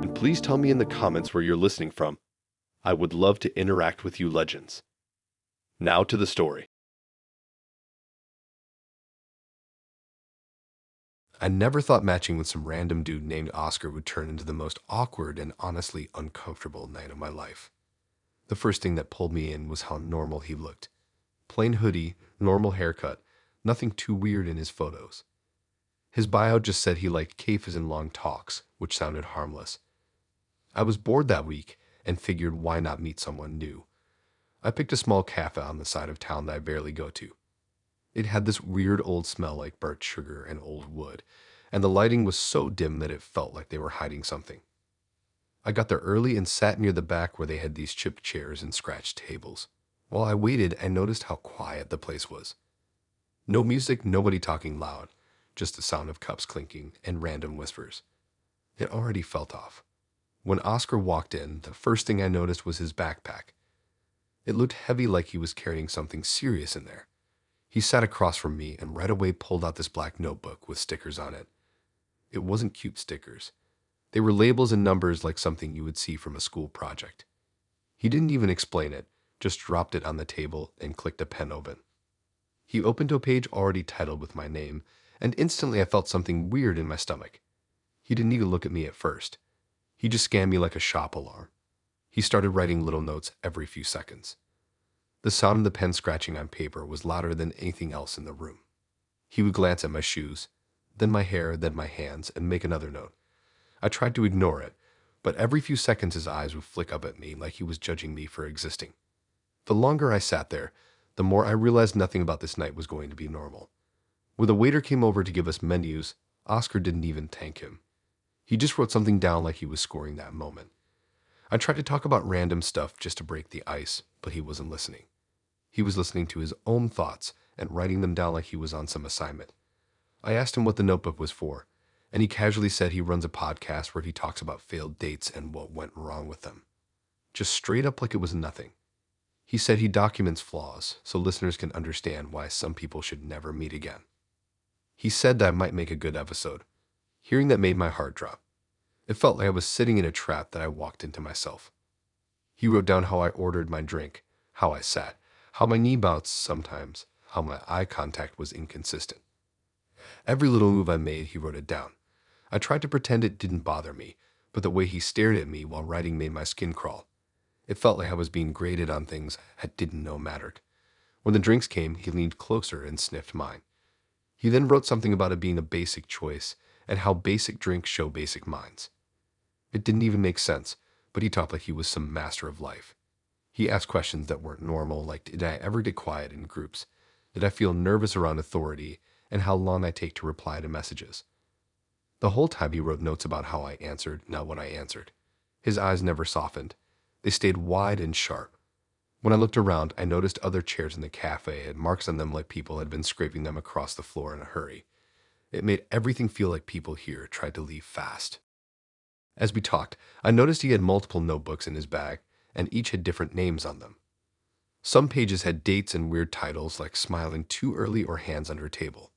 And please tell me in the comments where you're listening from. I would love to interact with you legends. Now to the story. I never thought matching with some random dude named Oscar would turn into the most awkward and honestly uncomfortable night of my life. The first thing that pulled me in was how normal he looked. Plain hoodie, normal haircut, nothing too weird in his photos. His bio just said he liked cafes and long talks, which sounded harmless. I was bored that week and figured why not meet someone new. I picked a small cafe on the side of town that I barely go to. It had this weird old smell like burnt sugar and old wood, and the lighting was so dim that it felt like they were hiding something. I got there early and sat near the back where they had these chipped chairs and scratched tables. While I waited, I noticed how quiet the place was. No music, nobody talking loud, just the sound of cups clinking and random whispers. It already felt off. When Oscar walked in, the first thing I noticed was his backpack. It looked heavy, like he was carrying something serious in there. He sat across from me and right away pulled out this black notebook with stickers on it. It wasn't cute stickers. They were labels and numbers like something you would see from a school project. He didn't even explain it, just dropped it on the table and clicked a pen open. He opened to a page already titled with my name, and instantly I felt something weird in my stomach. He didn't even look at me at first. He just scanned me like a shop alarm. He started writing little notes every few seconds. The sound of the pen scratching on paper was louder than anything else in the room. He would glance at my shoes, then my hair, then my hands, and make another note. I tried to ignore it, but every few seconds his eyes would flick up at me like he was judging me for existing. The longer I sat there, the more I realized nothing about this night was going to be normal. When the waiter came over to give us menus, Oscar didn't even thank him. He just wrote something down like he was scoring that moment. I tried to talk about random stuff just to break the ice, but he wasn't listening. He was listening to his own thoughts and writing them down like he was on some assignment. I asked him what the notebook was for, and he casually said he runs a podcast where he talks about failed dates and what went wrong with them. Just straight up like it was nothing. He said he documents flaws so listeners can understand why some people should never meet again. He said that I might make a good episode. Hearing that made my heart drop. It felt like I was sitting in a trap that I walked into myself. He wrote down how I ordered my drink, how I sat, how my knee bounced sometimes, how my eye contact was inconsistent. Every little move I made, he wrote it down. I tried to pretend it didn't bother me, but the way he stared at me while writing made my skin crawl. It felt like I was being graded on things I didn't know mattered. When the drinks came, he leaned closer and sniffed mine. He then wrote something about it being a basic choice and how basic drinks show basic minds. It didn't even make sense, but he talked like he was some master of life. He asked questions that weren't normal, like did I ever get quiet in groups? Did I feel nervous around authority? And how long I take to reply to messages. The whole time he wrote notes about how I answered, not what I answered. His eyes never softened. They stayed wide and sharp. When I looked around, I noticed other chairs in the cafe had marks on them like people had been scraping them across the floor in a hurry. It made everything feel like people here tried to leave fast. As we talked, I noticed he had multiple notebooks in his bag, and each had different names on them. Some pages had dates and weird titles like Smiling Too Early or Hands Under Table.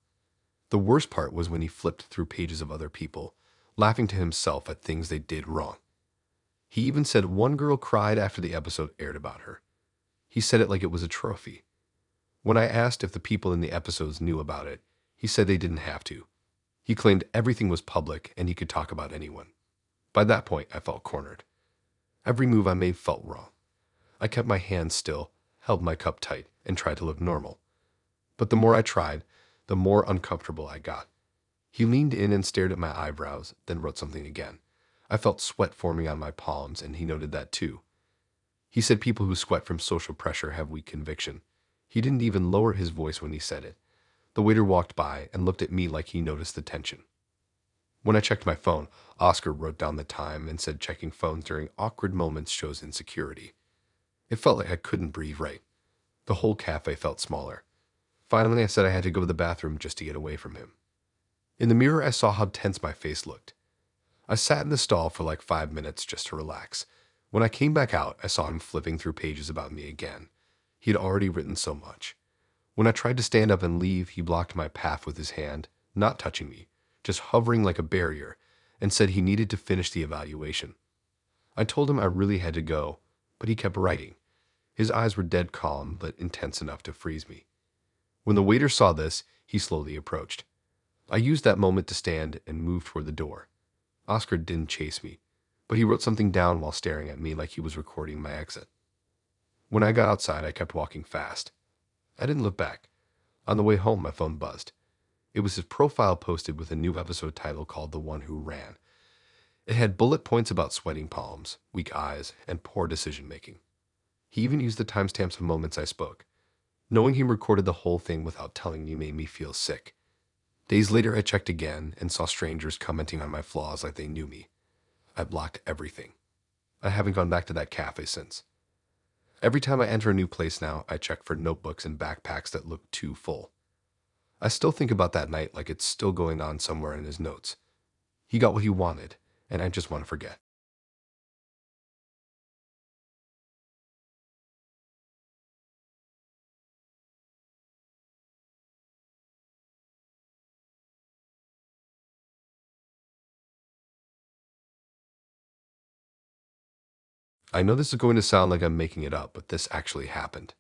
The worst part was when he flipped through pages of other people, laughing to himself at things they did wrong. He even said one girl cried after the episode aired about her. He said it like it was a trophy. When I asked if the people in the episodes knew about it, he said they didn't have to. He claimed everything was public and he could talk about anyone. By that point, I felt cornered. Every move I made felt wrong. I kept my hands still, held my cup tight, and tried to look normal. But the more I tried, the more uncomfortable I got. He leaned in and stared at my eyebrows, then wrote something again. I felt sweat forming on my palms, and he noted that too. He said people who sweat from social pressure have weak conviction. He didn't even lower his voice when he said it. The waiter walked by and looked at me like he noticed the tension. When I checked my phone, Oscar wrote down the time and said checking phones during awkward moments shows insecurity. It felt like I couldn't breathe right. The whole cafe felt smaller. Finally, I said I had to go to the bathroom just to get away from him. In the mirror, I saw how tense my face looked. I sat in the stall for like 5 minutes just to relax. When I came back out, I saw him flipping through pages about me again. He had already written so much. When I tried to stand up and leave, he blocked my path with his hand, not touching me, just hovering like a barrier, and said he needed to finish the evaluation. I told him I really had to go, but he kept writing. His eyes were dead calm, but intense enough to freeze me. When the waiter saw this, he slowly approached. I used that moment to stand and move toward the door. Oscar didn't chase me, but he wrote something down while staring at me like he was recording my exit. When I got outside, I kept walking fast. I didn't look back. On the way home, my phone buzzed. It was his profile posted with a new episode title called The One Who Ran. It had bullet points about sweating palms, weak eyes, and poor decision-making. He even used the timestamps of moments I spoke. Knowing he recorded the whole thing without telling me made me feel sick. Days later, I checked again and saw strangers commenting on my flaws like they knew me. I blocked everything. I haven't gone back to that cafe since. Every time I enter a new place now, I check for notebooks and backpacks that look too full. I still think about that night like it's still going on somewhere in his notes. He got what he wanted, and I just want to forget. I know this is going to sound like I'm making it up, but this actually happened.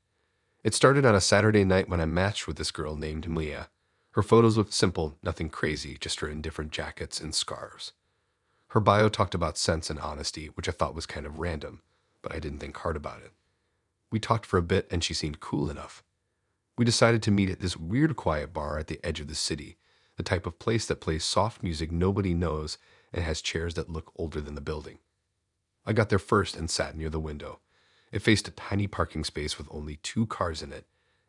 It started on a Saturday night when I matched with this girl named Mia. Her photos looked simple, nothing crazy, just her in different jackets and scarves. Her bio talked about sense and honesty, which I thought was kind of random, but I didn't think hard about it. We talked for a bit and she seemed cool enough. We decided to meet at this weird quiet bar at the edge of the city, the type of place that plays soft music nobody knows and has chairs that look older than the building. I got there first and sat near the window. It faced a tiny parking space with only 2 cars in it,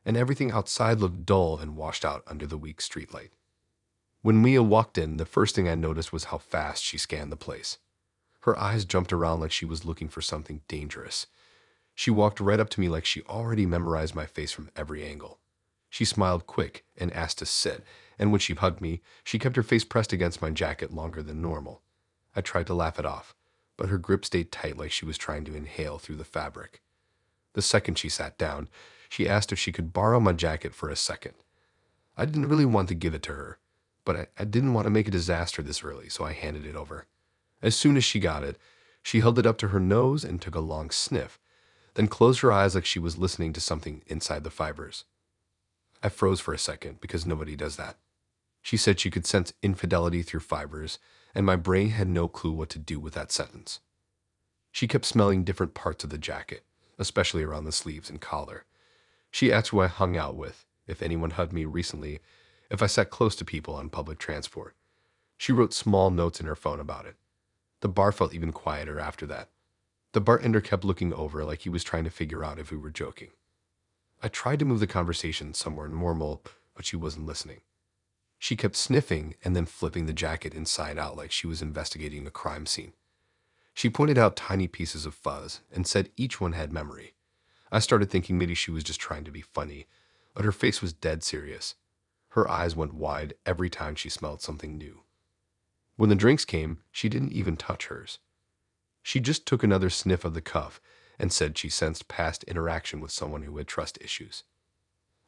and everything outside looked dull and washed out under the weak streetlight. When Mia walked in, the first thing I noticed was how fast she scanned the place. Her eyes jumped around like she was looking for something dangerous. She walked right up to me like she already memorized my face from every angle. She smiled quick and asked to sit, and when she hugged me, she kept her face pressed against my jacket longer than normal. I tried to laugh it off, but her grip stayed tight like she was trying to inhale through the fabric. The second she sat down, she asked if she could borrow my jacket for a second. I didn't really want to give it to her, but I didn't want to make a disaster this early, so I handed it over. As soon as she got it, she held it up to her nose and took a long sniff, then closed her eyes like she was listening to something inside the fibers. I froze for a second because nobody does that. She said she could sense infidelity through fibers, and my brain had no clue what to do with that sentence. She kept smelling different parts of the jacket, especially around the sleeves and collar. She asked who I hung out with, if anyone hugged me recently, if I sat close to people on public transport. She wrote small notes in her phone about it. The bar felt even quieter after that. The bartender kept looking over like he was trying to figure out if we were joking. I tried to move the conversation somewhere normal, but she wasn't listening. She kept sniffing and then flipping the jacket inside out like she was investigating a crime scene. She pointed out tiny pieces of fuzz and said each one had memory. I started thinking maybe she was just trying to be funny, but her face was dead serious. Her eyes went wide every time she smelled something new. When the drinks came, she didn't even touch hers. She just took another sniff of the cuff and said she sensed past interaction with someone who had trust issues.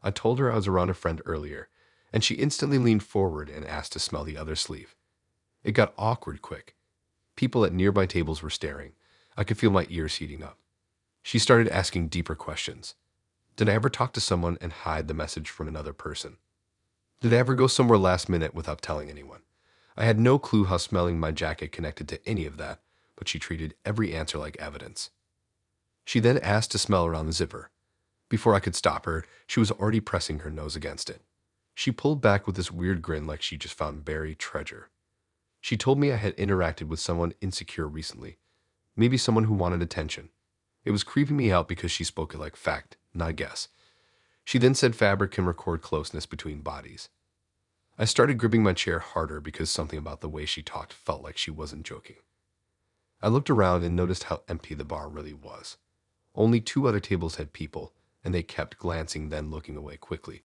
I told her I was around a friend earlier, and she instantly leaned forward and asked to smell the other sleeve. It got awkward quick. People at nearby tables were staring. I could feel my ears heating up. She started asking deeper questions. Did I ever talk to someone and hide the message from another person? Did I ever go somewhere last minute without telling anyone? I had no clue how smelling my jacket connected to any of that, but she treated every answer like evidence. She then asked to smell around the zipper. Before I could stop her, she was already pressing her nose against it. She pulled back with this weird grin like she just found buried treasure. She told me I had interacted with someone insecure recently, maybe someone who wanted attention. It was creeping me out because she spoke it like fact, not guess. She then said fabric can record closeness between bodies. I started gripping my chair harder because something about the way she talked felt like she wasn't joking. I looked around and noticed how empty the bar really was. Only 2 other tables had people, and they kept glancing then looking away quickly.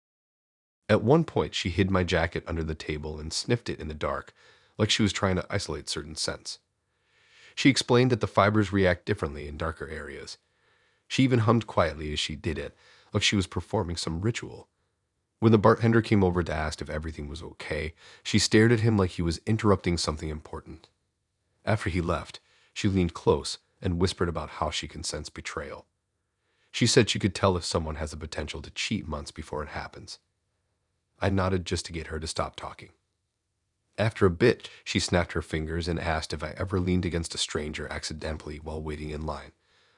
At one point, she hid my jacket under the table and sniffed it in the dark, like she was trying to isolate certain scents. She explained that the fibers react differently in darker areas. She even hummed quietly as she did it, like she was performing some ritual. When the bartender came over to ask if everything was okay, she stared at him like he was interrupting something important. After he left, she leaned close and whispered about how she can sense betrayal. She said she could tell if someone has the potential to cheat months before it happens. I nodded just to get her to stop talking. After a bit, she snapped her fingers and asked if I ever leaned against a stranger accidentally while waiting in line.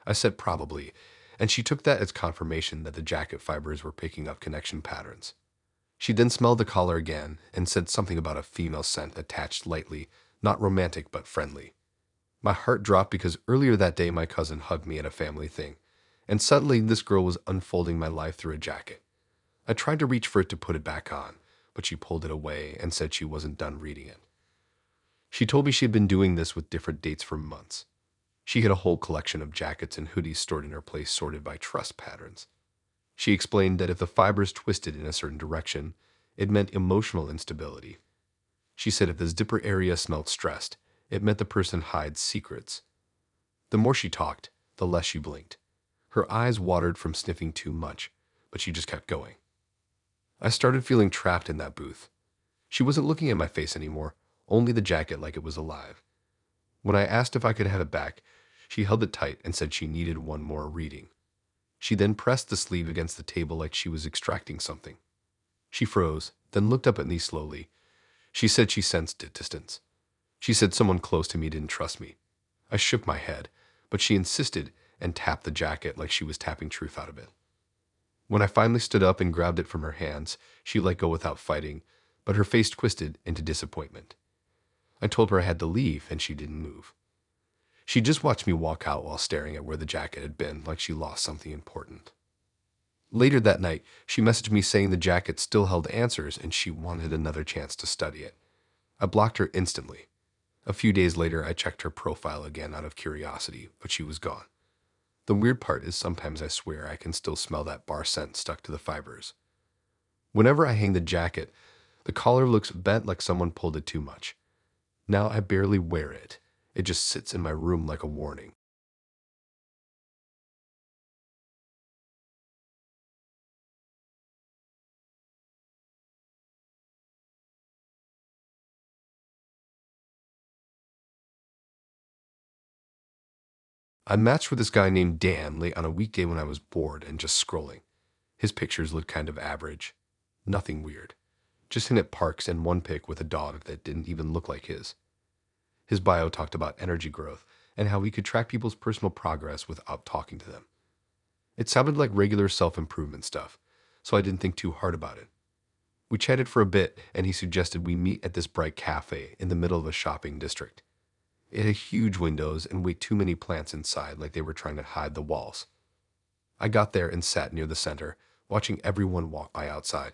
I said probably, and she took that as confirmation that the jacket fibers were picking up connection patterns. She then smelled the collar again and said something about a female scent attached lightly, not romantic but friendly. My heart dropped because earlier that day my cousin hugged me at a family thing, and suddenly this girl was unfolding my life through a jacket. I tried to reach for it to put it back on, but she pulled it away and said she wasn't done reading it. She told me she had been doing this with different dates for months. She had a whole collection of jackets and hoodies stored in her place sorted by trust patterns. She explained that if the fibers twisted in a certain direction, it meant emotional instability. She said if the zipper area smelled stressed, it meant the person hides secrets. The more she talked, the less she blinked. Her eyes watered from sniffing too much, but she just kept going. I started feeling trapped in that booth. She wasn't looking at my face anymore, only the jacket like it was alive. When I asked if I could have it back, she held it tight and said she needed one more reading. She then pressed the sleeve against the table like she was extracting something. She froze, then looked up at me slowly. She said she sensed distance. She said someone close to me didn't trust me. I shook my head, but she insisted and tapped the jacket like she was tapping truth out of it. When I finally stood up and grabbed it from her hands, she let go without fighting, but her face twisted into disappointment. I told her I had to leave, and she didn't move. She just watched me walk out while staring at where the jacket had been, like she lost something important. Later that night, she messaged me saying the jacket still held answers and she wanted another chance to study it. I blocked her instantly. A few days later, I checked her profile again out of curiosity, but she was gone. The weird part is sometimes I swear I can still smell that bar scent stuck to the fibers. Whenever I hang the jacket, the collar looks bent like someone pulled it too much. Now I barely wear it. It just sits in my room like a warning. I matched with this guy named Dan late on a weekday when I was bored and just scrolling. His pictures looked kind of average. Nothing weird. Just him at parks and one pic with a dog that didn't even look like his. His bio talked about energy growth and how he could track people's personal progress without talking to them. It sounded like regular self-improvement stuff, so I didn't think too hard about it. We chatted for a bit and he suggested we meet at this bright cafe in the middle of a shopping district. It had huge windows and way too many plants inside like they were trying to hide the walls. I got there and sat near the center, watching everyone walk by outside.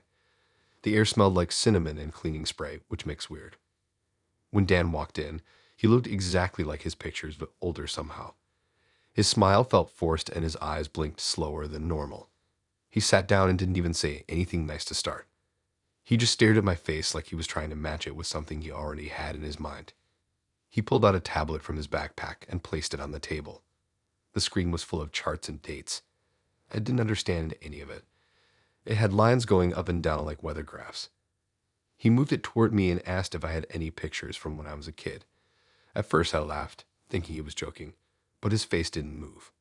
The air smelled like cinnamon and cleaning spray, which makes weird. When Dan walked in, he looked exactly like his pictures, but older somehow. His smile felt forced and his eyes blinked slower than normal. He sat down and didn't even say anything nice to start. He just stared at my face like he was trying to match it with something he already had in his mind. He pulled out a tablet from his backpack and placed it on the table. The screen was full of charts and dates. I didn't understand any of it. It had lines going up and down like weather graphs. He moved it toward me and asked if I had any pictures from when I was a kid. At first I laughed, thinking he was joking, but his face didn't move.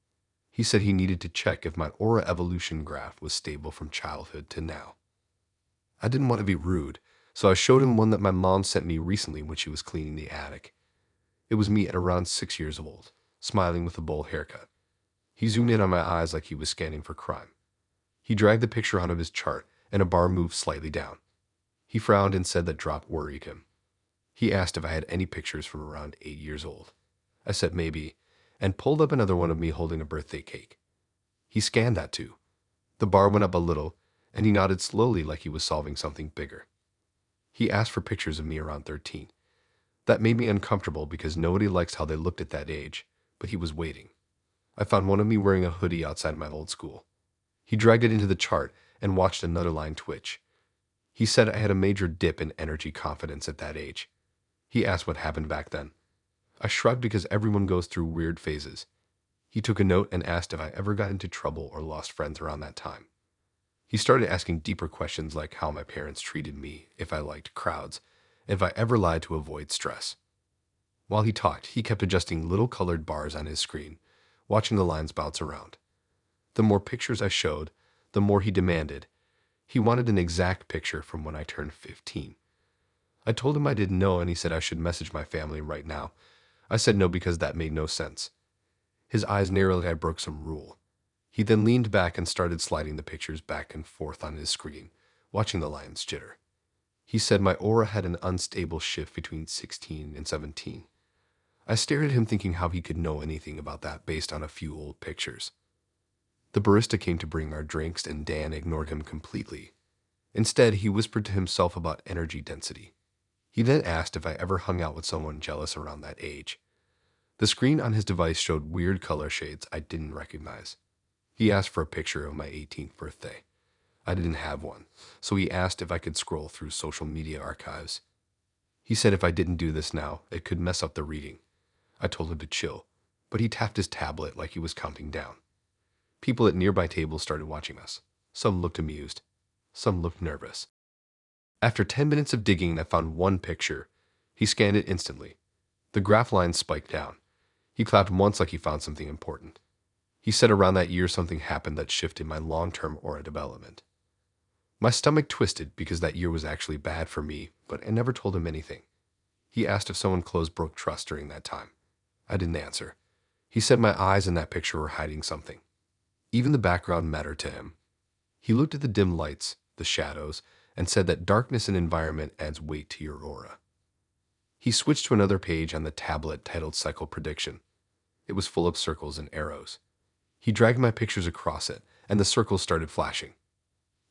He said he needed to check if my aura evolution graph was stable from childhood to now. I didn't want to be rude, so I showed him one that my mom sent me recently when she was cleaning the attic. It was me at around 6 years old, smiling with a bowl haircut. He zoomed in on my eyes like he was scanning for crime. He dragged the picture out of his chart, and a bar moved slightly down. He frowned and said that drop worried him. He asked if I had any pictures from around 8 years old. I said maybe, and pulled up another one of me holding a birthday cake. He scanned that too. The bar went up a little, and he nodded slowly like he was solving something bigger. He asked for pictures of me around 13. That made me uncomfortable because nobody likes how they looked at that age, but he was waiting. I found one of me wearing a hoodie outside my old school. He dragged it into the chart and watched another line twitch. He said I had a major dip in energy confidence at that age. He asked what happened back then. I shrugged because everyone goes through weird phases. He took a note and asked if I ever got into trouble or lost friends around that time. He started asking deeper questions like how my parents treated me, if I liked crowds, if I ever lied to avoid stress. While he talked, he kept adjusting little colored bars on his screen, watching the lines bounce around. The more pictures I showed, the more he demanded. He wanted an exact picture from when I turned 15. I told him I didn't know, and he said I should message my family right now. I said no because that made no sense. His eyes narrowed like I broke some rule. He then leaned back and started sliding the pictures back and forth on his screen, watching the lines jitter. He said my aura had an unstable shift between 16 and 17. I stared at him thinking how he could know anything about that based on a few old pictures. The barista came to bring our drinks and Dan ignored him completely. Instead, he whispered to himself about energy density. He then asked if I ever hung out with someone jealous around that age. The screen on his device showed weird color shades I didn't recognize. He asked for a picture of my 18th birthday. I didn't have one, so he asked if I could scroll through social media archives. He said if I didn't do this now, it could mess up the reading. I told him to chill, but he tapped his tablet like he was counting down. People at nearby tables started watching us. Some looked amused. Some looked nervous. After 10 minutes of digging, I found one picture. He scanned it instantly. The graph lines spiked down. He clapped once like he found something important. He said around that year something happened that shifted my long-term aura development. My stomach twisted because that year was actually bad for me, but I never told him anything. He asked if someone close broke trust during that time. I didn't answer. He said my eyes in that picture were hiding something. Even the background mattered to him. He looked at the dim lights, the shadows, and said that darkness and environment adds weight to your aura. He switched to another page on the tablet titled Cycle Prediction. It was full of circles and arrows. He dragged my pictures across it, and the circles started flashing.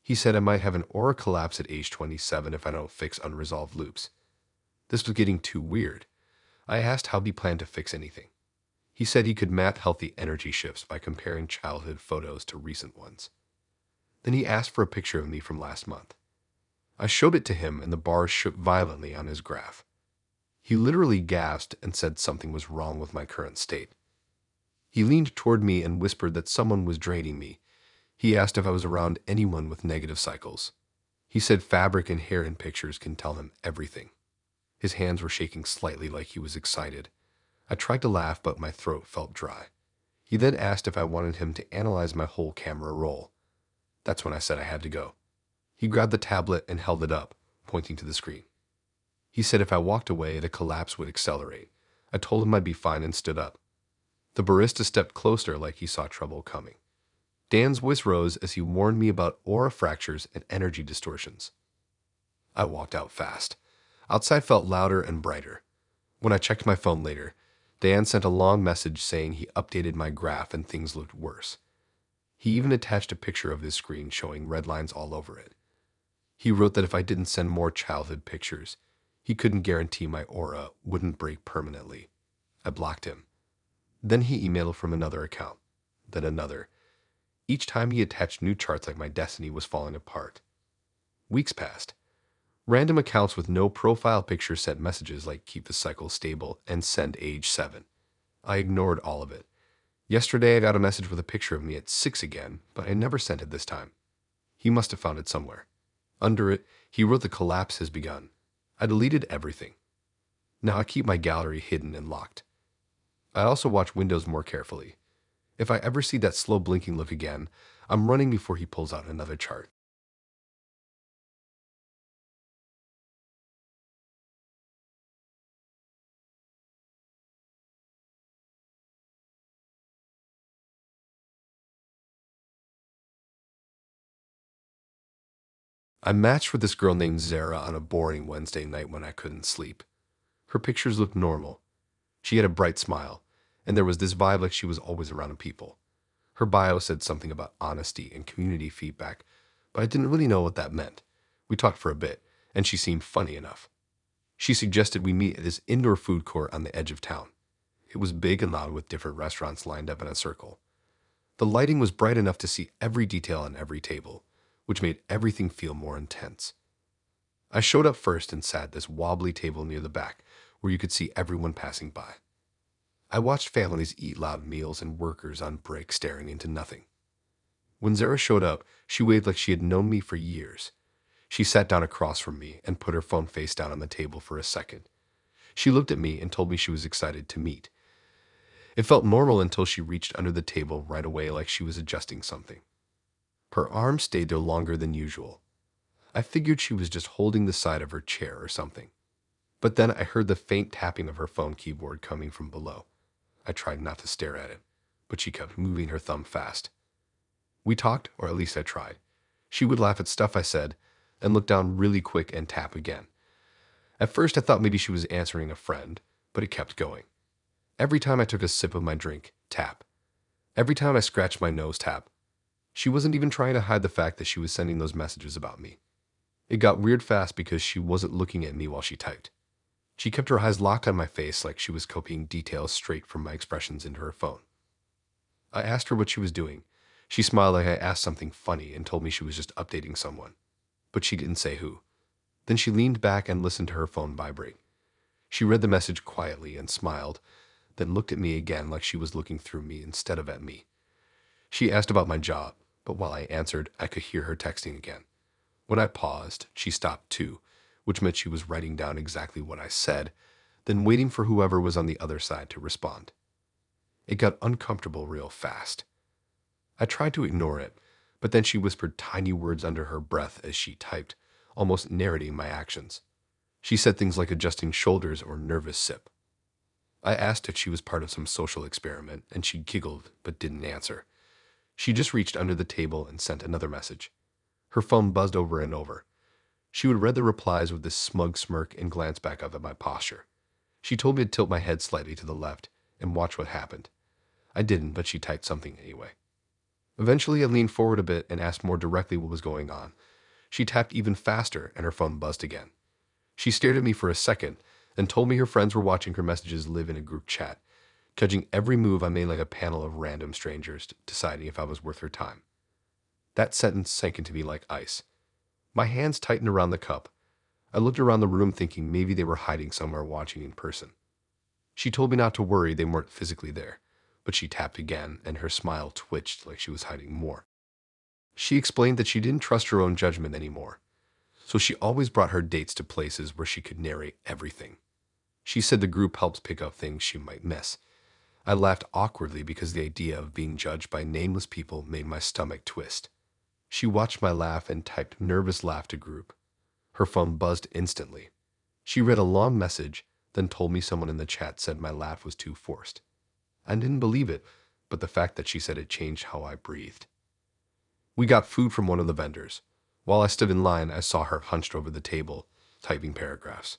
He said I might have an aura collapse at age 27 if I don't fix unresolved loops. This was getting too weird. I asked how he planned to fix anything. He said he could map healthy energy shifts by comparing childhood photos to recent ones. Then he asked for a picture of me from last month. I showed it to him, and the bars shook violently on his graph. He literally gasped and said something was wrong with my current state. He leaned toward me and whispered that someone was draining me. He asked if I was around anyone with negative cycles. He said fabric and hair in pictures can tell him everything. His hands were shaking slightly like he was excited. I tried to laugh, but my throat felt dry. He then asked if I wanted him to analyze my whole camera roll. That's when I said I had to go. He grabbed the tablet and held it up, pointing to the screen. He said if I walked away, the collapse would accelerate. I told him I'd be fine and stood up. The barista stepped closer like he saw trouble coming. Dan's voice rose as he warned me about aura fractures and energy distortions. I walked out fast. Outside felt louder and brighter. When I checked my phone later, Dan sent a long message saying he updated my graph and things looked worse. He even attached a picture of his screen showing red lines all over it. He wrote that if I didn't send more childhood pictures, he couldn't guarantee my aura wouldn't break permanently. I blocked him. Then he emailed from another account, then another. Each time he attached new charts like my destiny was falling apart. Weeks passed. Random accounts with no profile picture sent messages like keep the cycle stable and send age 7. I ignored all of it. Yesterday I got a message with a picture of me at 6 again, but I never sent it this time. He must have found it somewhere. Under it, he wrote the collapse has begun. I deleted everything. Now I keep my gallery hidden and locked. I also watch windows more carefully. If I ever see that slow blinking look again, I'm running before he pulls out another chart. I matched with this girl named Zara on a boring Wednesday night when I couldn't sleep. Her pictures looked normal. She had a bright smile, and there was this vibe like she was always around people. Her bio said something about honesty and community feedback, but I didn't really know what that meant. We talked for a bit, and she seemed funny enough. She suggested we meet at this indoor food court on the edge of town. It was big and loud with different restaurants lined up in a circle. The lighting was bright enough to see every detail on every table, which made everything feel more intense. I showed up first and sat at this wobbly table near the back where you could see everyone passing by. I watched families eat loud meals and workers on break staring into nothing. When Zara showed up, she waved like she had known me for years. She sat down across from me and put her phone face down on the table for a second. She looked at me and told me she was excited to meet. It felt normal until she reached under the table right away like she was adjusting something. Her arm stayed there longer than usual. I figured she was just holding the side of her chair or something. But then I heard the faint tapping of her phone keyboard coming from below. I tried not to stare at it, but she kept moving her thumb fast. We talked, or at least I tried. She would laugh at stuff I said and look down really quick and tap again. At first I thought maybe she was answering a friend, but it kept going. Every time I took a sip of my drink, tap. Every time I scratched my nose, tap. She wasn't even trying to hide the fact that she was sending those messages about me. It got weird fast because she wasn't looking at me while she typed. She kept her eyes locked on my face like she was copying details straight from my expressions into her phone. I asked her what she was doing. She smiled like I asked something funny and told me she was just updating someone. But she didn't say who. Then she leaned back and listened to her phone vibrate. She read the message quietly and smiled, then looked at me again like she was looking through me instead of at me. She asked about my job, but while I answered, I could hear her texting again. When I paused, she stopped too, which meant she was writing down exactly what I said, then waiting for whoever was on the other side to respond. It got uncomfortable real fast. I tried to ignore it, but then she whispered tiny words under her breath as she typed, almost narrating my actions. She said things like adjusting shoulders or nervous sip. I asked if she was part of some social experiment, and she giggled but didn't answer. She just reached under the table and sent another message. Her phone buzzed over and over. She would read the replies with this smug smirk and glance back up at my posture. She told me to tilt my head slightly to the left and watch what happened. I didn't, but she typed something anyway. Eventually, I leaned forward a bit and asked more directly what was going on. She tapped even faster and her phone buzzed again. She stared at me for a second and told me her friends were watching her messages live in a group chat, judging every move I made like a panel of random strangers, deciding if I was worth her time. That sentence sank into me like ice. My hands tightened around the cup. I looked around the room thinking maybe they were hiding somewhere watching in person. She told me not to worry, they weren't physically there, but she tapped again and her smile twitched like she was hiding more. She explained that she didn't trust her own judgment anymore, so she always brought her dates to places where she could narrate everything. She said the group helps pick up things she might miss. I laughed awkwardly because the idea of being judged by nameless people made my stomach twist. She watched my laugh and typed nervous laugh to group. Her phone buzzed instantly. She read a long message, then told me someone in the chat said my laugh was too forced. I didn't believe it, but the fact that she said it changed how I breathed. We got food from one of the vendors. While I stood in line, I saw her hunched over the table, typing paragraphs.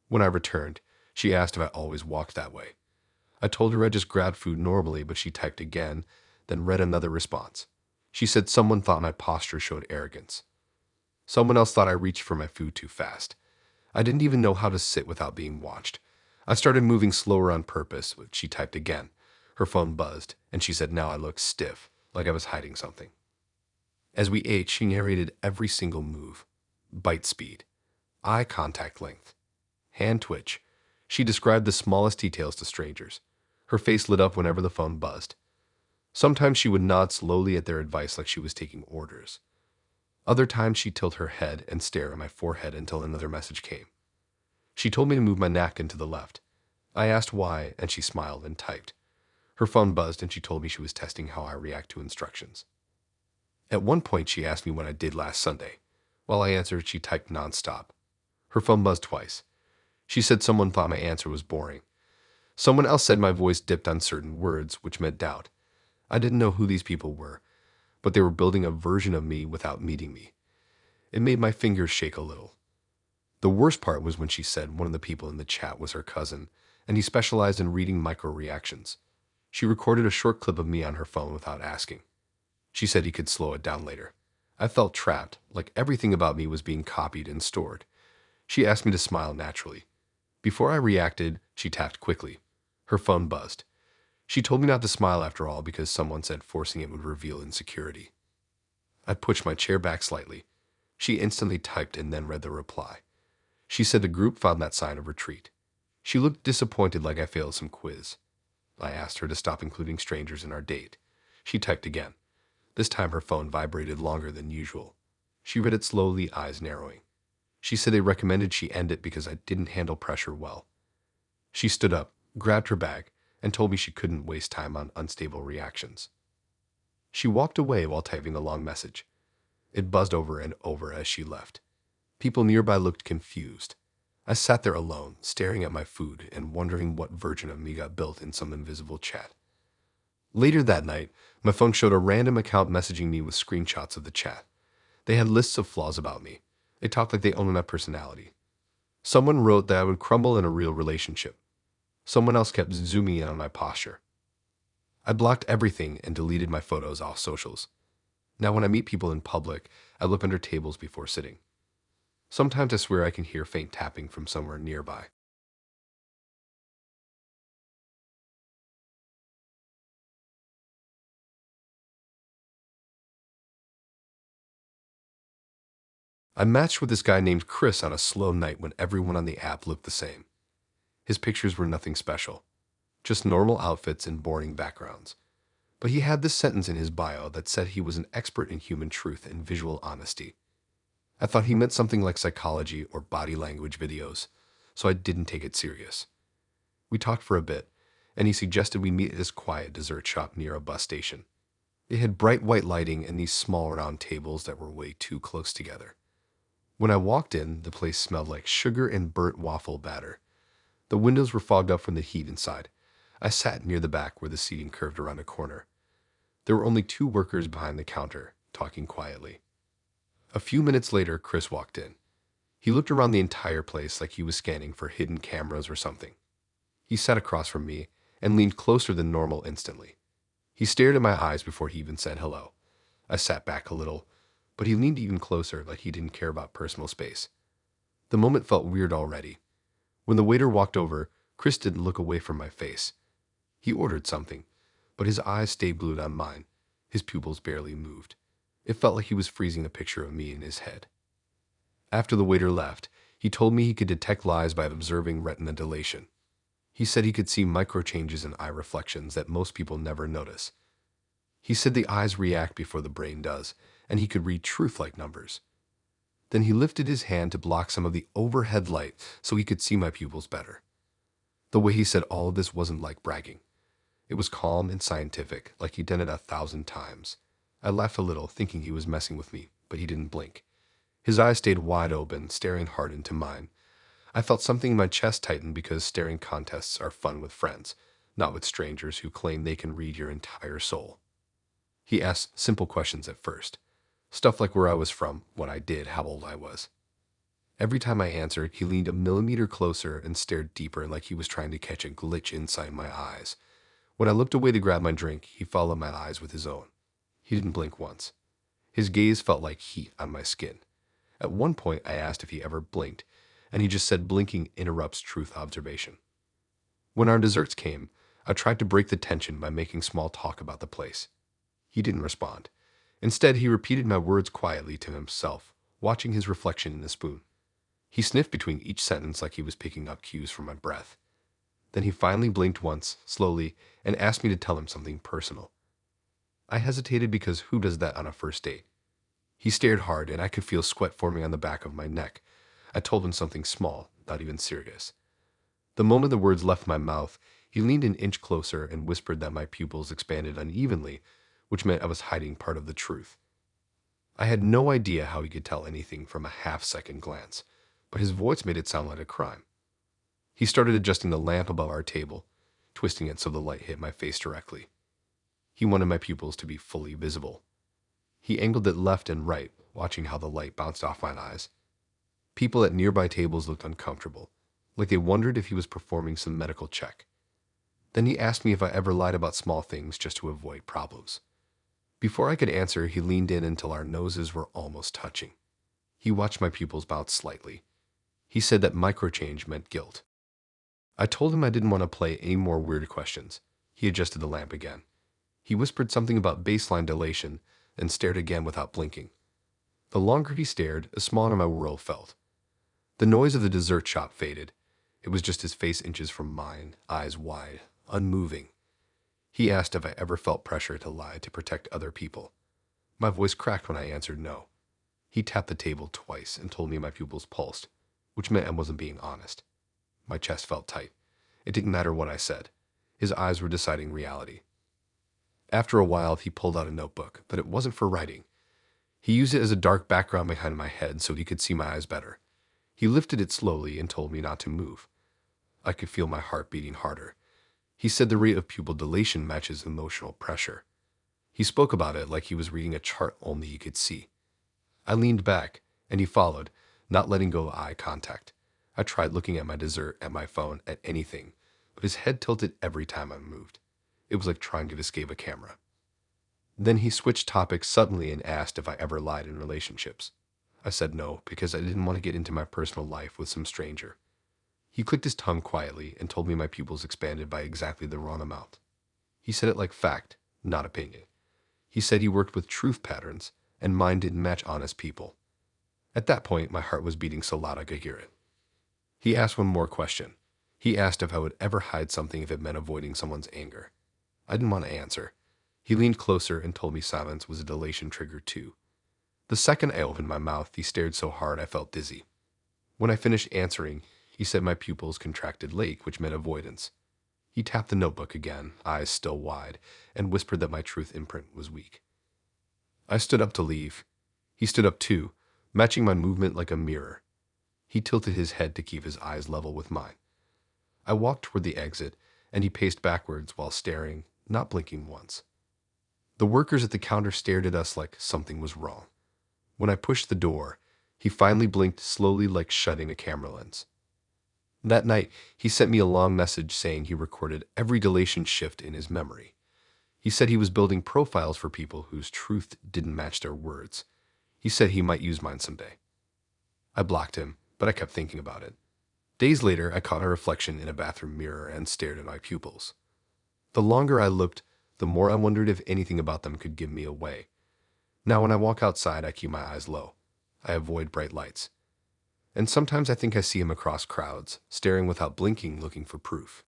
When I returned, she asked if I always walked that way. I told her I just grabbed food normally, but she typed again, then read another response. She said someone thought my posture showed arrogance. Someone else thought I reached for my food too fast. I didn't even know how to sit without being watched. I started moving slower on purpose, but she typed again. Her phone buzzed, and she said now I looked stiff, like I was hiding something. As we ate, she narrated every single move. Bite speed, eye contact length, hand twitch. She described the smallest details to strangers. Her face lit up whenever the phone buzzed. Sometimes she would nod slowly at their advice like she was taking orders. Other times she'd tilt her head and stare at my forehead until another message came. She told me to move my napkin to the left. I asked why, and she smiled and typed. Her phone buzzed and she told me she was testing how I react to instructions. At one point she asked me what I did last Sunday. While I answered, she typed nonstop. Her phone buzzed twice. She said someone thought my answer was boring. Someone else said my voice dipped on certain words, which meant doubt. I didn't know who these people were, but they were building a version of me without meeting me. It made my fingers shake a little. The worst part was when she said one of the people in the chat was her cousin, and he specialized in reading micro-reactions. She recorded a short clip of me on her phone without asking. She said he could slow it down later. I felt trapped, like everything about me was being copied and stored. She asked me to smile naturally. Before I reacted, she tapped quickly. Her phone buzzed. She told me not to smile after all because someone said forcing it would reveal insecurity. I pushed my chair back slightly. She instantly typed and then read the reply. She said the group found that sign of retreat. She looked disappointed like I failed some quiz. I asked her to stop including strangers in our date. She typed again. This time her phone vibrated longer than usual. She read it slowly, eyes narrowing. She said they recommended she end it because I didn't handle pressure well. She stood up, grabbed her bag, and told me she couldn't waste time on unstable reactions. She walked away while typing a long message. It buzzed over and over as she left. People nearby looked confused. I sat there alone, staring at my food and wondering what version of me got built in some invisible chat. Later that night, my phone showed a random account messaging me with screenshots of the chat. They had lists of flaws about me. They talked like they owned my personality. Someone wrote that I would crumble in a real relationship. Someone else kept zooming in on my posture. I blocked everything and deleted my photos off socials. Now when I meet people in public, I look under tables before sitting. Sometimes I swear I can hear faint tapping from somewhere nearby. I matched with this guy named Chris on a slow night when everyone on the app looked the same. His pictures were nothing special, just normal outfits and boring backgrounds. But he had this sentence in his bio that said he was an expert in human truth and visual honesty. I thought he meant something like psychology or body language videos, so I didn't take it serious. We talked for a bit, and he suggested we meet at his quiet dessert shop near a bus station. It had bright white lighting and these small round tables that were way too close together. When I walked in, the place smelled like sugar and burnt waffle batter. The windows were fogged up from the heat inside. I sat near the back where the seating curved around a corner. There were only two workers behind the counter, talking quietly. A few minutes later, Chris walked in. He looked around the entire place like he was scanning for hidden cameras or something. He sat across from me and leaned closer than normal instantly. He stared at my eyes before he even said hello. I sat back a little, but he leaned even closer like he didn't care about personal space. The moment felt weird already. When the waiter walked over, Chris didn't look away from my face. He ordered something, but his eyes stayed glued on mine. His pupils barely moved. It felt like he was freezing a picture of me in his head. After the waiter left, he told me he could detect lies by observing retina dilation. He said he could see micro changes in eye reflections that most people never notice. He said the eyes react before the brain does, and he could read truth like numbers. Then he lifted his hand to block some of the overhead light so he could see my pupils better. The way he said all of this wasn't like bragging. It was calm and scientific, like he'd done it 1,000 times. I laughed a little, thinking he was messing with me, but he didn't blink. His eyes stayed wide open, staring hard into mine. I felt something in my chest tighten because staring contests are fun with friends, not with strangers who claim they can read your entire soul. He asked simple questions at first. Stuff like where I was from, what I did, how old I was. Every time I answered, he leaned a millimeter closer and stared deeper like he was trying to catch a glitch inside my eyes. When I looked away to grab my drink, he followed my eyes with his own. He didn't blink once. His gaze felt like heat on my skin. At one point, I asked if he ever blinked, and he just said blinking interrupts truth observation. When our desserts came, I tried to break the tension by making small talk about the place. He didn't respond. Instead, he repeated my words quietly to himself, watching his reflection in the spoon. He sniffed between each sentence like he was picking up cues from my breath. Then he finally blinked once, slowly, and asked me to tell him something personal. I hesitated because who does that on a first date? He stared hard, and I could feel sweat forming on the back of my neck. I told him something small, not even serious. The moment the words left my mouth, he leaned an inch closer and whispered that my pupils expanded unevenly, which meant I was hiding part of the truth. I had no idea how he could tell anything from a half-second glance, but his voice made it sound like a crime. He started adjusting the lamp above our table, twisting it so the light hit my face directly. He wanted my pupils to be fully visible. He angled it left and right, watching how the light bounced off my eyes. People at nearby tables looked uncomfortable, like they wondered if he was performing some medical check. Then he asked me if I ever lied about small things just to avoid problems. Before I could answer, he leaned in until our noses were almost touching. He watched my pupils bounce slightly. He said that microchange meant guilt. I told him I didn't want to play any more weird questions. He adjusted the lamp again. He whispered something about baseline dilation, and stared again without blinking. The longer he stared, the smaller my world felt. The noise of the dessert shop faded. It was just his face inches from mine, eyes wide, unmoving. He asked if I ever felt pressure to lie to protect other people. My voice cracked when I answered no. He tapped the table twice and told me my pupils pulsed, which meant I wasn't being honest. My chest felt tight. It didn't matter what I said. His eyes were deciding reality. After a while, he pulled out a notebook, but it wasn't for writing. He used it as a dark background behind my head so he could see my eyes better. He lifted it slowly and told me not to move. I could feel my heart beating harder. He said the rate of pupil dilation matches emotional pressure. He spoke about it like he was reading a chart only he could see. I leaned back, and he followed, not letting go of eye contact. I tried looking at my dessert, at my phone, at anything, but his head tilted every time I moved. It was like trying to escape a camera. Then he switched topics suddenly and asked if I ever lied in relationships. I said no, because I didn't want to get into my personal life with some stranger. He clicked his tongue quietly and told me my pupils expanded by exactly the wrong amount. He said it like fact, not opinion. He said he worked with truth patterns, and mine didn't match honest people. At that point, my heart was beating so loud I could hear it. He asked one more question. He asked if I would ever hide something if it meant avoiding someone's anger. I didn't want to answer. He leaned closer and told me silence was a dilation trigger too. The second I opened my mouth, he stared so hard I felt dizzy. When I finished answering, he said my pupils contracted late, which meant avoidance. He tapped the notebook again, eyes still wide, and whispered that my truth imprint was weak. I stood up to leave. He stood up too, matching my movement like a mirror. He tilted his head to keep his eyes level with mine. I walked toward the exit, and he paced backwards while staring, not blinking once. The workers at the counter stared at us like something was wrong. When I pushed the door, he finally blinked slowly like shutting a camera lens. That night, he sent me a long message saying he recorded every dilation shift in his memory. He said he was building profiles for people whose truth didn't match their words. He said he might use mine someday. I blocked him, but I kept thinking about it. Days later, I caught a reflection in a bathroom mirror and stared at my pupils. The longer I looked, the more I wondered if anything about them could give me away. Now when I walk outside, I keep my eyes low. I avoid bright lights. And sometimes I think I see him across crowds, staring without blinking, looking for proof.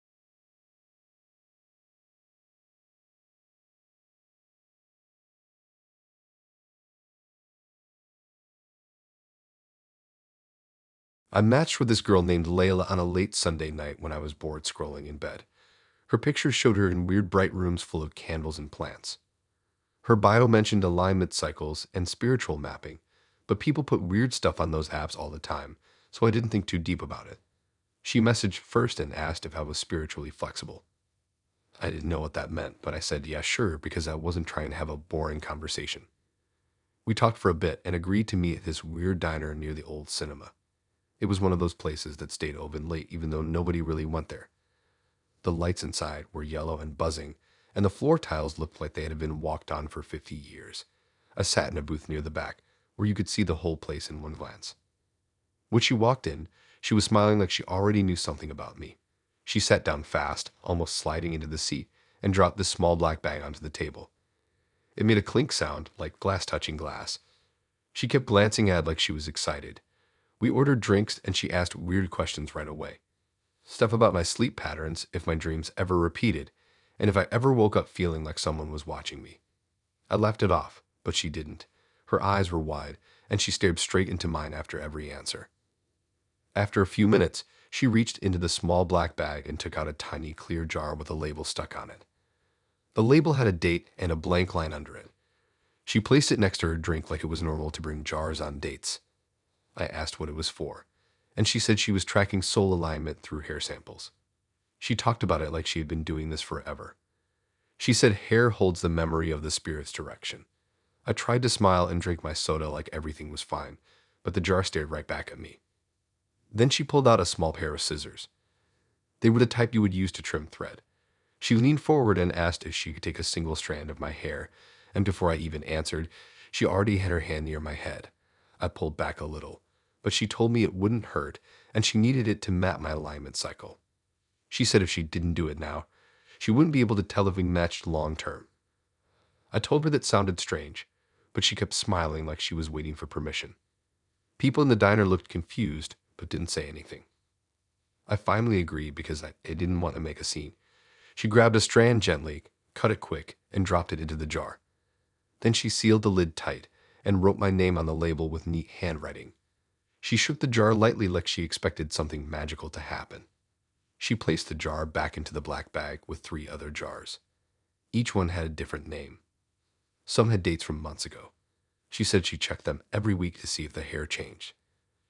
I matched with this girl named Layla on a late Sunday night when I was bored scrolling in bed. Her pictures showed her in weird bright rooms full of candles and plants. Her bio mentioned alignment cycles and spiritual mapping, but people put weird stuff on those apps all the time, so I didn't think too deep about it. She messaged first and asked if I was spiritually flexible. I didn't know what that meant, but I said yeah, sure, because I wasn't trying to have a boring conversation. We talked for a bit and agreed to meet at this weird diner near the old cinema. It was one of those places that stayed open late even though nobody really went there. The lights inside were yellow and buzzing, and the floor tiles looked like they had been walked on for 50 years. I sat in a booth near the back, where you could see the whole place in one glance. When she walked in, she was smiling like she already knew something about me. She sat down fast, almost sliding into the seat, and dropped this small black bag onto the table. It made a clink sound, like glass touching glass. She kept glancing at it like she was excited. We ordered drinks, and she asked weird questions right away. Stuff about my sleep patterns, if my dreams ever repeated, and if I ever woke up feeling like someone was watching me. I laughed it off, but she didn't. Her eyes were wide, and she stared straight into mine after every answer. After a few minutes, she reached into the small black bag and took out a tiny clear jar with a label stuck on it. The label had a date and a blank line under it. She placed it next to her drink like it was normal to bring jars on dates. I asked what it was for, and she said she was tracking soul alignment through hair samples. She talked about it like she had been doing this forever. She said hair holds the memory of the spirit's direction. I tried to smile and drink my soda like everything was fine, but the jar stared right back at me. Then she pulled out a small pair of scissors. They were the type you would use to trim thread. She leaned forward and asked if she could take a single strand of my hair, and before I even answered, she already had her hand near my head. I pulled back a little, but she told me it wouldn't hurt, and she needed it to map my alignment cycle. She said if she didn't do it now, she wouldn't be able to tell if we matched long term. I told her that sounded strange, but she kept smiling like she was waiting for permission. People in the diner looked confused, but didn't say anything. I finally agreed because I didn't want to make a scene. She grabbed a strand gently, cut it quick, and dropped it into the jar. Then she sealed the lid tight and wrote my name on the label with neat handwriting. She shook the jar lightly like she expected something magical to happen. She placed the jar back into the black bag with 3 other jars. Each one had a different name. Some had dates from months ago. She said she checked them every week to see if the hair changed.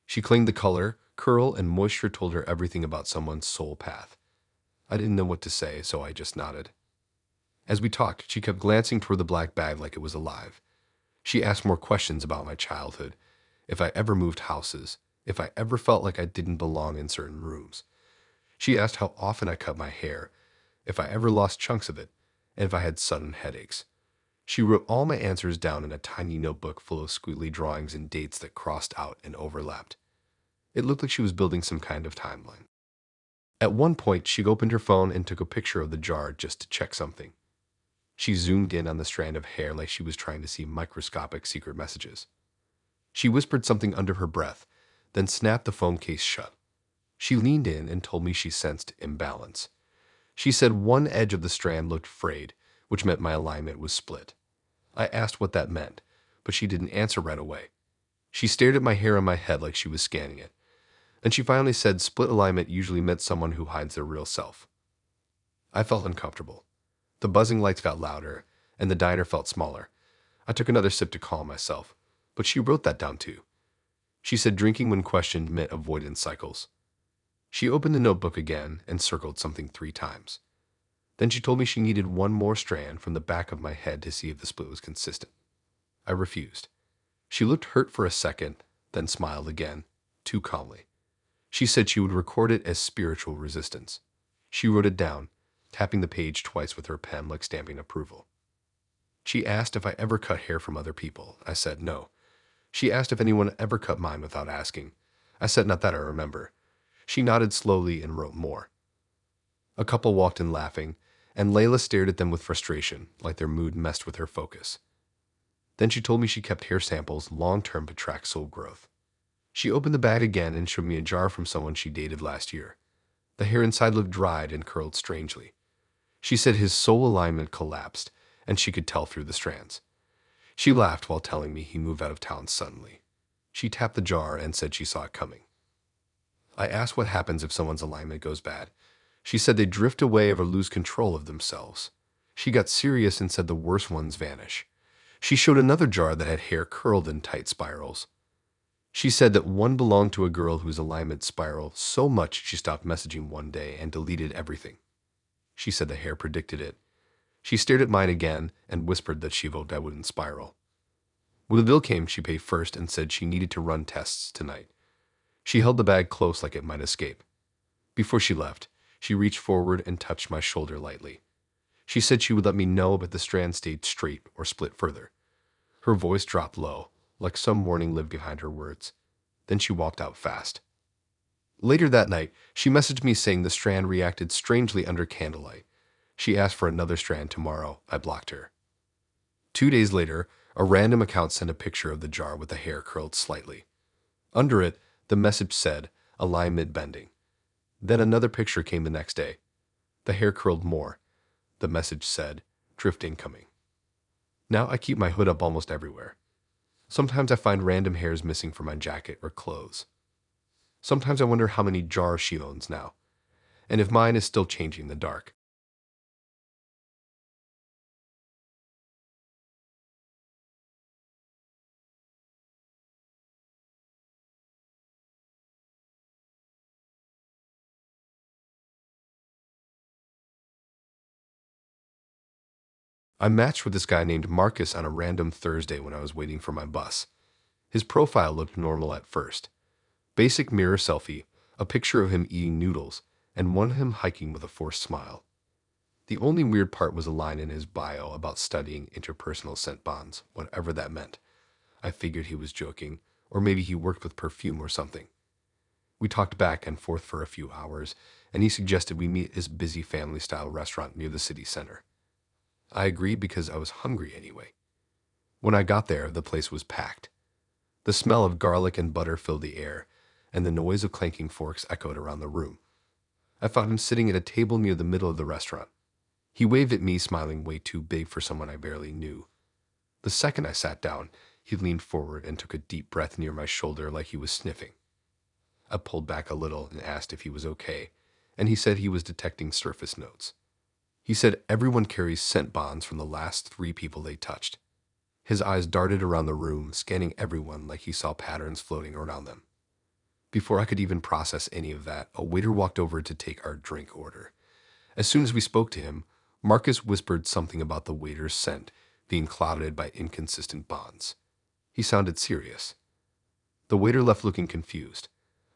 She claimed the color, curl, and moisture told her everything about someone's soul path. I didn't know what to say, so I just nodded. As we talked, she kept glancing toward the black bag like it was alive. She asked more questions about my childhood, if I ever moved houses, if I ever felt like I didn't belong in certain rooms. She asked how often I cut my hair, if I ever lost chunks of it, and if I had sudden headaches. She wrote all my answers down in a tiny notebook full of squiggly drawings and dates that crossed out and overlapped. It looked like she was building some kind of timeline. At one point, she opened her phone and took a picture of the jar just to check something. She zoomed in on the strand of hair like she was trying to see microscopic secret messages. She whispered something under her breath, then snapped the phone case shut. She leaned in and told me she sensed imbalance. She said one edge of the strand looked frayed, which meant my alignment was split. I asked what that meant, but she didn't answer right away. She stared at my hair on my head like she was scanning it. Then she finally said split alignment usually meant someone who hides their real self. I felt uncomfortable. The buzzing lights got louder, and the diner felt smaller. I took another sip to calm myself, but she wrote that down too. She said drinking when questioned meant avoidance cycles. She opened the notebook again and circled something 3 times. Then she told me she needed one more strand from the back of my head to see if the split was consistent. I refused. She looked hurt for a second, then smiled again, too calmly. She said she would record it as spiritual resistance. She wrote it down, tapping the page twice with her pen like stamping approval. She asked if I ever cut hair from other people. I said no. She asked if anyone ever cut mine without asking. I said not that I remember. She nodded slowly and wrote more. A couple walked in laughing, and Layla stared at them with frustration, like their mood messed with her focus. Then she told me she kept hair samples long-term to track soul growth. She opened the bag again and showed me a jar from someone she dated last year. The hair inside looked dried and curled strangely. She said his soul alignment collapsed, and she could tell through the strands. She laughed while telling me he moved out of town suddenly. She tapped the jar and said she saw it coming. I asked what happens if someone's alignment goes bad. She said they drift away or lose control of themselves. She got serious and said the worst ones vanish. She showed another jar that had hair curled in tight spirals. She said that one belonged to a girl whose alignment spiraled so much she stopped messaging one day and deleted everything. She said the hair predicted it. She stared at mine again and whispered that she hoped I wouldn't spiral. When the bill came, she paid first and said she needed to run tests tonight. She held the bag close like it might escape. Before she left, she reached forward and touched my shoulder lightly. She said she would let me know if the strand stayed straight or split further. Her voice dropped low, like some warning lived behind her words. Then she walked out fast. Later that night, she messaged me saying the strand reacted strangely under candlelight. She asked for another strand tomorrow. I blocked her. 2 days later, a random account sent a picture of the jar with the hair curled slightly. Under it, the message said, alignment bending. Then another picture came the next day. The hair curled more. The message said, drift incoming. Now I keep my hood up almost everywhere. Sometimes I find random hairs missing from my jacket or clothes. Sometimes I wonder how many jars she owns now, and if mine is still changing in the dark. I matched with this guy named Marcus on a random Thursday when I was waiting for my bus. His profile looked normal at first. Basic mirror selfie, a picture of him eating noodles, and one of him hiking with a forced smile. The only weird part was a line in his bio about studying interpersonal scent bonds, whatever that meant. I figured he was joking, or maybe he worked with perfume or something. We talked back and forth for a few hours, and he suggested we meet at his busy family-style restaurant near the city center. I agreed because I was hungry anyway. When I got there, the place was packed. The smell of garlic and butter filled the air, and the noise of clanking forks echoed around the room. I found him sitting at a table near the middle of the restaurant. He waved at me, smiling way too big for someone I barely knew. The second I sat down, he leaned forward and took a deep breath near my shoulder like he was sniffing. I pulled back a little and asked if he was okay, and he said he was detecting surface notes. He said everyone carries scent bonds from the last 3 people they touched. His eyes darted around the room, scanning everyone like he saw patterns floating around them. Before I could even process any of that, a waiter walked over to take our drink order. As soon as we spoke to him, Marcus whispered something about the waiter's scent being clouded by inconsistent bonds. He sounded serious. The waiter left looking confused.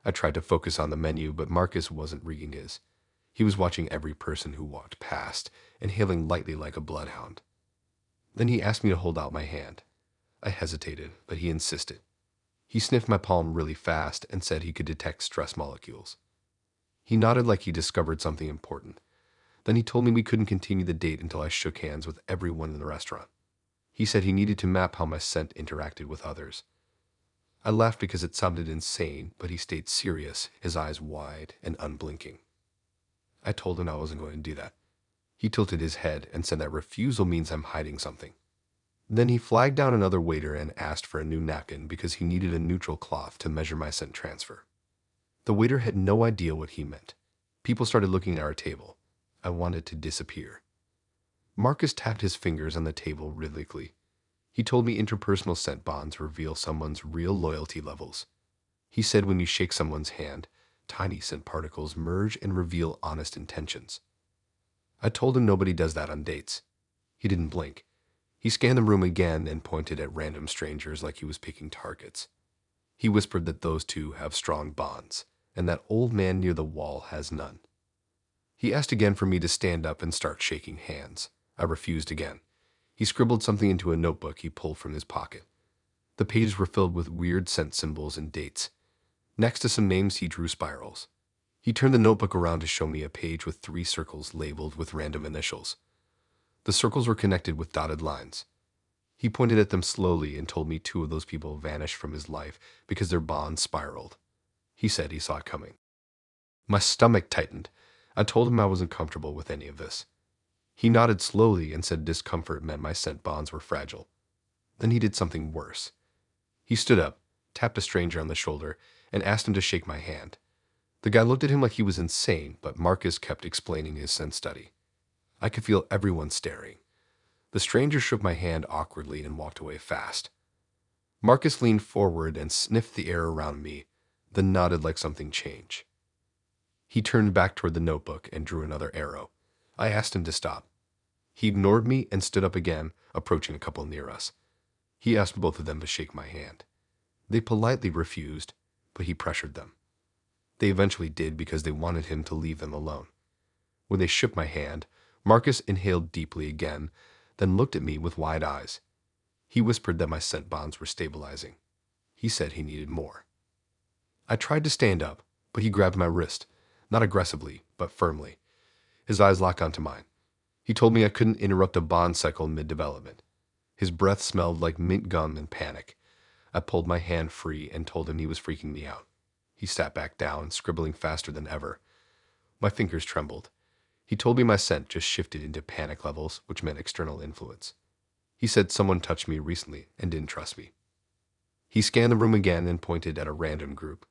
I tried to focus on the menu, but Marcus wasn't reading his. He was watching every person who walked past, inhaling lightly like a bloodhound. Then he asked me to hold out my hand. I hesitated, but he insisted. He sniffed my palm really fast and said he could detect stress molecules. He nodded like he discovered something important. Then he told me we couldn't continue the date until I shook hands with everyone in the restaurant. He said he needed to map how my scent interacted with others. I laughed because it sounded insane, but he stayed serious, his eyes wide and unblinking. I told him I wasn't going to do that. He tilted his head and said that refusal means I'm hiding something. Then he flagged down another waiter and asked for a new napkin because he needed a neutral cloth to measure my scent transfer. The waiter had no idea what he meant. People started looking at our table. I wanted to disappear. Marcus tapped his fingers on the table rhythmically. He told me interpersonal scent bonds reveal someone's real loyalty levels. He said when you shake someone's hand, tiny scent particles merge and reveal honest intentions. I told him nobody does that on dates. He didn't blink. He scanned the room again and pointed at random strangers like he was picking targets. He whispered that those two have strong bonds, and that old man near the wall has none. He asked again for me to stand up and start shaking hands. I refused again. He scribbled something into a notebook he pulled from his pocket. The pages were filled with weird scent symbols and dates. Next to some names, he drew spirals. He turned the notebook around to show me a page with 3 circles labeled with random initials. The circles were connected with dotted lines. He pointed at them slowly and told me 2 of those people vanished from his life because their bonds spiraled. He said he saw it coming. My stomach tightened. I told him I wasn't comfortable with any of this. He nodded slowly and said discomfort meant my scent bonds were fragile. Then he did something worse. He stood up, tapped a stranger on the shoulder, and asked him to shake my hand. The guy looked at him like he was insane, but Marcus kept explaining his scent study. I could feel everyone staring. The stranger shook my hand awkwardly and walked away fast. Marcus leaned forward and sniffed the air around me, then nodded like something changed. He turned back toward the notebook and drew another arrow. I asked him to stop. He ignored me and stood up again, approaching a couple near us. He asked both of them to shake my hand. They politely refused, but he pressured them. They eventually did because they wanted him to leave them alone. When they shook my hand, Marcus inhaled deeply again, then looked at me with wide eyes. He whispered that my scent bonds were stabilizing. He said he needed more. I tried to stand up, but he grabbed my wrist, not aggressively, but firmly. His eyes locked onto mine. He told me I couldn't interrupt a bond cycle mid-development. His breath smelled like mint gum and panic. I pulled my hand free and told him he was freaking me out. He sat back down, scribbling faster than ever. My fingers trembled. He told me my scent just shifted into panic levels, which meant external influence. He said someone touched me recently and didn't trust me. He scanned the room again and pointed at a random group.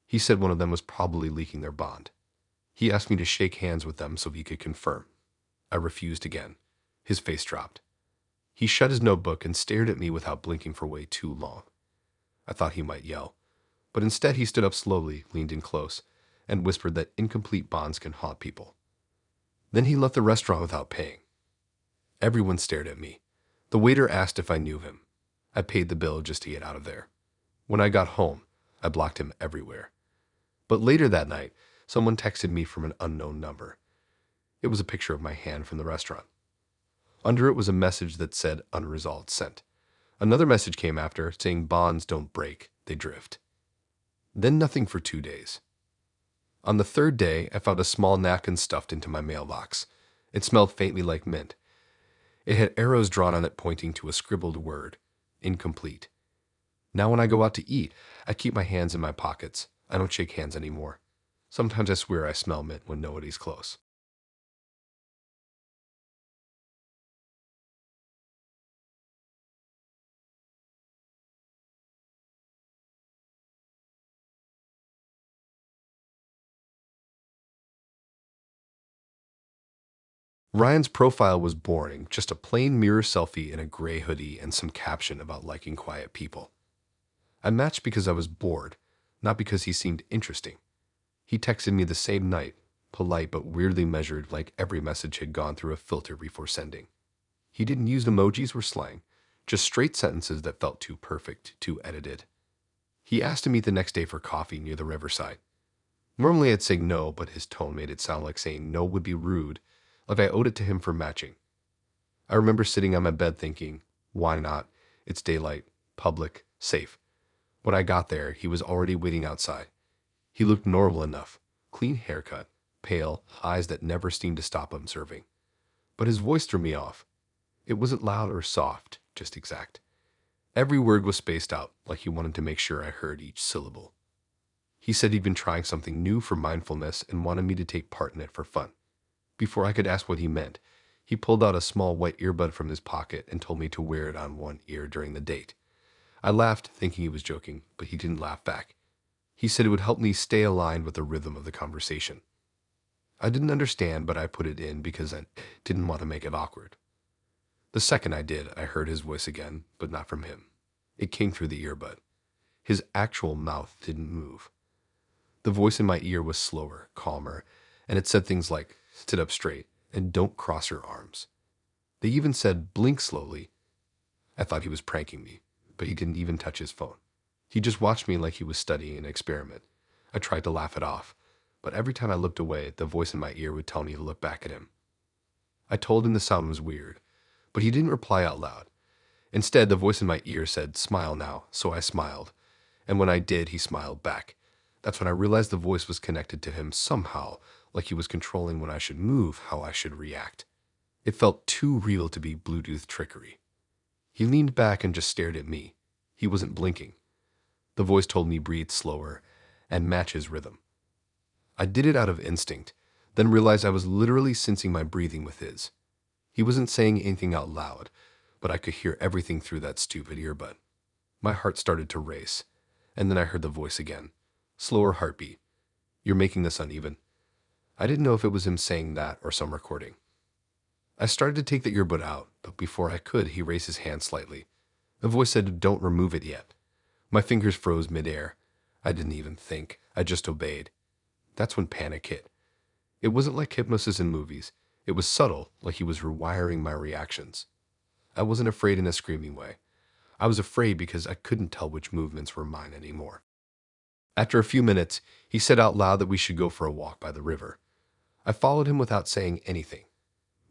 He said one of them was probably leaking their bond. He asked me to shake hands with them so he could confirm. I refused again. His face dropped. He shut his notebook and stared at me without blinking for way too long. I thought he might yell, but instead he stood up slowly, leaned in close, and whispered that incomplete bonds can haunt people. Then he left the restaurant without paying. Everyone stared at me. The waiter asked if I knew him. I paid the bill just to get out of there. When I got home, I blocked him everywhere. But later that night, someone texted me from an unknown number. It was a picture of my hand from the restaurant. Under it was a message that said unresolved scent. Another message came after saying bonds don't break, they drift. Then nothing for 2 days. On the 3rd day, I found a small napkin stuffed into my mailbox. It smelled faintly like mint. It had arrows drawn on it pointing to a scribbled word, incomplete. Now when I go out to eat, I keep my hands in my pockets. I don't shake hands anymore. Sometimes I swear I smell mint when nobody's close. Ryan's profile was boring, just a plain mirror selfie in a gray hoodie and some caption about liking quiet people. I matched because I was bored, not because he seemed interesting. He texted me the same night, polite but weirdly measured, like every message had gone through a filter before sending. He didn't use emojis or slang, just straight sentences that felt too perfect, too edited. He asked to meet the next day for coffee near the riverside. Normally I'd say no, but his tone made it sound like saying no would be rude, like I owed it to him for matching. I remember sitting on my bed thinking, why not? It's daylight, public, safe. When I got there, he was already waiting outside. He looked normal enough, clean haircut, pale, eyes that never seemed to stop observing. But his voice threw me off. It wasn't loud or soft, just exact. Every word was spaced out, like he wanted to make sure I heard each syllable. He said he'd been trying something new for mindfulness and wanted me to take part in it for fun. Before I could ask what he meant, he pulled out a small white earbud from his pocket and told me to wear it on one ear during the date. I laughed, thinking he was joking, but he didn't laugh back. He said it would help me stay aligned with the rhythm of the conversation. I didn't understand, but I put it in because I didn't want to make it awkward. The second I did, I heard his voice again, but not from him. It came through the earbud. His actual mouth didn't move. The voice in my ear was slower, calmer, and it said things like, sit up straight and don't cross your arms. They even said, blink slowly. I thought he was pranking me, but he didn't even touch his phone. He just watched me like he was studying an experiment. I tried to laugh it off, but every time I looked away, the voice in my ear would tell me to look back at him. I told him the sound was weird, but he didn't reply out loud. Instead, the voice in my ear said, smile now, so I smiled. And when I did, he smiled back. That's when I realized the voice was connected to him somehow, like he was controlling when I should move, how I should react. It felt too real to be Bluetooth trickery. He leaned back and just stared at me. He wasn't blinking. The voice told me breathe slower and match his rhythm. I did it out of instinct, then realized I was literally sensing my breathing with his. He wasn't saying anything out loud, but I could hear everything through that stupid earbud. My heart started to race, and then I heard the voice again. Slower heartbeat. You're making this uneven. I didn't know if it was him saying that or some recording. I started to take the earbud out, but before I could, he raised his hand slightly. The voice said, don't remove it yet. My fingers froze midair. I didn't even think. I just obeyed. That's when panic hit. It wasn't like hypnosis in movies. It was subtle, like he was rewiring my reactions. I wasn't afraid in a screaming way. I was afraid because I couldn't tell which movements were mine anymore. After a few minutes, he said out loud that we should go for a walk by the river. I followed him without saying anything.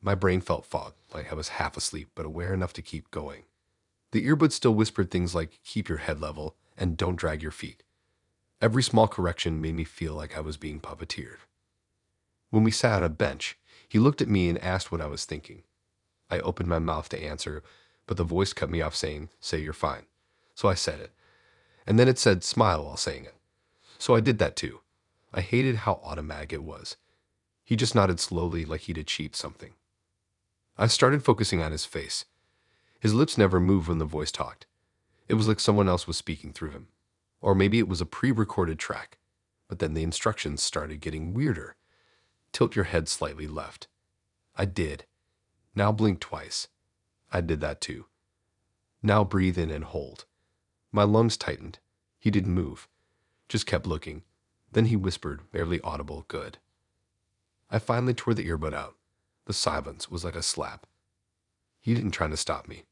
My brain felt fogged, like I was half asleep, but aware enough to keep going. The earbud still whispered things like, keep your head level and don't drag your feet. Every small correction made me feel like I was being puppeteered. When we sat on a bench, he looked at me and asked what I was thinking. I opened my mouth to answer, but the voice cut me off saying, say you're fine. So I said it. And then it said, smile while saying it. So I did that too. I hated how automatic it was. He just nodded slowly like he'd achieved something. I started focusing on his face. His lips never moved when the voice talked. It was like someone else was speaking through him. Or maybe it was a pre-recorded track. But then the instructions started getting weirder. Tilt your head slightly left. I did. Now blink twice. I did that too. Now breathe in and hold. My lungs tightened. He didn't move. Just kept looking. Then he whispered, barely audible, good. I finally tore the earbud out. The silence was like a slap. He didn't try to stop me.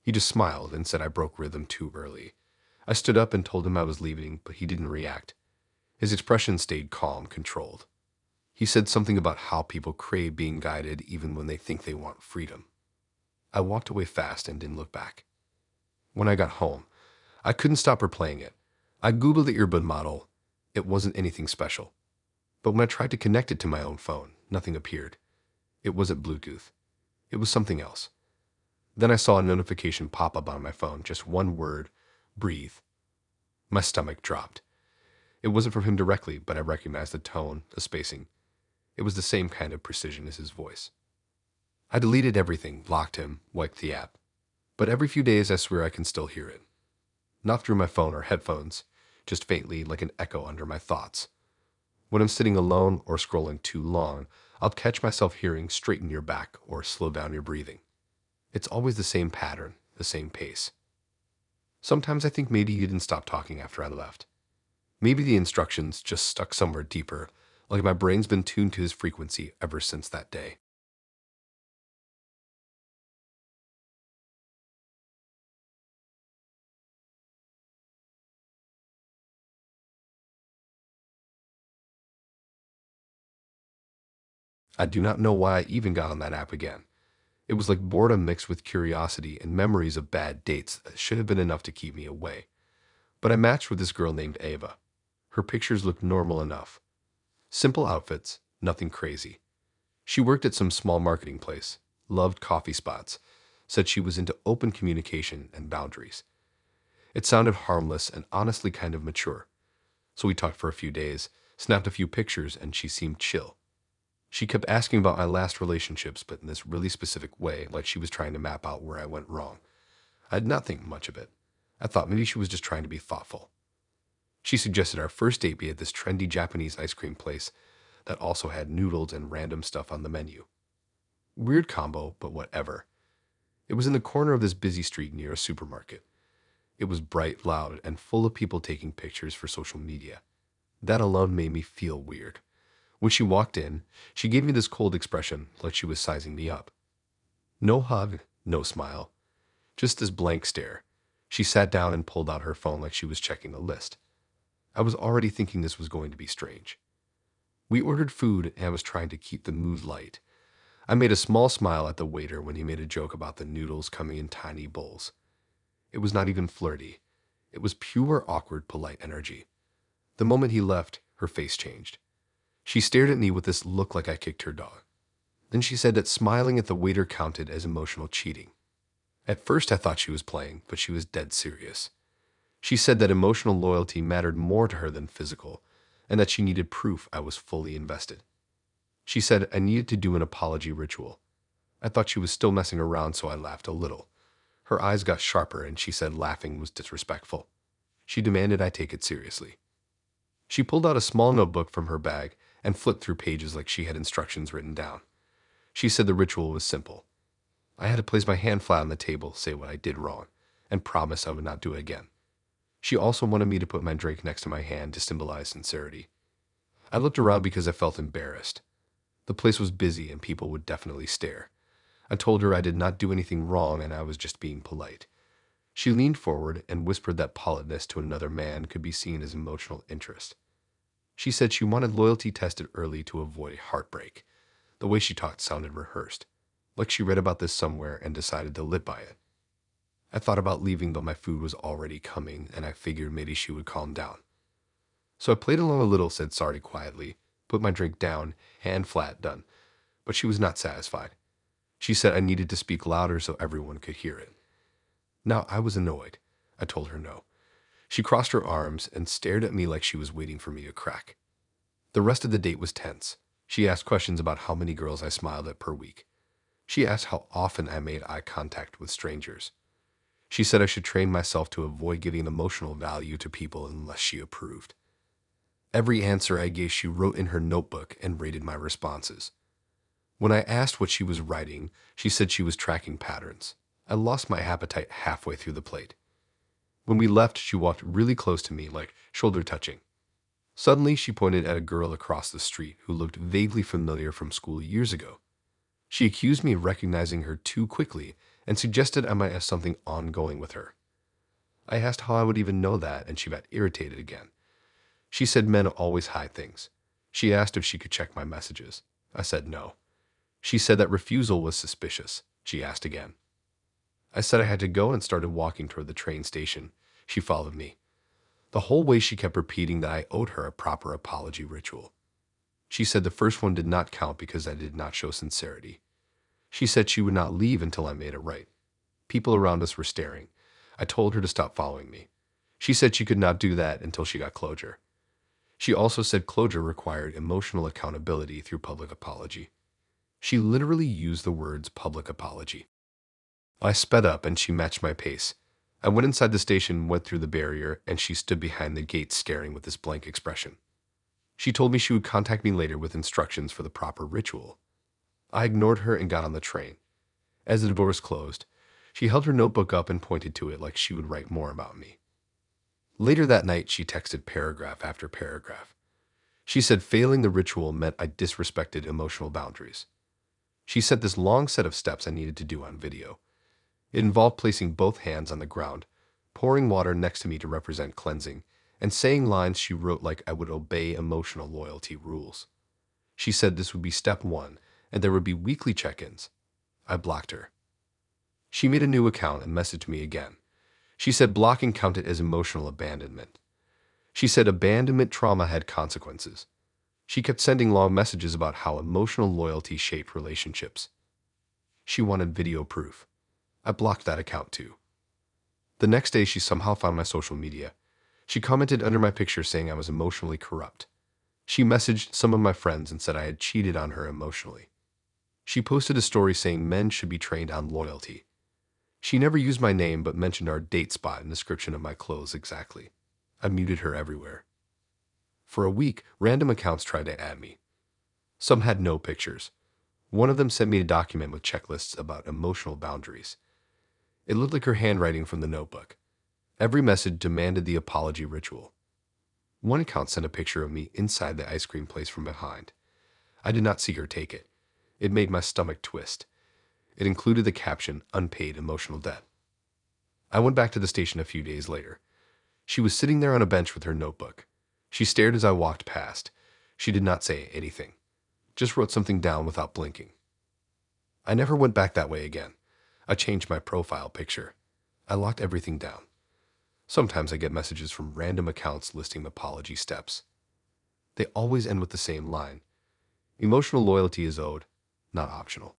He just smiled and said I broke rhythm too early. I stood up and told him I was leaving, but he didn't react. His expression stayed calm, controlled. He said something about how people crave being guided even when they think they want freedom. I walked away fast and didn't look back. When I got home, I couldn't stop replaying it. I Googled the earbud model. It wasn't anything special. But when I tried to connect it to my own phone, nothing appeared. It wasn't Bluetooth. It was something else. Then I saw a notification pop up on my phone, just one word, breathe. My stomach dropped. It wasn't from him directly, but I recognized the tone, the spacing. It was the same kind of precision as his voice. I deleted everything, blocked him, wiped the app. But every few days I swear I can still hear it. Not through my phone or headphones, just faintly like an echo under my thoughts. When I'm sitting alone or scrolling too long, I'll catch myself hearing straighten your back or slow down your breathing. It's always the same pattern, the same pace. Sometimes I think maybe he didn't stop talking after I left. Maybe the instructions just stuck somewhere deeper, like my brain's been tuned to his frequency ever since that day. I do not know why I even got on that app again. It was like boredom mixed with curiosity and memories of bad dates that should have been enough to keep me away. But I matched with this girl named Ava. Her pictures looked normal enough. Simple outfits, nothing crazy. She worked at some small marketing place, loved coffee spots, said she was into open communication and boundaries. It sounded harmless and honestly kind of mature. So we talked for a few days, snapped a few pictures, and she seemed chill. She kept asking about my last relationships, but in this really specific way, like she was trying to map out where I went wrong. I did not think much of it. I thought maybe she was just trying to be thoughtful. She suggested our first date be at this trendy Japanese ice cream place that also had noodles and random stuff on the menu. Weird combo, but whatever. It was in the corner of this busy street near a supermarket. It was bright, loud, and full of people taking pictures for social media. That alone made me feel weird. When she walked in, she gave me this cold expression like she was sizing me up. No hug, no smile, just this blank stare. She sat down and pulled out her phone like she was checking a list. I was already thinking this was going to be strange. We ordered food and I was trying to keep the mood light. I made a small smile at the waiter when he made a joke about the noodles coming in tiny bowls. It was not even flirty. It was pure awkward polite energy. The moment he left, her face changed. She stared at me with this look like I kicked her dog. Then she said that smiling at the waiter counted as emotional cheating. At first I thought she was playing, but she was dead serious. She said that emotional loyalty mattered more to her than physical, and that she needed proof I was fully invested. She said I needed to do an apology ritual. I thought she was still messing around, so I laughed a little. Her eyes got sharper, and she said laughing was disrespectful. She demanded I take it seriously. She pulled out a small notebook from her bag and flipped through pages like she had instructions written down. She said the ritual was simple. I had to place my hand flat on the table, say what I did wrong, and promise I would not do it again. She also wanted me to put my drink next to my hand to symbolize sincerity. I looked around because I felt embarrassed. The place was busy and people would definitely stare. I told her I did not do anything wrong and I was just being polite. She leaned forward and whispered that politeness to another man could be seen as emotional interest. She said she wanted loyalty tested early to avoid heartbreak. The way she talked sounded rehearsed, like she read about this somewhere and decided to live by it. I thought about leaving, but my food was already coming, and I figured maybe she would calm down. So I played along a little, said sorry quietly, put my drink down, hand flat, done. But she was not satisfied. She said I needed to speak louder so everyone could hear it. Now I was annoyed. I told her no. She crossed her arms and stared at me like she was waiting for me to crack. The rest of the date was tense. She asked questions about how many girls I smiled at per week. She asked how often I made eye contact with strangers. She said I should train myself to avoid giving emotional value to people unless she approved. Every answer I gave she wrote in her notebook and rated my responses. When I asked what she was writing, she said she was tracking patterns. I lost my appetite halfway through the plate. When we left, she walked really close to me, like shoulder touching. Suddenly, she pointed at a girl across the street who looked vaguely familiar from school years ago. She accused me of recognizing her too quickly and suggested I might have something ongoing with her. I asked how I would even know that, and she got irritated again. She said men always hide things. She asked if she could check my messages. I said no. She said that refusal was suspicious. She asked again. I said I had to go and started walking toward the train station. She followed me. The whole way she kept repeating that I owed her a proper apology ritual. She said the first one did not count because I did not show sincerity. She said she would not leave until I made it right. People around us were staring. I told her to stop following me. She said she could not do that until she got closure. She also said closure required emotional accountability through public apology. She literally used the words public apology. I sped up and she matched my pace. I went inside the station, went through the barrier, and she stood behind the gate staring with this blank expression. She told me she would contact me later with instructions for the proper ritual. I ignored her and got on the train. As the doors closed, she held her notebook up and pointed to it like she would write more about me. Later that night, she texted paragraph after paragraph. She said failing the ritual meant I disrespected emotional boundaries. She sent this long set of steps I needed to do on video. It involved placing both hands on the ground, pouring water next to me to represent cleansing, and saying lines she wrote like I would obey emotional loyalty rules. She said this would be step one, and there would be weekly check-ins. I blocked her. She made a new account and messaged me again. She said blocking counted as emotional abandonment. She said abandonment trauma had consequences. She kept sending long messages about how emotional loyalty shaped relationships. She wanted video proof. I blocked that account too. The next day, she somehow found my social media. She commented under my picture saying I was emotionally corrupt. She messaged some of my friends and said I had cheated on her emotionally. She posted a story saying men should be trained on loyalty. She never used my name but mentioned our date spot and description of my clothes exactly. I muted her everywhere. For a week, random accounts tried to add me. Some had no pictures. One of them sent me a document with checklists about emotional boundaries. It looked like her handwriting from the notebook. Every message demanded the apology ritual. One account sent a picture of me inside the ice cream place from behind. I did not see her take it. It made my stomach twist. It included the caption, "Unpaid emotional debt." I went back to the station a few days later. She was sitting there on a bench with her notebook. She stared as I walked past. She did not say anything, just wrote something down without blinking. I never went back that way again. I changed my profile picture. I locked everything down. Sometimes I get messages from random accounts listing apology steps. They always end with the same line. Emotional loyalty is owed, not optional.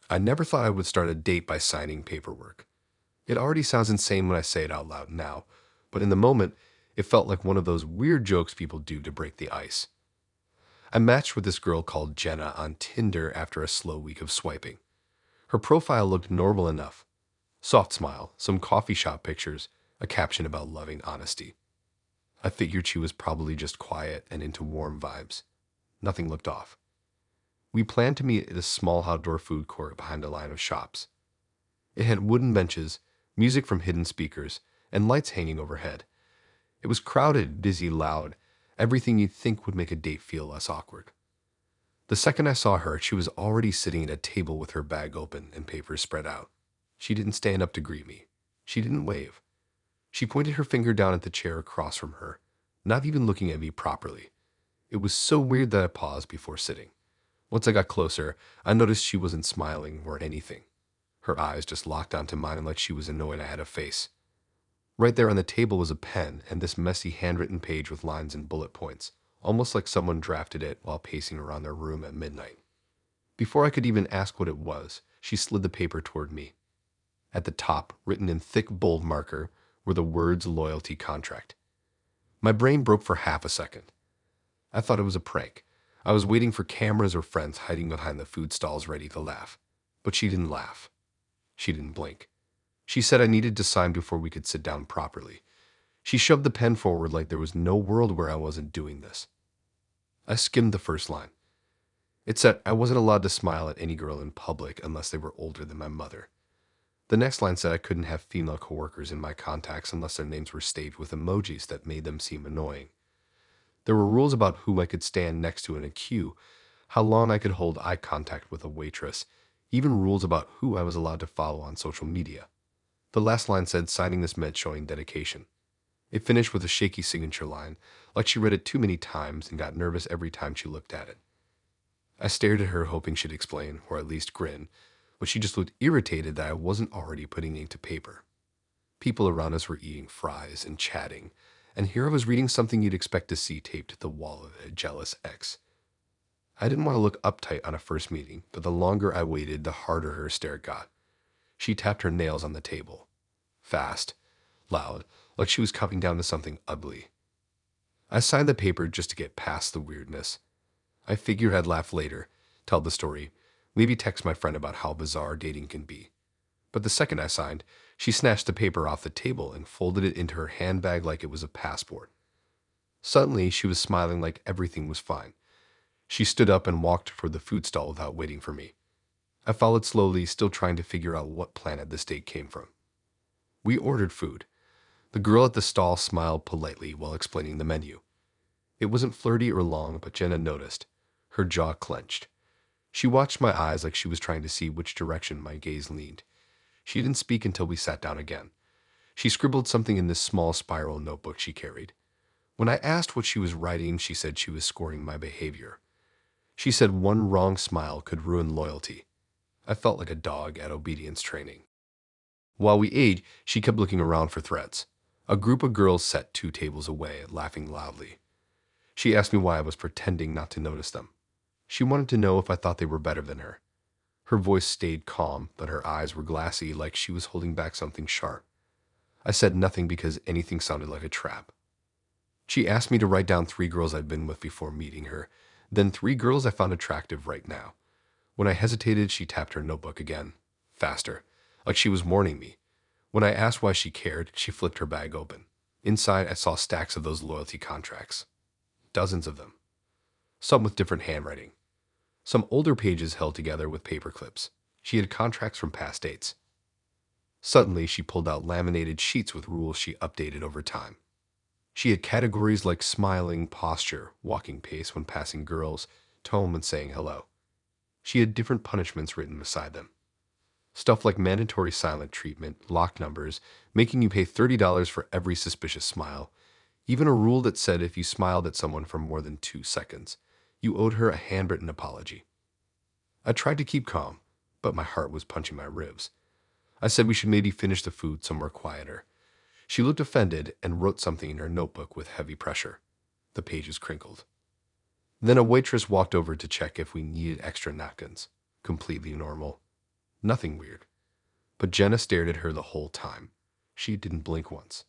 I never thought I would start a date by signing paperwork. It already sounds insane when I say it out loud now, but in the moment, it felt like one of those weird jokes people do to break the ice. I matched with this girl called Jenna on Tinder after a slow week of swiping. Her profile looked normal enough. Soft smile, some coffee shop pictures, a caption about loving honesty. I figured she was probably just quiet and into warm vibes. Nothing looked off. We planned to meet at a small outdoor food court behind a line of shops. It had wooden benches, music from hidden speakers, and lights hanging overhead. It was crowded, busy, loud, everything you'd think would make a date feel less awkward. The second I saw her, she was already sitting at a table with her bag open and papers spread out. She didn't stand up to greet me. She didn't wave. She pointed her finger down at the chair across from her, not even looking at me properly. It was so weird that I paused before sitting. Once I got closer, I noticed she wasn't smiling or anything. Her eyes just locked onto mine like she was annoyed I had a face. Right there on the table was a pen and this messy handwritten page with lines and bullet points, almost like someone drafted it while pacing around their room at midnight. Before I could even ask what it was, she slid the paper toward me. At the top, written in thick, bold marker, were the words loyalty contract. My brain broke for half a second. I thought it was a prank. I was waiting for cameras or friends hiding behind the food stalls ready to laugh. But she didn't laugh. She didn't blink. She said I needed to sign before we could sit down properly. She shoved the pen forward like there was no world where I wasn't doing this. I skimmed the first line. It said I wasn't allowed to smile at any girl in public unless they were older than my mother. The next line said I couldn't have female coworkers in my contacts unless their names were staged with emojis that made them seem annoying. There were rules about who I could stand next to in a queue, how long I could hold eye contact with a waitress, even rules about who I was allowed to follow on social media. The last line said signing this meant showing dedication. It finished with a shaky signature line, like she read it too many times and got nervous every time she looked at it. I stared at her, hoping she'd explain, or at least grin, but she just looked irritated that I wasn't already putting ink to paper. People around us were eating fries and chatting, and here I was reading something you'd expect to see taped to the wall of a jealous ex. I didn't want to look uptight on a first meeting, but the longer I waited, the harder her stare got. She tapped her nails on the table. Fast, loud, like she was counting down to something ugly. I signed the paper just to get past the weirdness. I figured I'd laugh later, tell the story, maybe text my friend about how bizarre dating can be. But the second I signed, she snatched the paper off the table and folded it into her handbag like it was a passport. Suddenly, she was smiling like everything was fine. She stood up and walked toward the food stall without waiting for me. I followed slowly, still trying to figure out what planet the steak came from. We ordered food. The girl at the stall smiled politely while explaining the menu. It wasn't flirty or long, but Jenna noticed. Her jaw clenched. She watched my eyes like she was trying to see which direction my gaze leaned. She didn't speak until we sat down again. She scribbled something in this small spiral notebook she carried. When I asked what she was writing, she said she was scoring my behavior. She said one wrong smile could ruin loyalty. I felt like a dog at obedience training. While we ate, she kept looking around for threats. A group of girls sat 2 tables away, laughing loudly. She asked me why I was pretending not to notice them. She wanted to know if I thought they were better than her. Her voice stayed calm, but her eyes were glassy like she was holding back something sharp. I said nothing because anything sounded like a trap. She asked me to write down 3 girls I'd been with before meeting her, then 3 girls I found attractive right now. When I hesitated, she tapped her notebook again, faster, like she was warning me. When I asked why she cared, she flipped her bag open. Inside, I saw stacks of those loyalty contracts. Dozens of them. Some with different handwriting. Some older pages held together with paper clips. She had contracts from past dates. Suddenly, she pulled out laminated sheets with rules she updated over time. She had categories like smiling, posture, walking pace when passing girls, tone when saying hello. She had different punishments written beside them. Stuff like mandatory silent treatment, locked numbers, making you pay $30 for every suspicious smile, even a rule that said if you smiled at someone for more than 2 seconds, you owed her a handwritten apology. I tried to keep calm, but my heart was punching my ribs. I said we should maybe finish the food somewhere quieter. She looked offended and wrote something in her notebook with heavy pressure. The pages crinkled. Then a waitress walked over to check if we needed extra napkins. Completely normal. Nothing weird. But Jenna stared at her the whole time. She didn't blink once.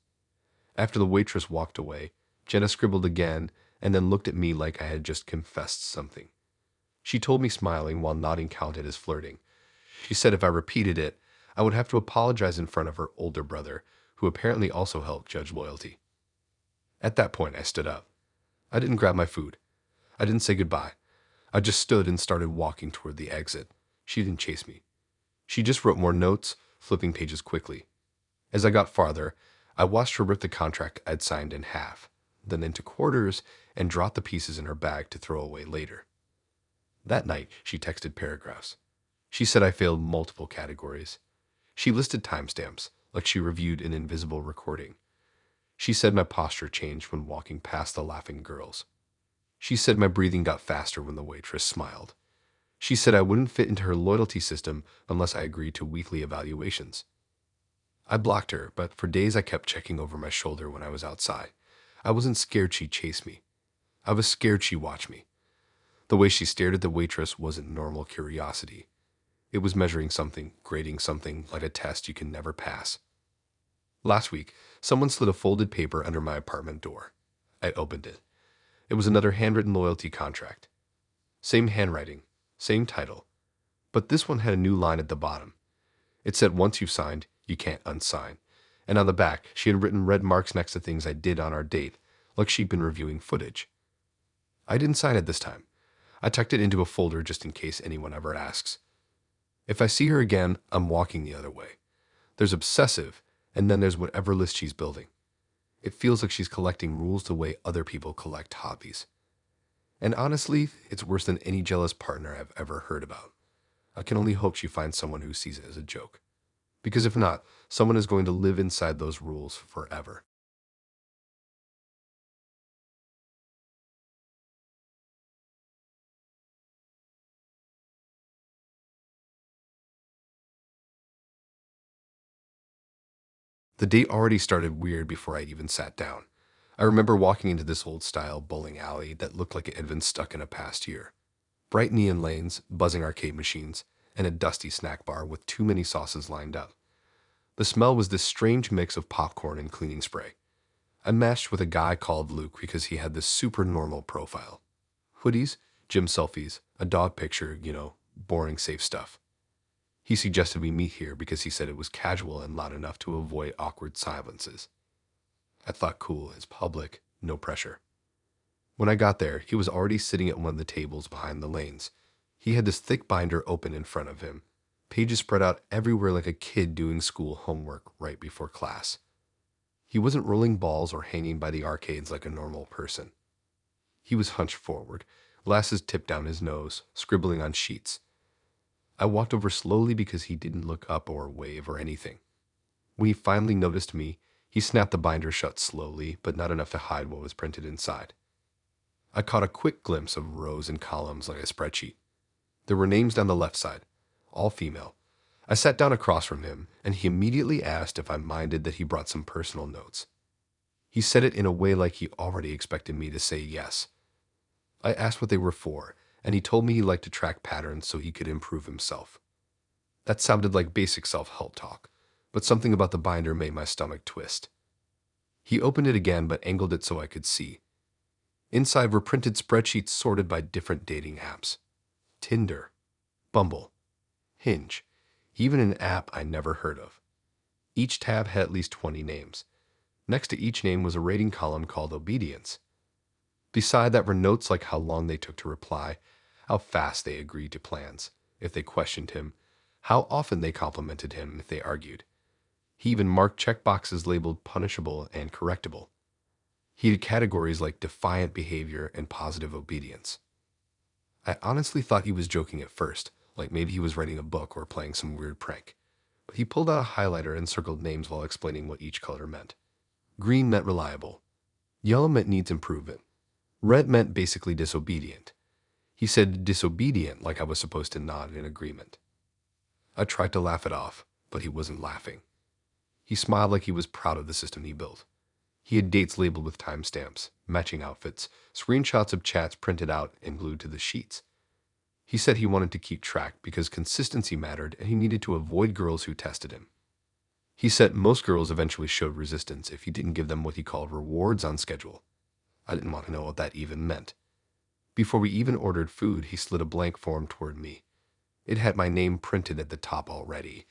After the waitress walked away, Jenna scribbled again and then looked at me like I had just confessed something. She told me smiling while nodding counted as flirting. She said if I repeated it, I would have to apologize in front of her older brother, who apparently also helped judge loyalty. At that point, I stood up. I didn't grab my food. I didn't say goodbye. I just stood and started walking toward the exit. She didn't chase me. She just wrote more notes, flipping pages quickly. As I got farther, I watched her rip the contract I'd signed in half, then into quarters, and drop the pieces in her bag to throw away later. That night, she texted paragraphs. She said I failed multiple categories. She listed timestamps, like she reviewed an invisible recording. She said my posture changed when walking past the laughing girls. She said my breathing got faster when the waitress smiled. She said I wouldn't fit into her loyalty system unless I agreed to weekly evaluations. I blocked her, but for days I kept checking over my shoulder when I was outside. I wasn't scared she'd chase me. I was scared she'd watch me. The way she stared at the waitress wasn't normal curiosity. It was measuring something, grading something, like a test you can never pass. Last week, someone slid a folded paper under my apartment door. I opened it. It was another handwritten loyalty contract. Same handwriting, same title, but this one had a new line at the bottom. It said once you've signed, you can't unsign. And on the back, she had written red marks next to things I did on our date, like she'd been reviewing footage. I didn't sign it this time. I tucked it into a folder just in case anyone ever asks. If I see her again, I'm walking the other way. There's obsessive, and then there's whatever list she's building. It feels like she's collecting rules the way other people collect hobbies. And honestly, it's worse than any jealous partner I've ever heard about. I can only hope she finds someone who sees it as a joke. Because if not, someone is going to live inside those rules forever. The date already started weird before I even sat down. I remember walking into this old-style bowling alley that looked like it had been stuck in a past year. Bright neon lanes, buzzing arcade machines, and a dusty snack bar with too many sauces lined up. The smell was this strange mix of popcorn and cleaning spray. I matched with a guy called Luke because he had this super normal profile. Hoodies, gym selfies, a dog picture, boring safe stuff. He suggested we meet here because he said it was casual and loud enough to avoid awkward silences. I thought cool, it's public, no pressure. When I got there, he was already sitting at one of the tables behind the lanes. He had this thick binder open in front of him, pages spread out everywhere like a kid doing school homework right before class. He wasn't rolling balls or hanging by the arcades like a normal person. He was hunched forward, glasses tipped down his nose, scribbling on sheets. I walked over slowly because he didn't look up or wave or anything. When he finally noticed me, he snapped the binder shut slowly, but not enough to hide what was printed inside. I caught a quick glimpse of rows and columns like a spreadsheet. There were names down the left side, all female. I sat down across from him, and he immediately asked if I minded that he brought some personal notes. He said it in a way like he already expected me to say yes. I asked what they were for, and he told me he liked to track patterns so he could improve himself. That sounded like basic self-help talk, but something about the binder made my stomach twist. He opened it again but angled it so I could see. Inside were printed spreadsheets sorted by different dating apps. Tinder, Bumble, Hinge, even an app I never heard of. Each tab had at least 20 names. Next to each name was a rating column called obedience. Beside that were notes like how long they took to reply, how fast they agreed to plans, if they questioned him, how often they complimented him if they argued. He even marked checkboxes labeled punishable and correctable. He had categories like defiant behavior and positive obedience. I honestly thought he was joking at first, like maybe he was writing a book or playing some weird prank. But he pulled out a highlighter and circled names while explaining what each color meant. Green meant reliable. Yellow meant needs improvement. Red meant basically disobedient. He said disobedient like I was supposed to nod in agreement. I tried to laugh it off, but he wasn't laughing. He smiled like he was proud of the system he built. He had dates labeled with timestamps, matching outfits, screenshots of chats printed out and glued to the sheets. He said he wanted to keep track because consistency mattered and he needed to avoid girls who tested him. He said most girls eventually showed resistance if he didn't give them what he called rewards on schedule. I didn't want to know what that even meant. Before we even ordered food, he slid a blank form toward me. It had my name printed at the top already.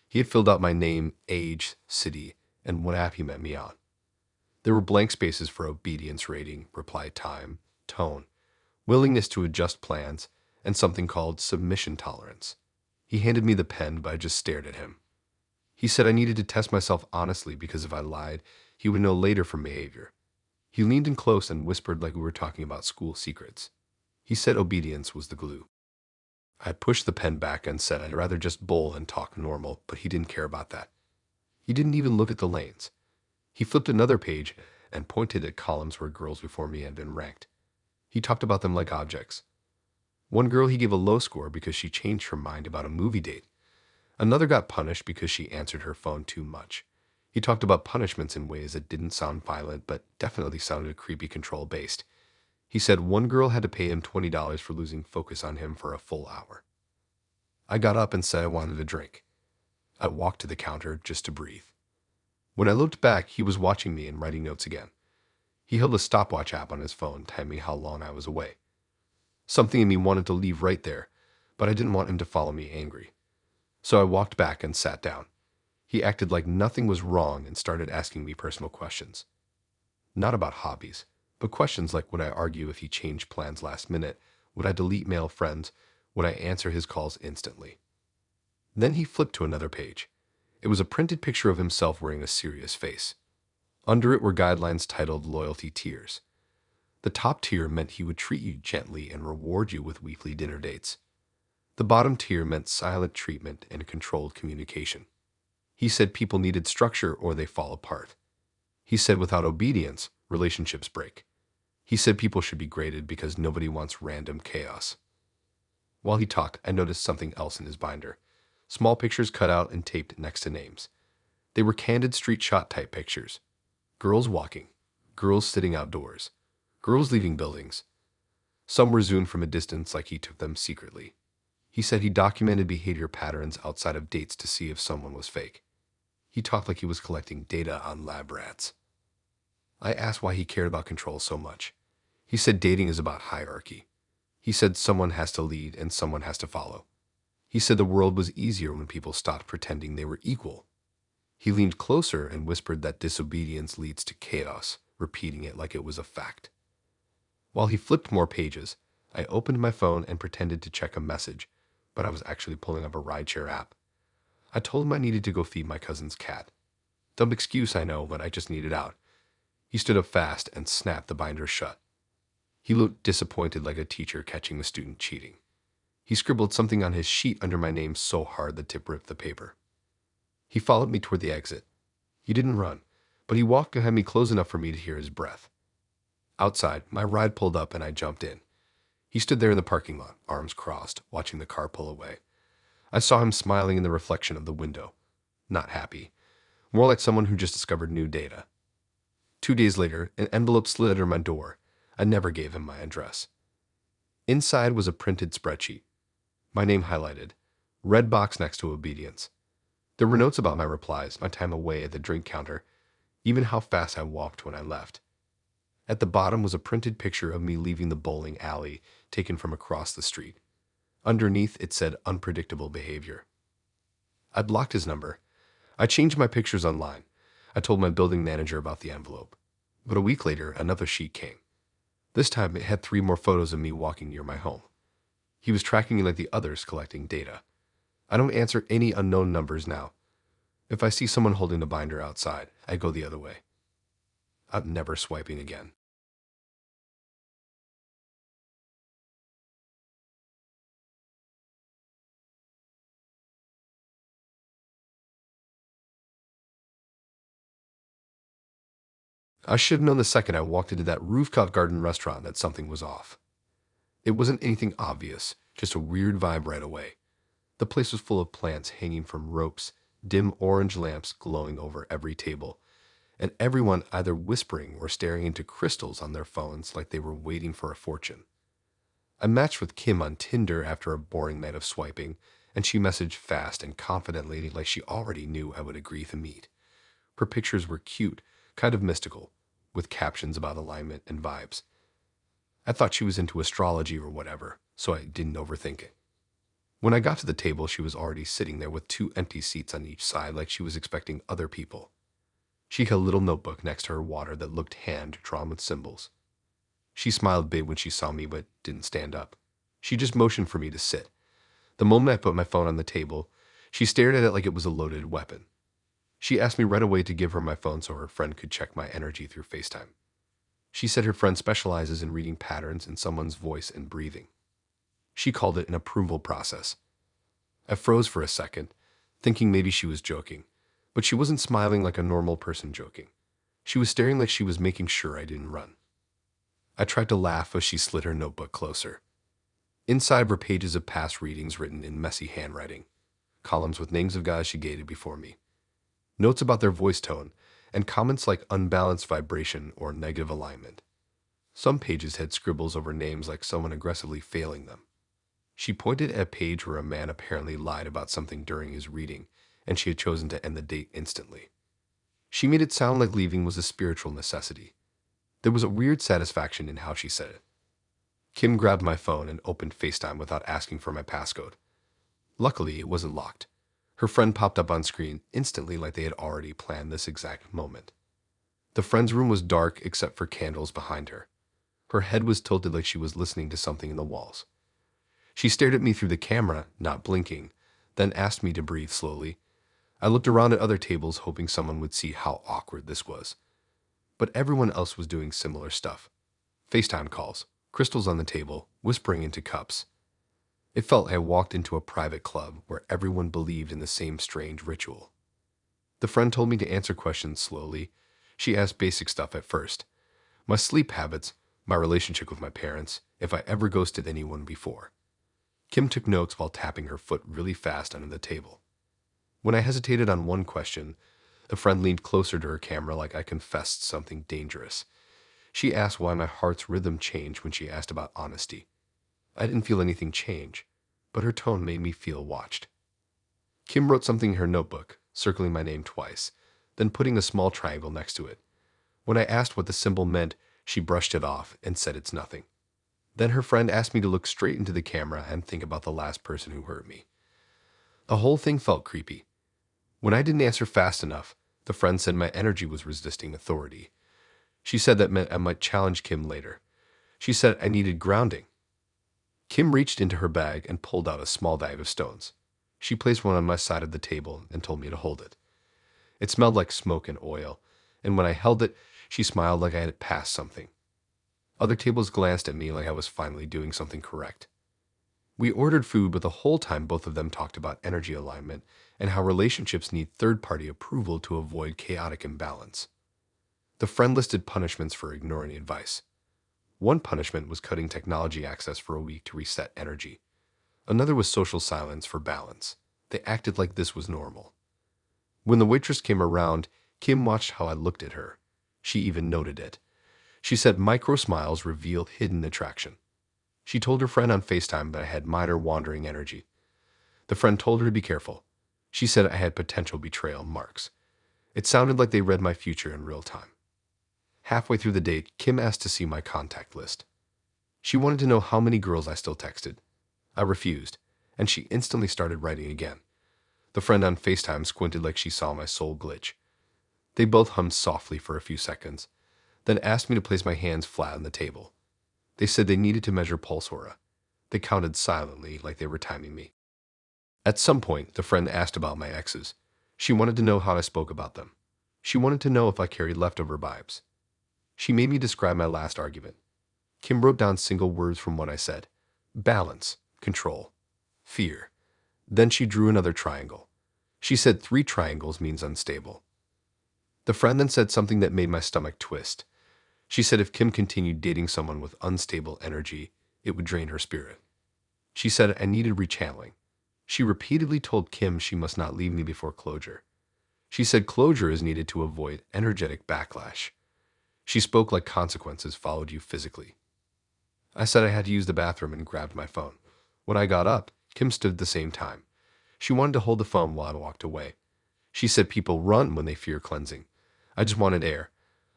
He had filled out my name, age, city, and what app he met me on. There were blank spaces for obedience rating, reply time, tone, willingness to adjust plans, and something called submission tolerance. He handed me the pen, but I just stared at him. He said I needed to test myself honestly because if I lied, he would know later from behavior. He leaned in close and whispered like we were talking about school secrets. He said obedience was the glue. I pushed the pen back and said I'd rather just bowl and talk normal, but he didn't care about that. He didn't even look at the lanes. He flipped another page and pointed at columns where girls before me had been ranked. He talked about them like objects. One girl he gave a low score because she changed her mind about a movie date. Another got punished because she answered her phone too much. He talked about punishments in ways that didn't sound violent but definitely sounded creepy control-based. He said one girl had to pay him $20 for losing focus on him for a full hour. I got up and said I wanted a drink. I walked to the counter just to breathe. When I looked back, he was watching me and writing notes again. He held a stopwatch app on his phone, telling me how long I was away. Something in me wanted to leave right there, but I didn't want him to follow me angry. So I walked back and sat down. He acted like nothing was wrong and started asking me personal questions. Not about hobbies, but questions like would I argue if he changed plans last minute, would I delete male friends, would I answer his calls instantly. Then he flipped to another page. It was a printed picture of himself wearing a serious face. Under it were guidelines titled Loyalty Tiers. The top tier meant he would treat you gently and reward you with weekly dinner dates. The bottom tier meant silent treatment and controlled communication. He said people needed structure or they fall apart. He said without obedience, relationships break. He said people should be graded because nobody wants random chaos. While he talked, I noticed something else in his binder. Small pictures cut out and taped next to names. They were candid street shot type pictures. Girls walking, girls sitting outdoors, girls leaving buildings. Some were zoomed from a distance like he took them secretly. He said he documented behavior patterns outside of dates to see if someone was fake. He talked like he was collecting data on lab rats. I asked why he cared about control so much. He said dating is about hierarchy. He said someone has to lead and someone has to follow. He said the world was easier when people stopped pretending they were equal. He leaned closer and whispered that disobedience leads to chaos, repeating it like it was a fact. While he flipped more pages, I opened my phone and pretended to check a message, but I was actually pulling up a rideshare app. I told him I needed to go feed my cousin's cat. Dumb excuse, I know, but I just needed out. He stood up fast and snapped the binder shut. He looked disappointed like a teacher catching a student cheating. He scribbled something on his sheet under my name so hard the tip ripped the paper. He followed me toward the exit. He didn't run, but he walked behind me close enough for me to hear his breath. Outside, my ride pulled up and I jumped in. He stood there in the parking lot, arms crossed, watching the car pull away. I saw him smiling in the reflection of the window. Not happy. More like someone who just discovered new data. 2 days later, an envelope slid under my door. I never gave him my address. Inside was a printed spreadsheet. My name highlighted. Red box next to obedience. There were notes about my replies, my time away at the drink counter, even how fast I walked when I left. At the bottom was a printed picture of me leaving the bowling alley, taken from across the street. Underneath, it said unpredictable behavior. I blocked his number. I changed my pictures online. I told my building manager about the envelope. But a week later, another sheet came. This time, it had 3 more photos of me walking near my home. He was tracking me like the others, collecting data. I don't answer any unknown numbers now. If I see someone holding the binder outside, I go the other way. I'm never swiping again. I should have known the second I walked into that rooftop garden restaurant that something was off. It wasn't anything obvious, just a weird vibe right away. The place was full of plants hanging from ropes, dim orange lamps glowing over every table, and everyone either whispering or staring into crystals on their phones like they were waiting for a fortune. I matched with Kim on Tinder after a boring night of swiping, and she messaged fast and confidently like she already knew I would agree to meet. Her pictures were cute, kind of mystical, with captions about alignment and vibes. I thought she was into astrology or whatever, so I didn't overthink it. When I got to the table, she was already sitting there with 2 empty seats on each side like she was expecting other people. She had a little notebook next to her water that looked hand-drawn with symbols. She smiled big when she saw me but didn't stand up. She just motioned for me to sit. The moment I put my phone on the table, she stared at it like it was a loaded weapon. She asked me right away to give her my phone so her friend could check my energy through FaceTime. She said her friend specializes in reading patterns in someone's voice and breathing. She called it an approval process. I froze for a second, thinking maybe she was joking, but she wasn't smiling like a normal person joking. She was staring like she was making sure I didn't run. I tried to laugh as she slid her notebook closer. Inside were pages of past readings written in messy handwriting, columns with names of guys she gated before me, notes about their voice tone, and comments like unbalanced vibration or negative alignment. Some pages had scribbles over names like someone aggressively failing them. She pointed at a page where a man apparently lied about something during his reading, and she had chosen to end the date instantly. She made it sound like leaving was a spiritual necessity. There was a weird satisfaction in how she said it. Kim grabbed my phone and opened FaceTime without asking for my passcode. Luckily, it wasn't locked. Her friend popped up on screen instantly like they had already planned this exact moment. The friend's room was dark except for candles behind her. Her head was tilted like she was listening to something in the walls. She stared at me through the camera, not blinking, then asked me to breathe slowly. I looked around at other tables hoping someone would see how awkward this was. But everyone else was doing similar stuff. FaceTime calls, crystals on the table, whispering into cups. It felt like I walked into a private club where everyone believed in the same strange ritual. The friend told me to answer questions slowly. She asked basic stuff at first. My sleep habits, my relationship with my parents, if I ever ghosted anyone before. Kim took notes while tapping her foot really fast under the table. When I hesitated on one question, a friend leaned closer to her camera like I confessed something dangerous. She asked why my heart's rhythm changed when she asked about honesty. I didn't feel anything change, but her tone made me feel watched. Kim wrote something in her notebook, circling my name twice, then putting a small triangle next to it. When I asked what the symbol meant, she brushed it off and said it's nothing. Then her friend asked me to look straight into the camera and think about the last person who hurt me. The whole thing felt creepy. When I didn't answer fast enough, the friend said my energy was resisting authority. She said that meant I might challenge Kim later. She said I needed grounding. Kim reached into her bag and pulled out a small bag of stones. She placed one on my side of the table and told me to hold it. It smelled like smoke and oil, and when I held it, she smiled like I had passed something. Other tables glanced at me like I was finally doing something correct. We ordered food, but the whole time both of them talked about energy alignment and how relationships need third-party approval to avoid chaotic imbalance. The friend listed punishments for ignoring advice. One punishment was cutting technology access for a week to reset energy. Another was social silence for balance. They acted like this was normal. When the waitress came around, Kim watched how I looked at her. She even noted it. She said micro smiles reveal hidden attraction. She told her friend on FaceTime that I had minor wandering energy. The friend told her to be careful. She said I had potential betrayal marks. It sounded like they read my future in real time. Halfway through the date, Kim asked to see my contact list. She wanted to know how many girls I still texted. I refused, and she instantly started writing again. The friend on FaceTime squinted like she saw my soul glitch. They both hummed softly for a few seconds, then asked me to place my hands flat on the table. They said they needed to measure pulse aura. They counted silently like they were timing me. At some point, the friend asked about my exes. She wanted to know how I spoke about them. She wanted to know if I carried leftover vibes. She made me describe my last argument. Kim wrote down single words from what I said. Balance, control, fear. Then she drew another triangle. She said 3 triangles means unstable. The friend then said something that made my stomach twist. She said if Kim continued dating someone with unstable energy, it would drain her spirit. She said I needed rechanneling. She repeatedly told Kim she must not leave me before closure. She said closure is needed to avoid energetic backlash. She spoke like consequences followed you physically. I said I had to use the bathroom and grabbed my phone. When I got up, Kim stood at the same time. She wanted to hold the phone while I walked away. She said people run when they fear cleansing. I just wanted air.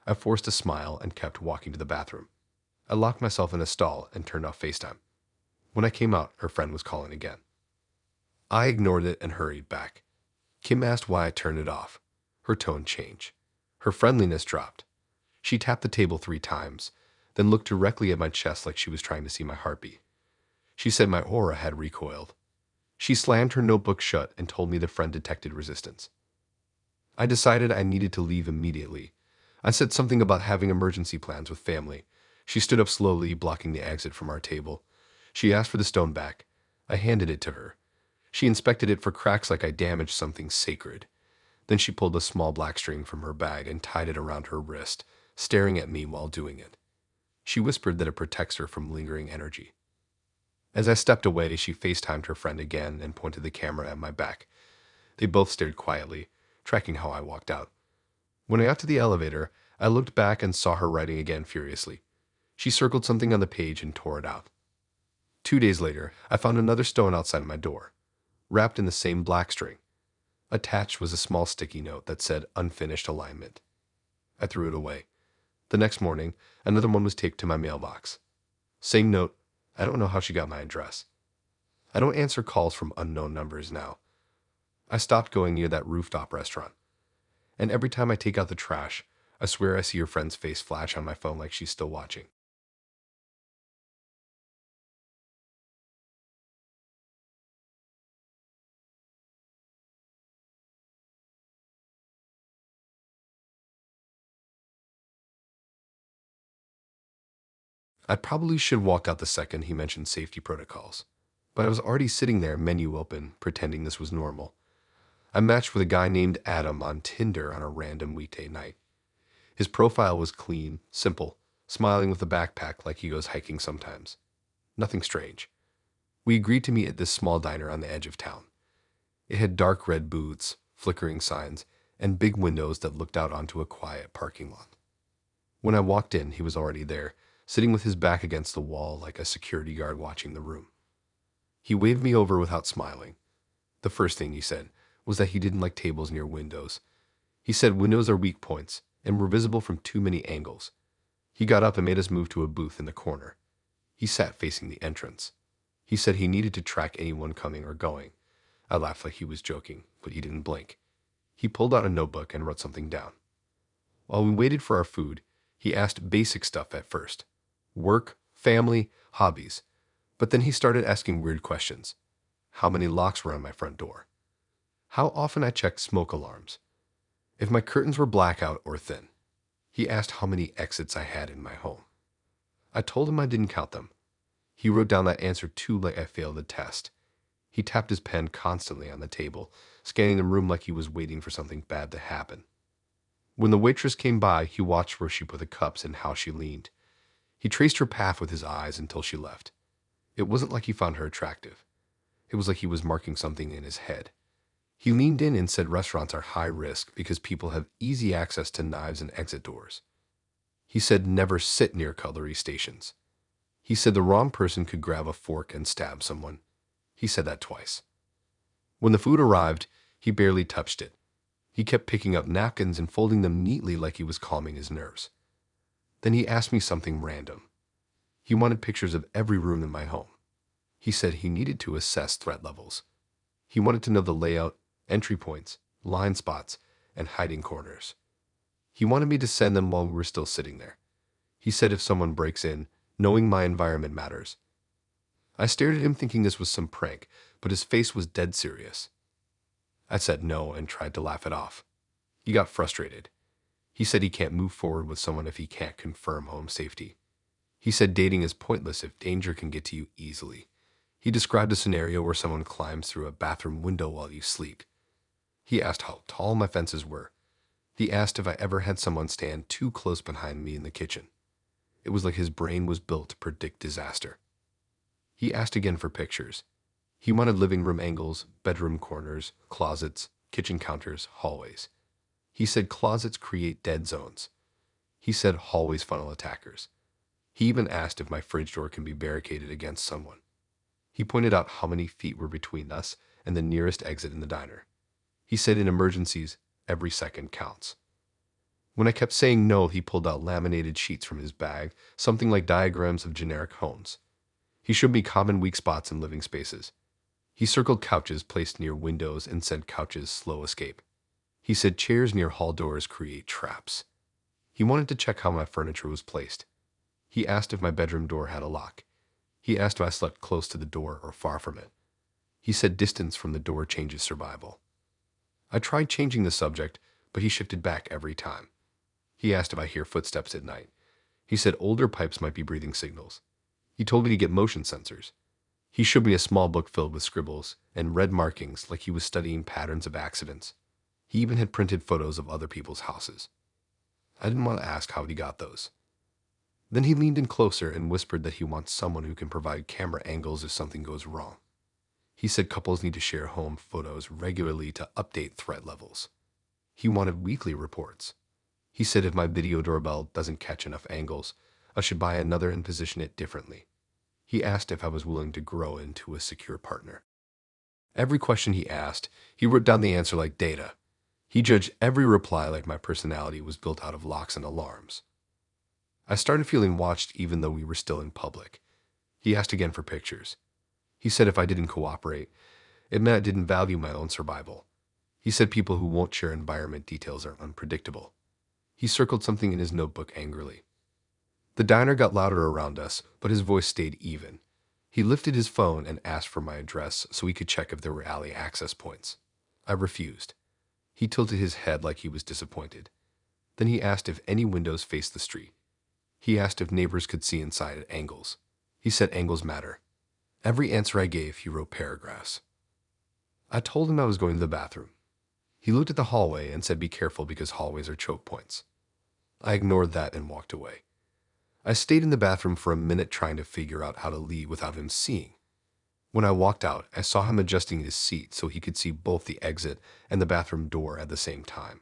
I forced a smile and kept walking to the bathroom. I locked myself in a stall and turned off FaceTime. When I came out, her friend was calling again. I ignored it and hurried back. Kim asked why I turned it off. Her tone changed. Her friendliness dropped. She tapped the table 3 times, then looked directly at my chest like she was trying to see my heartbeat. She said my aura had recoiled. She slammed her notebook shut and told me the friend detected resistance. I decided I needed to leave immediately. I said something about having emergency plans with family. She stood up slowly, blocking the exit from our table. She asked for the stone back. I handed it to her. She inspected it for cracks like I damaged something sacred. Then she pulled a small black string from her bag and tied it around her wrist, staring at me while doing it. She whispered that it protects her from lingering energy. As I stepped away, she FaceTimed her friend again and pointed the camera at my back. They both stared quietly, tracking how I walked out. When I got to the elevator, I looked back and saw her writing again furiously. She circled something on the page and tore it out. 2 days later, I found another stone outside my door, wrapped in the same black string. Attached was a small sticky note that said unfinished alignment. I threw it away. The next morning, another one was taped to my mailbox. Same note. I don't know how she got my address. I don't answer calls from unknown numbers now. I stopped going near that rooftop restaurant. And every time I take out the trash, I swear I see her friend's face flash on my phone like she's still watching. I probably should walk out the second he mentioned safety protocols. But I was already sitting there, menu open, pretending this was normal. I matched with a guy named Adam on Tinder on a random weekday night. His profile was clean, simple, smiling with a backpack like he goes hiking sometimes. Nothing strange. We agreed to meet at this small diner on the edge of town. It had dark red booths, flickering signs, and big windows that looked out onto a quiet parking lot. When I walked in, he was already there, sitting with his back against the wall like a security guard watching the room. He waved me over without smiling. The first thing he said was that he didn't like tables near windows. He said windows are weak points and were visible from too many angles. He got up and made us move to a booth in the corner. He sat facing the entrance. He said he needed to track anyone coming or going. I laughed like he was joking, but he didn't blink. He pulled out a notebook and wrote something down. While we waited for our food, he asked basic stuff at first. Work, family, hobbies. But then he started asking weird questions. How many locks were on my front door? How often I checked smoke alarms? If my curtains were blackout or thin. He asked how many exits I had in my home. I told him I didn't count them. He wrote down that answer too like I failed the test. He tapped his pen constantly on the table, scanning the room like he was waiting for something bad to happen. When the waitress came by, he watched where she put the cups and how she leaned. He traced her path with his eyes until she left. It wasn't like he found her attractive. It was like he was marking something in his head. He leaned in and said restaurants are high risk because people have easy access to knives and exit doors. He said never sit near cutlery stations. He said the wrong person could grab a fork and stab someone. He said that twice. When the food arrived, he barely touched it. He kept picking up napkins and folding them neatly like he was calming his nerves. Then he asked me something random. He wanted pictures of every room in my home. He said he needed to assess threat levels. He wanted to know the layout, entry points, blind spots, and hiding corners. He wanted me to send them while we were still sitting there. He said if someone breaks in, knowing my environment matters. I stared at him thinking this was some prank, but his face was dead serious. I said no and tried to laugh it off. He got frustrated. He said he can't move forward with someone if he can't confirm home safety. He said dating is pointless if danger can get to you easily. He described a scenario where someone climbs through a bathroom window while you sleep. He asked how tall my fences were. He asked if I ever had someone stand too close behind me in the kitchen. It was like his brain was built to predict disaster. He asked again for pictures. He wanted living room angles, bedroom corners, closets, kitchen counters, hallways. He said closets create dead zones. He said hallways funnel attackers. He even asked if my fridge door can be barricaded against someone. He pointed out how many feet were between us and the nearest exit in the diner. He said in emergencies, every second counts. When I kept saying no, he pulled out laminated sheets from his bag, something like diagrams of generic homes. He showed me common weak spots in living spaces. He circled couches placed near windows and said couches slow escape. He said chairs near hall doors create traps. He wanted to check how my furniture was placed. He asked if my bedroom door had a lock. He asked if I slept close to the door or far from it. He said distance from the door changes survival. I tried changing the subject, but he shifted back every time. He asked if I hear footsteps at night. He said older pipes might be breathing signals. He told me to get motion sensors. He showed me a small book filled with scribbles and red markings like he was studying patterns of accidents. He even had printed photos of other people's houses. I didn't want to ask how he got those. Then he leaned in closer and whispered that he wants someone who can provide camera angles if something goes wrong. He said couples need to share home photos regularly to update threat levels. He wanted weekly reports. He said if my video doorbell doesn't catch enough angles, I should buy another and position it differently. He asked if I was willing to grow into a secure partner. Every question he asked, he wrote down the answer like data. He judged every reply like my personality was built out of locks and alarms. I started feeling watched even though we were still in public. He asked again for pictures. He said if I didn't cooperate, it meant I didn't value my own survival. He said people who won't share environment details are unpredictable. He circled something in his notebook angrily. The diner got louder around us, but his voice stayed even. He lifted his phone and asked for my address so he could check if there were alley access points. I refused. He tilted his head like he was disappointed. Then he asked if any windows faced the street. He asked if neighbors could see inside at angles. He said angles matter. Every answer I gave, he wrote paragraphs. I told him I was going to the bathroom. He looked at the hallway and said be careful because hallways are choke points. I ignored that and walked away. I stayed in the bathroom for a minute trying to figure out how to leave without him seeing. When I walked out, I saw him adjusting his seat so he could see both the exit and the bathroom door at the same time.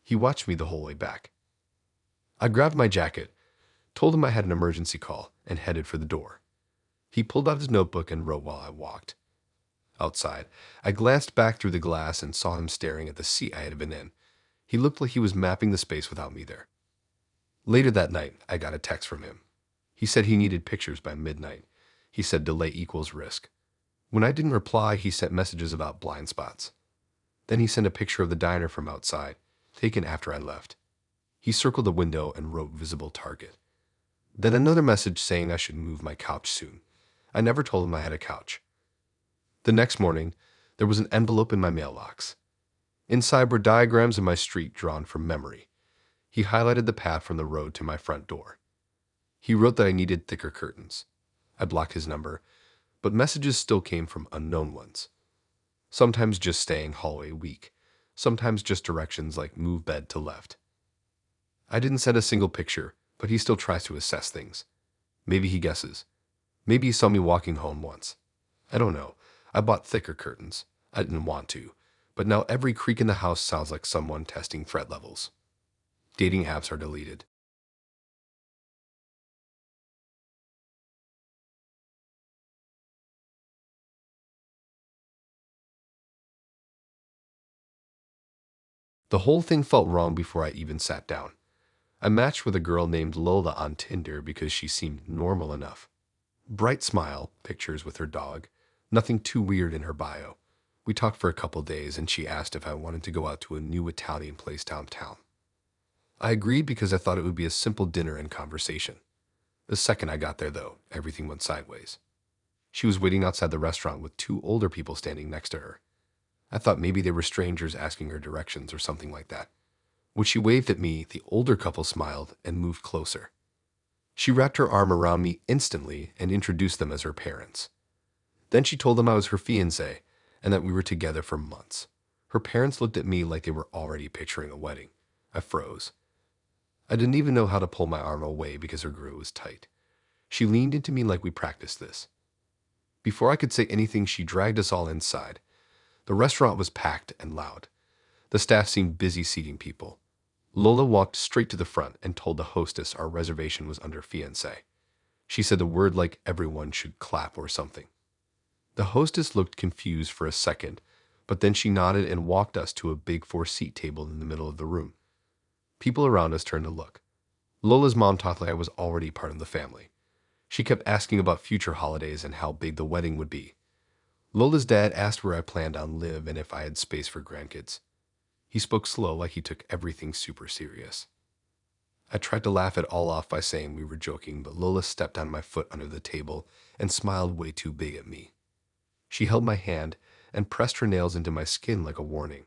He watched me the whole way back. I grabbed my jacket, told him I had an emergency call, and headed for the door. He pulled out his notebook and wrote while I walked. Outside, I glanced back through the glass and saw him staring at the seat I had been in. He looked like he was mapping the space without me there. Later that night, I got a text from him. He said he needed pictures by midnight. He said delay equals risk. When I didn't reply, he sent messages about blind spots. Then he sent a picture of the diner from outside, taken after I left. He circled the window and wrote visible target. Then another message saying I should move my couch soon. I never told him I had a couch. The next morning, there was an envelope in my mailbox. Inside were diagrams of my street drawn from memory. He highlighted the path from the road to my front door. He wrote that I needed thicker curtains. I blocked his number, but messages still came from unknown ones. Sometimes just staying hallway weak, sometimes just directions like move bed to left. I didn't send a single picture, but he still tries to assess things. Maybe he guesses. Maybe he saw me walking home once. I don't know. I bought thicker curtains. I didn't want to, but now every creak in the house sounds like someone testing threat levels. Dating apps are deleted. The whole thing felt wrong before I even sat down. I matched with a girl named Lola on Tinder because she seemed normal enough. Bright smile, pictures with her dog, nothing too weird in her bio. We talked for a couple days and she asked if I wanted to go out to a new Italian place downtown. I agreed because I thought it would be a simple dinner and conversation. The second I got there, though, everything went sideways. She was waiting outside the restaurant with two older people standing next to her. I thought maybe they were strangers asking her directions or something like that. When she waved at me, the older couple smiled and moved closer. She wrapped her arm around me instantly and introduced them as her parents. Then she told them I was her fiancé and that we were together for months. Her parents looked at me like they were already picturing a wedding. I froze. I didn't even know how to pull my arm away because her grip was tight. She leaned into me like we practiced this. Before I could say anything, she dragged us all inside. The restaurant was packed and loud. The staff seemed busy seating people. Lola walked straight to the front and told the hostess our reservation was under fiancé. She said the word like everyone should clap or something. The hostess looked confused for a second, but then she nodded and walked us to a big 4-seat table in the middle of the room. People around us turned to look. Lola's mom talked like I was already part of the family. She kept asking about future holidays and how big the wedding would be. Lola's dad asked where I planned on live and if I had space for grandkids. He spoke slow like he took everything super serious. I tried to laugh it all off by saying we were joking, but Lola stepped on my foot under the table and smiled way too big at me. She held my hand and pressed her nails into my skin like a warning.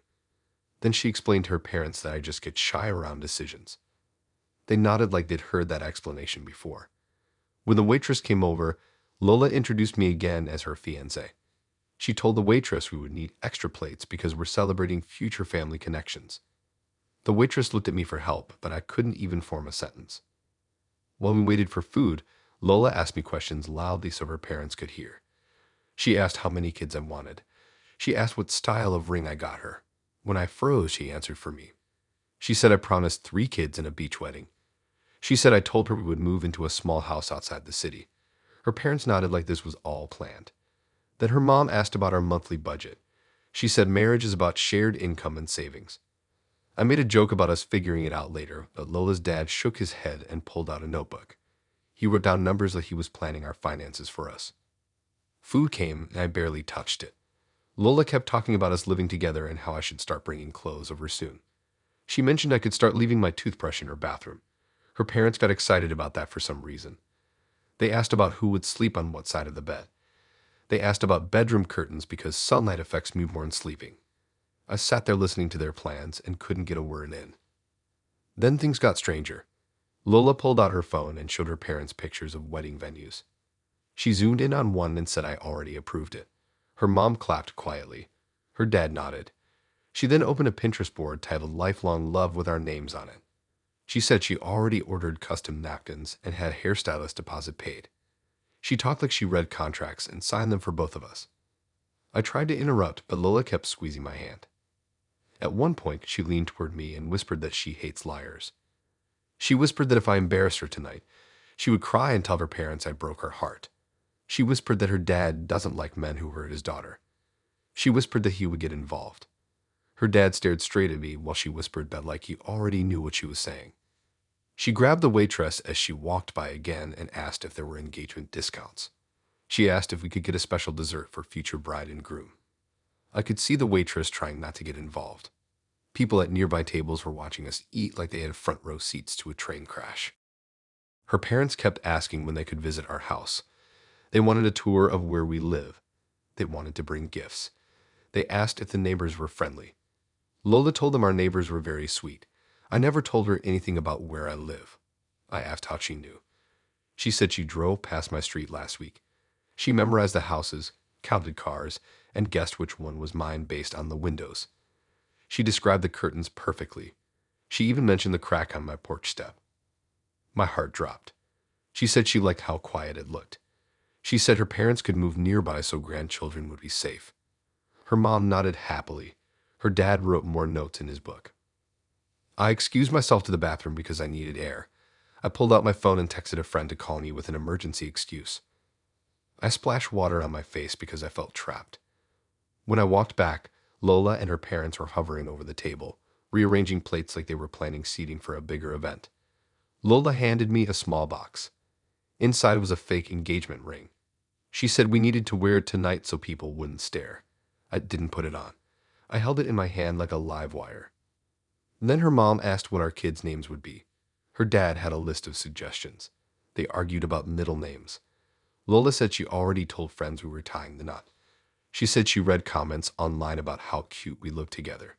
Then she explained to her parents that I just get shy around decisions. They nodded like they'd heard that explanation before. When the waitress came over, Lola introduced me again as her fiancé. She told the waitress we would need extra plates because we're celebrating future family connections. The waitress looked at me for help, but I couldn't even form a sentence. While we waited for food, Lola asked me questions loudly so her parents could hear. She asked how many kids I wanted. She asked what style of ring I got her. When I froze, she answered for me. She said I promised 3 kids in a beach wedding. She said I told her we would move into a small house outside the city. Her parents nodded like this was all planned. Then her mom asked about our monthly budget. She said marriage is about shared income and savings. I made a joke about us figuring it out later, but Lola's dad shook his head and pulled out a notebook. He wrote down numbers like he was planning our finances for us. Food came, and I barely touched it. Lola kept talking about us living together and how I should start bringing clothes over soon. She mentioned I could start leaving my toothbrush in her bathroom. Her parents got excited about that for some reason. They asked about who would sleep on what side of the bed. They asked about bedroom curtains because sunlight affects newborn sleeping. I sat there listening to their plans and couldn't get a word in. Then things got stranger. Lola pulled out her phone and showed her parents pictures of wedding venues. She zoomed in on one and said I already approved it. Her mom clapped quietly. Her dad nodded. She then opened a Pinterest board titled Lifelong Love with our names on it. She said she already ordered custom napkins and had hairstylist deposit paid. She talked like she read contracts and signed them for both of us. I tried to interrupt, but Lola kept squeezing my hand. At one point, she leaned toward me and whispered that she hates liars. She whispered that if I embarrassed her tonight, she would cry and tell her parents I broke her heart. She whispered that her dad doesn't like men who hurt his daughter. She whispered that he would get involved. Her dad stared straight at me while she whispered that like he already knew what she was saying. She grabbed the waitress as she walked by again and asked if there were engagement discounts. She asked if we could get a special dessert for future bride and groom. I could see the waitress trying not to get involved. People at nearby tables were watching us eat like they had front row seats to a train crash. Her parents kept asking when they could visit our house. They wanted a tour of where we live. They wanted to bring gifts. They asked if the neighbors were friendly. Lola told them our neighbors were very sweet. I never told her anything about where I live. I asked how she knew. She said she drove past my street last week. She memorized the houses, counted cars, and guessed which one was mine based on the windows. She described the curtains perfectly. She even mentioned the crack on my porch step. My heart dropped. She said she liked how quiet it looked. She said her parents could move nearby so grandchildren would be safe. Her mom nodded happily. Her dad wrote more notes in his book. I excused myself to the bathroom because I needed air. I pulled out my phone and texted a friend to call me with an emergency excuse. I splashed water on my face because I felt trapped. When I walked back, Lola and her parents were hovering over the table, rearranging plates like they were planning seating for a bigger event. Lola handed me a small box. Inside was a fake engagement ring. She said we needed to wear it tonight so people wouldn't stare. I didn't put it on. I held it in my hand like a live wire. Then her mom asked what our kids' names would be. Her dad had a list of suggestions. They argued about middle names. Lola said she already told friends we were tying the knot. She said she read comments online about how cute we looked together.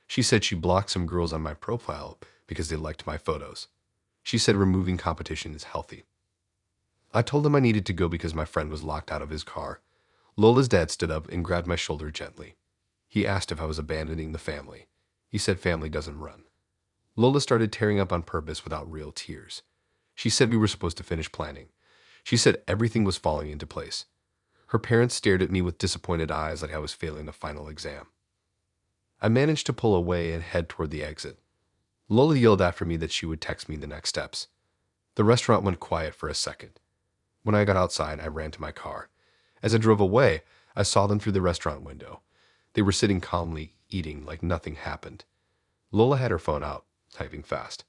She said she blocked some girls on my profile because they liked my photos. She said removing competition is healthy. I told them I needed to go because my friend was locked out of his car. Lola's dad stood up and grabbed my shoulder gently. He asked if I was abandoning the family. He said family doesn't run. Lola started tearing up on purpose without real tears. She said we were supposed to finish planning. She said everything was falling into place. Her parents stared at me with disappointed eyes like I was failing a final exam. I managed to pull away and head toward the exit. Lola yelled after me that she would text me the next steps. The restaurant went quiet for a second. When I got outside, I ran to my car. As I drove away, I saw them through the restaurant window. They were sitting calmly, eating like nothing happened. Lola had her phone out, typing fast.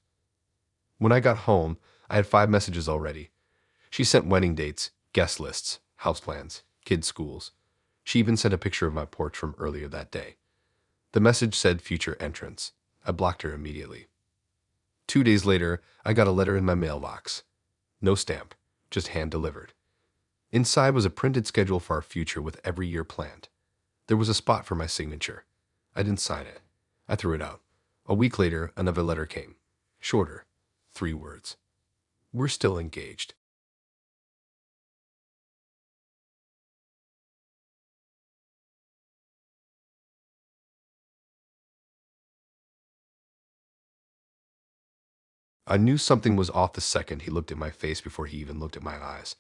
When I got home, I had 5 messages already. She sent wedding dates, guest lists, house plans, kids' schools. She even sent a picture of my porch from earlier that day. The message said future entrance. I blocked her immediately. 2 days later, I got a letter in my mailbox. No stamp, just hand-delivered. Inside was a printed schedule for our future with every year planned. There was a spot for my signature. I didn't sign it. I threw it out. A week later, another letter came. Shorter. 3 words. We're still engaged. I knew something was off the second he looked at my face before he even looked at my eyes.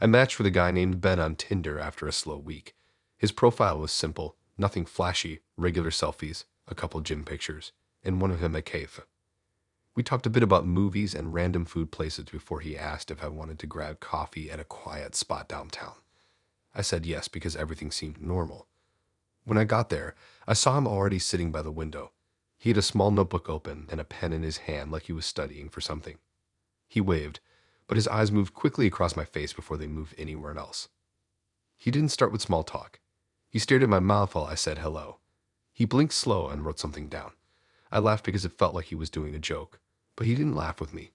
I matched with a guy named Ben on Tinder after a slow week. His profile was simple, nothing flashy, regular selfies, a couple gym pictures, and one of him at cave. We talked a bit about movies and random food places before he asked if I wanted to grab coffee at a quiet spot downtown. I said yes because everything seemed normal. When I got there, I saw him already sitting by the window. He had a small notebook open and a pen in his hand like he was studying for something. He waved, but his eyes moved quickly across my face before they moved anywhere else. He didn't start with small talk. He stared at my mouth while I said hello. He blinked slow and wrote something down. I laughed because it felt like he was doing a joke, but he didn't laugh with me.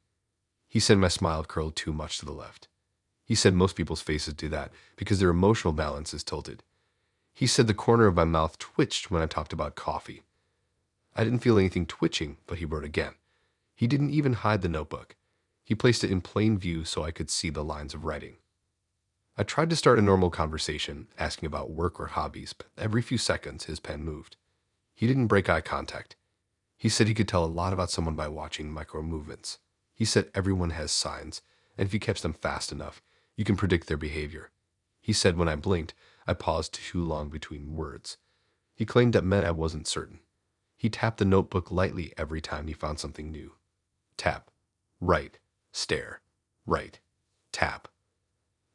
He said my smile curled too much to the left. He said most people's faces do that because their emotional balance is tilted. He said the corner of my mouth twitched when I talked about coffee. I didn't feel anything twitching, but he wrote again. He didn't even hide the notebook. He placed it in plain view so I could see the lines of writing. I tried to start a normal conversation, asking about work or hobbies, but every few seconds his pen moved. He didn't break eye contact. He said he could tell a lot about someone by watching micro movements. He said everyone has signs, and if you catch them fast enough, you can predict their behavior. He said when I blinked, I paused too long between words. He claimed that meant I wasn't certain. He tapped the notebook lightly every time he found something new. Tap. Write. Stare. Write. Tap.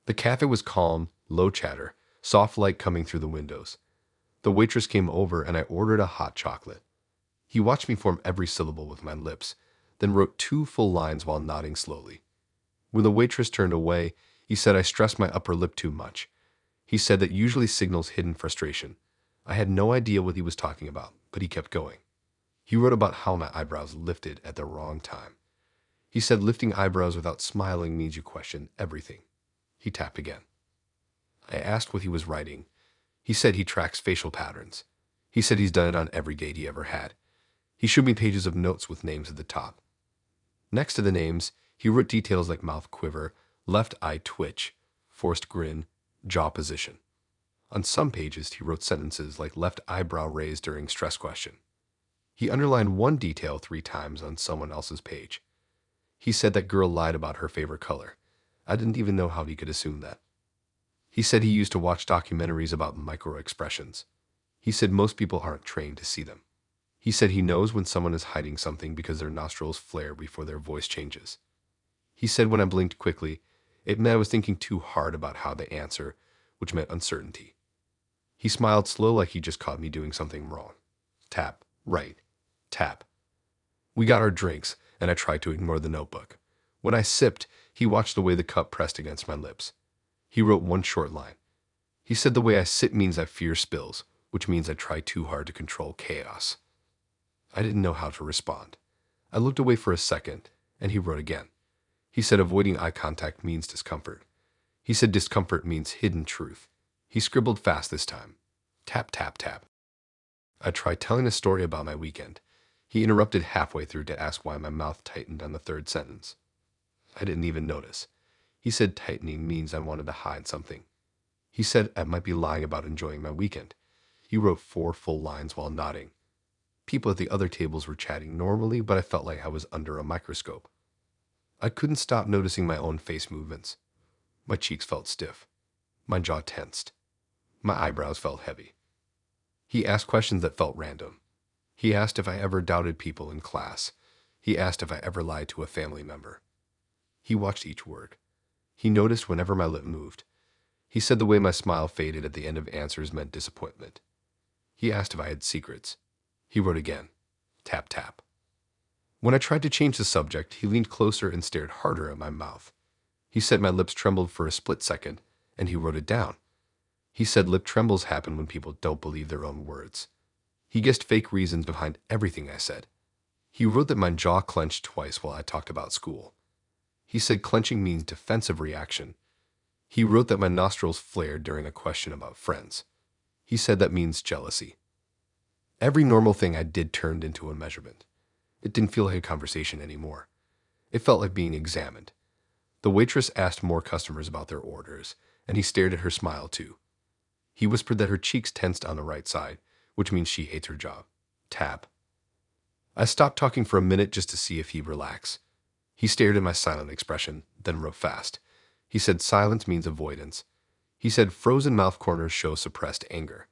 The cafe was calm, low chatter, soft light coming through the windows. The waitress came over and I ordered a hot chocolate. He watched me form every syllable with my lips, then wrote 2 full lines while nodding slowly. When the waitress turned away, he said I stressed my upper lip too much. He said that usually signals hidden frustration. I had no idea what he was talking about, but he kept going. He wrote about how my eyebrows lifted at the wrong time. He said lifting eyebrows without smiling means you question everything. He tapped again. I asked what he was writing. He said he tracks facial patterns. He said he's done it on every date he ever had. He showed me pages of notes with names at the top. Next to the names, he wrote details like mouth quiver, left eye twitch, forced grin, jaw position. On some pages, he wrote sentences like left eyebrow raised during stress question. He underlined one detail 3 times on someone else's page. He said that girl lied about her favorite color. I didn't even know how he could assume that. He said he used to watch documentaries about micro-expressions. He said most people aren't trained to see them. He said he knows when someone is hiding something because their nostrils flare before their voice changes. He said when I blinked quickly, it meant I was thinking too hard about how they answer, which meant uncertainty. He smiled slow like he just caught me doing something wrong. Tap, right, tap. We got our drinks, and I tried to ignore the notebook. When I sipped, he watched the way the cup pressed against my lips. He wrote one short line. He said the way I sip means I fear spills, which means I try too hard to control chaos. I didn't know how to respond. I looked away for a second, and he wrote again. He said avoiding eye contact means discomfort. He said discomfort means hidden truth. He scribbled fast this time. Tap, tap, tap. I tried telling a story about my weekend. He interrupted halfway through to ask why my mouth tightened on the 3rd sentence. I didn't even notice. He said tightening means I wanted to hide something. He said I might be lying about enjoying my weekend. He wrote 4 full lines while nodding. People at the other tables were chatting normally, but I felt like I was under a microscope. I couldn't stop noticing my own face movements. My cheeks felt stiff. My jaw tensed. My eyebrows felt heavy. He asked questions that felt random. He asked if I ever doubted people in class. He asked if I ever lied to a family member. He watched each word. He noticed whenever my lip moved. He said the way my smile faded at the end of answers meant disappointment. He asked if I had secrets. He wrote again. Tap, tap. When I tried to change the subject, he leaned closer and stared harder at my mouth. He said my lips trembled for a split second, and he wrote it down. He said lip trembles happen when people don't believe their own words. He guessed fake reasons behind everything I said. He wrote that my jaw clenched twice while I talked about school. He said clenching means defensive reaction. He wrote that my nostrils flared during a question about friends. He said that means jealousy. Every normal thing I did turned into a measurement. It didn't feel like a conversation anymore. It felt like being examined. The waitress asked more customers about their orders, and he stared at her smile too. He whispered that her cheeks tensed on the right side, which means she hates her job. Tap. I stopped talking for a minute just to see if he'd relax. He stared at my silent expression, then wrote fast. He said silence means avoidance. He said frozen mouth corners show suppressed anger.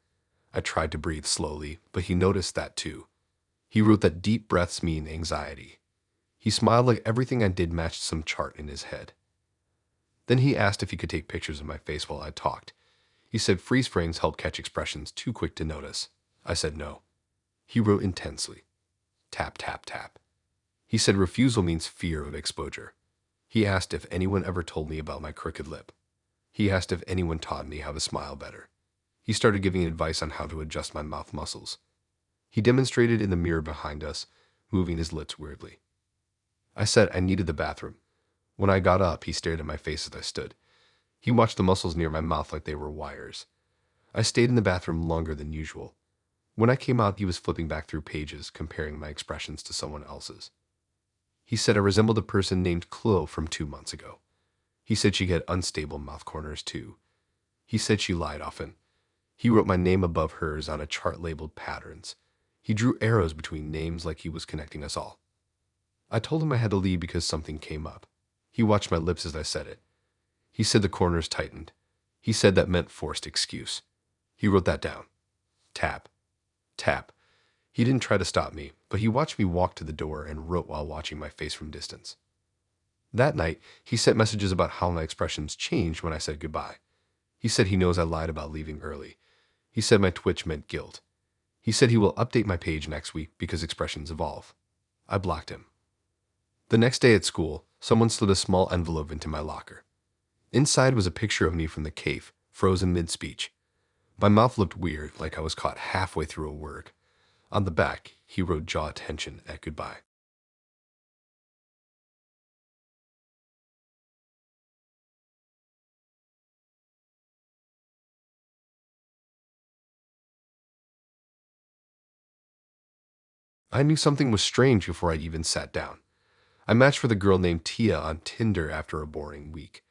I tried to breathe slowly, but he noticed that too. He wrote that deep breaths mean anxiety. He smiled like everything I did matched some chart in his head. Then he asked if he could take pictures of my face while I talked. He said freeze frames help catch expressions too quick to notice. I said no. He wrote intensely. Tap, tap, tap. He said refusal means fear of exposure. He asked if anyone ever told me about my crooked lip. He asked if anyone taught me how to smile better. He started giving advice on how to adjust my mouth muscles. He demonstrated in the mirror behind us, moving his lips weirdly. I said I needed the bathroom. When I got up, he stared at my face as I stood. He watched the muscles near my mouth like they were wires. I stayed in the bathroom longer than usual. When I came out, he was flipping back through pages, comparing my expressions to someone else's. He said I resembled a person named Chloe from 2 months ago. He said she had unstable mouth corners too. He said she lied often. He wrote my name above hers on a chart labeled patterns. He drew arrows between names like he was connecting us all. I told him I had to leave because something came up. He watched my lips as I said it. He said the corners tightened. He said that meant forced excuse. He wrote that down. Tap. Tap. He didn't try to stop me, but he watched me walk to the door and wrote while watching my face from distance. That night, he sent messages about how my expressions changed when I said goodbye. He said he knows I lied about leaving early. He said my twitch meant guilt. He said he will update my page next week because expressions evolve. I blocked him. The next day at school, someone slid a small envelope into my locker. Inside was a picture of me from the cave, frozen mid-speech. My mouth looked weird, like I was caught halfway through a word. On the back, he wrote jaw tension at goodbye. I knew something was strange before I even sat down. I matched with a girl named Tia on Tinder after a boring week.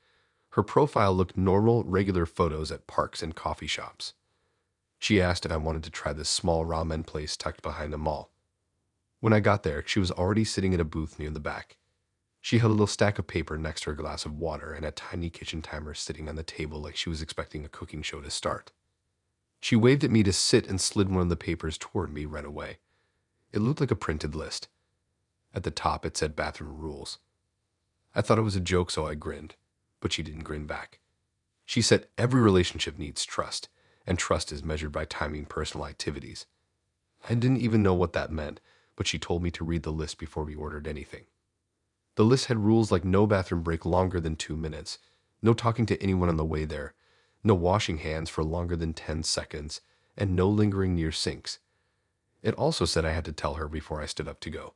Her profile looked normal, regular photos at parks and coffee shops. She asked if I wanted to try this small ramen place tucked behind a mall. When I got there, she was already sitting at a booth near the back. She held a little stack of paper next to her glass of water and a tiny kitchen timer sitting on the table like she was expecting a cooking show to start. She waved at me to sit and slid one of the papers toward me right away. It looked like a printed list. At the top, it said bathroom rules. I thought it was a joke, so I grinned, but she didn't grin back. She said every relationship needs trust, and trust is measured by timing personal activities. I didn't even know what that meant, but she told me to read the list before we ordered anything. The list had rules like no bathroom break longer than 2 minutes, no talking to anyone on the way there, no washing hands for longer than 10 seconds, and no lingering near sinks. It also said I had to tell her before I stood up to go.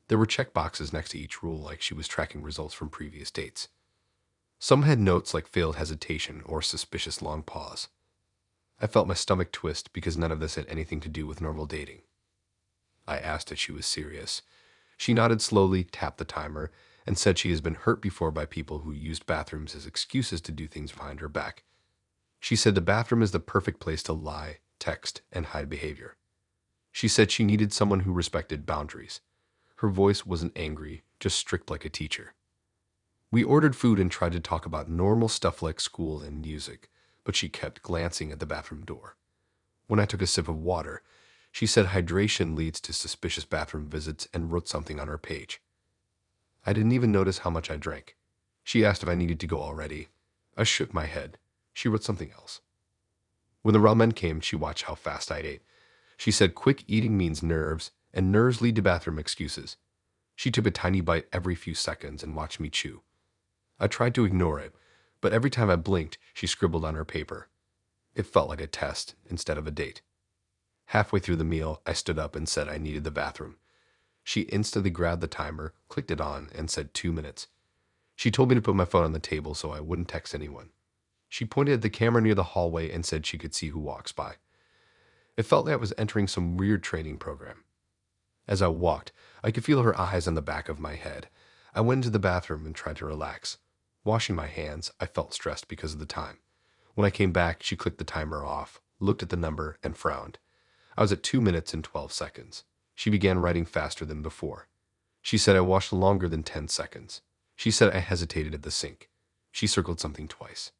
There were check boxes next to each rule like she was tracking results from previous dates. Some had notes like failed hesitation or suspicious long pause. I felt my stomach twist because none of this had anything to do with normal dating. I asked if she was serious. She nodded slowly, tapped the timer, and said she has been hurt before by people who used bathrooms as excuses to do things behind her back. She said the bathroom is the perfect place to lie, text, and hide behavior. She said she needed someone who respected boundaries. Her voice wasn't angry, just strict like a teacher. We ordered food and tried to talk about normal stuff like school and music, but she kept glancing at the bathroom door. When I took a sip of water, she said hydration leads to suspicious bathroom visits and wrote something on her page. I didn't even notice how much I drank. She asked if I needed to go already. I shook my head. She wrote something else. When the ramen came, she watched how fast I ate. She said quick eating means nerves, and nerves lead to bathroom excuses. She took a tiny bite every few seconds and watched me chew. I tried to ignore it, but every time I blinked, she scribbled on her paper. It felt like a test instead of a date. Halfway through the meal, I stood up and said I needed the bathroom. She instantly grabbed the timer, clicked it on, and said 2 minutes. She told me to put my phone on the table so I wouldn't text anyone. She pointed at the camera near the hallway and said she could see who walks by. It felt like I was entering some weird training program. As I walked, I could feel her eyes on the back of my head. I went into the bathroom and tried to relax. Washing my hands, I felt stressed because of the time. When I came back, she clicked the timer off, looked at the number, and frowned. I was at 2 minutes and 12 seconds. She began writing faster than before. She said I washed longer than 10 seconds. She said I hesitated at the sink. She circled something twice.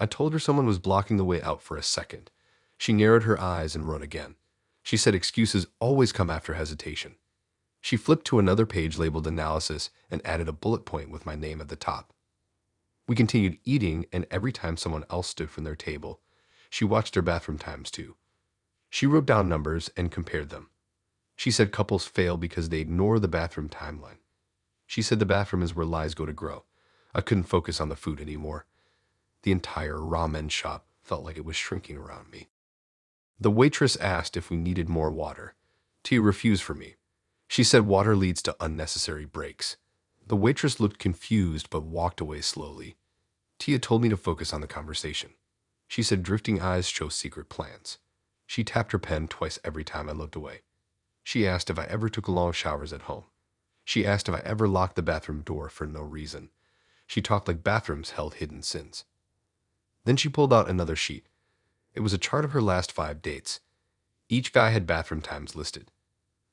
I told her someone was blocking the way out for a second. She narrowed her eyes and wrote again. She said excuses always come after hesitation. She flipped to another page labeled analysis and added a bullet point with my name at the top. We continued eating, and every time someone else stood from their table, she watched their bathroom times too. She wrote down numbers and compared them. She said couples fail because they ignore the bathroom timeline. She said the bathroom is where lies go to grow. I couldn't focus on the food anymore. The entire ramen shop felt like it was shrinking around me. The waitress asked if we needed more water. Tia refused for me. She said water leads to unnecessary breaks. The waitress looked confused but walked away slowly. Tia told me to focus on the conversation. She said drifting eyes show secret plans. She tapped her pen twice every time I looked away. She asked if I ever took long showers at home. She asked if I ever locked the bathroom door for no reason. She talked like bathrooms held hidden sins. Then she pulled out another sheet. It was a chart of her last 5 dates. Each guy had bathroom times listed.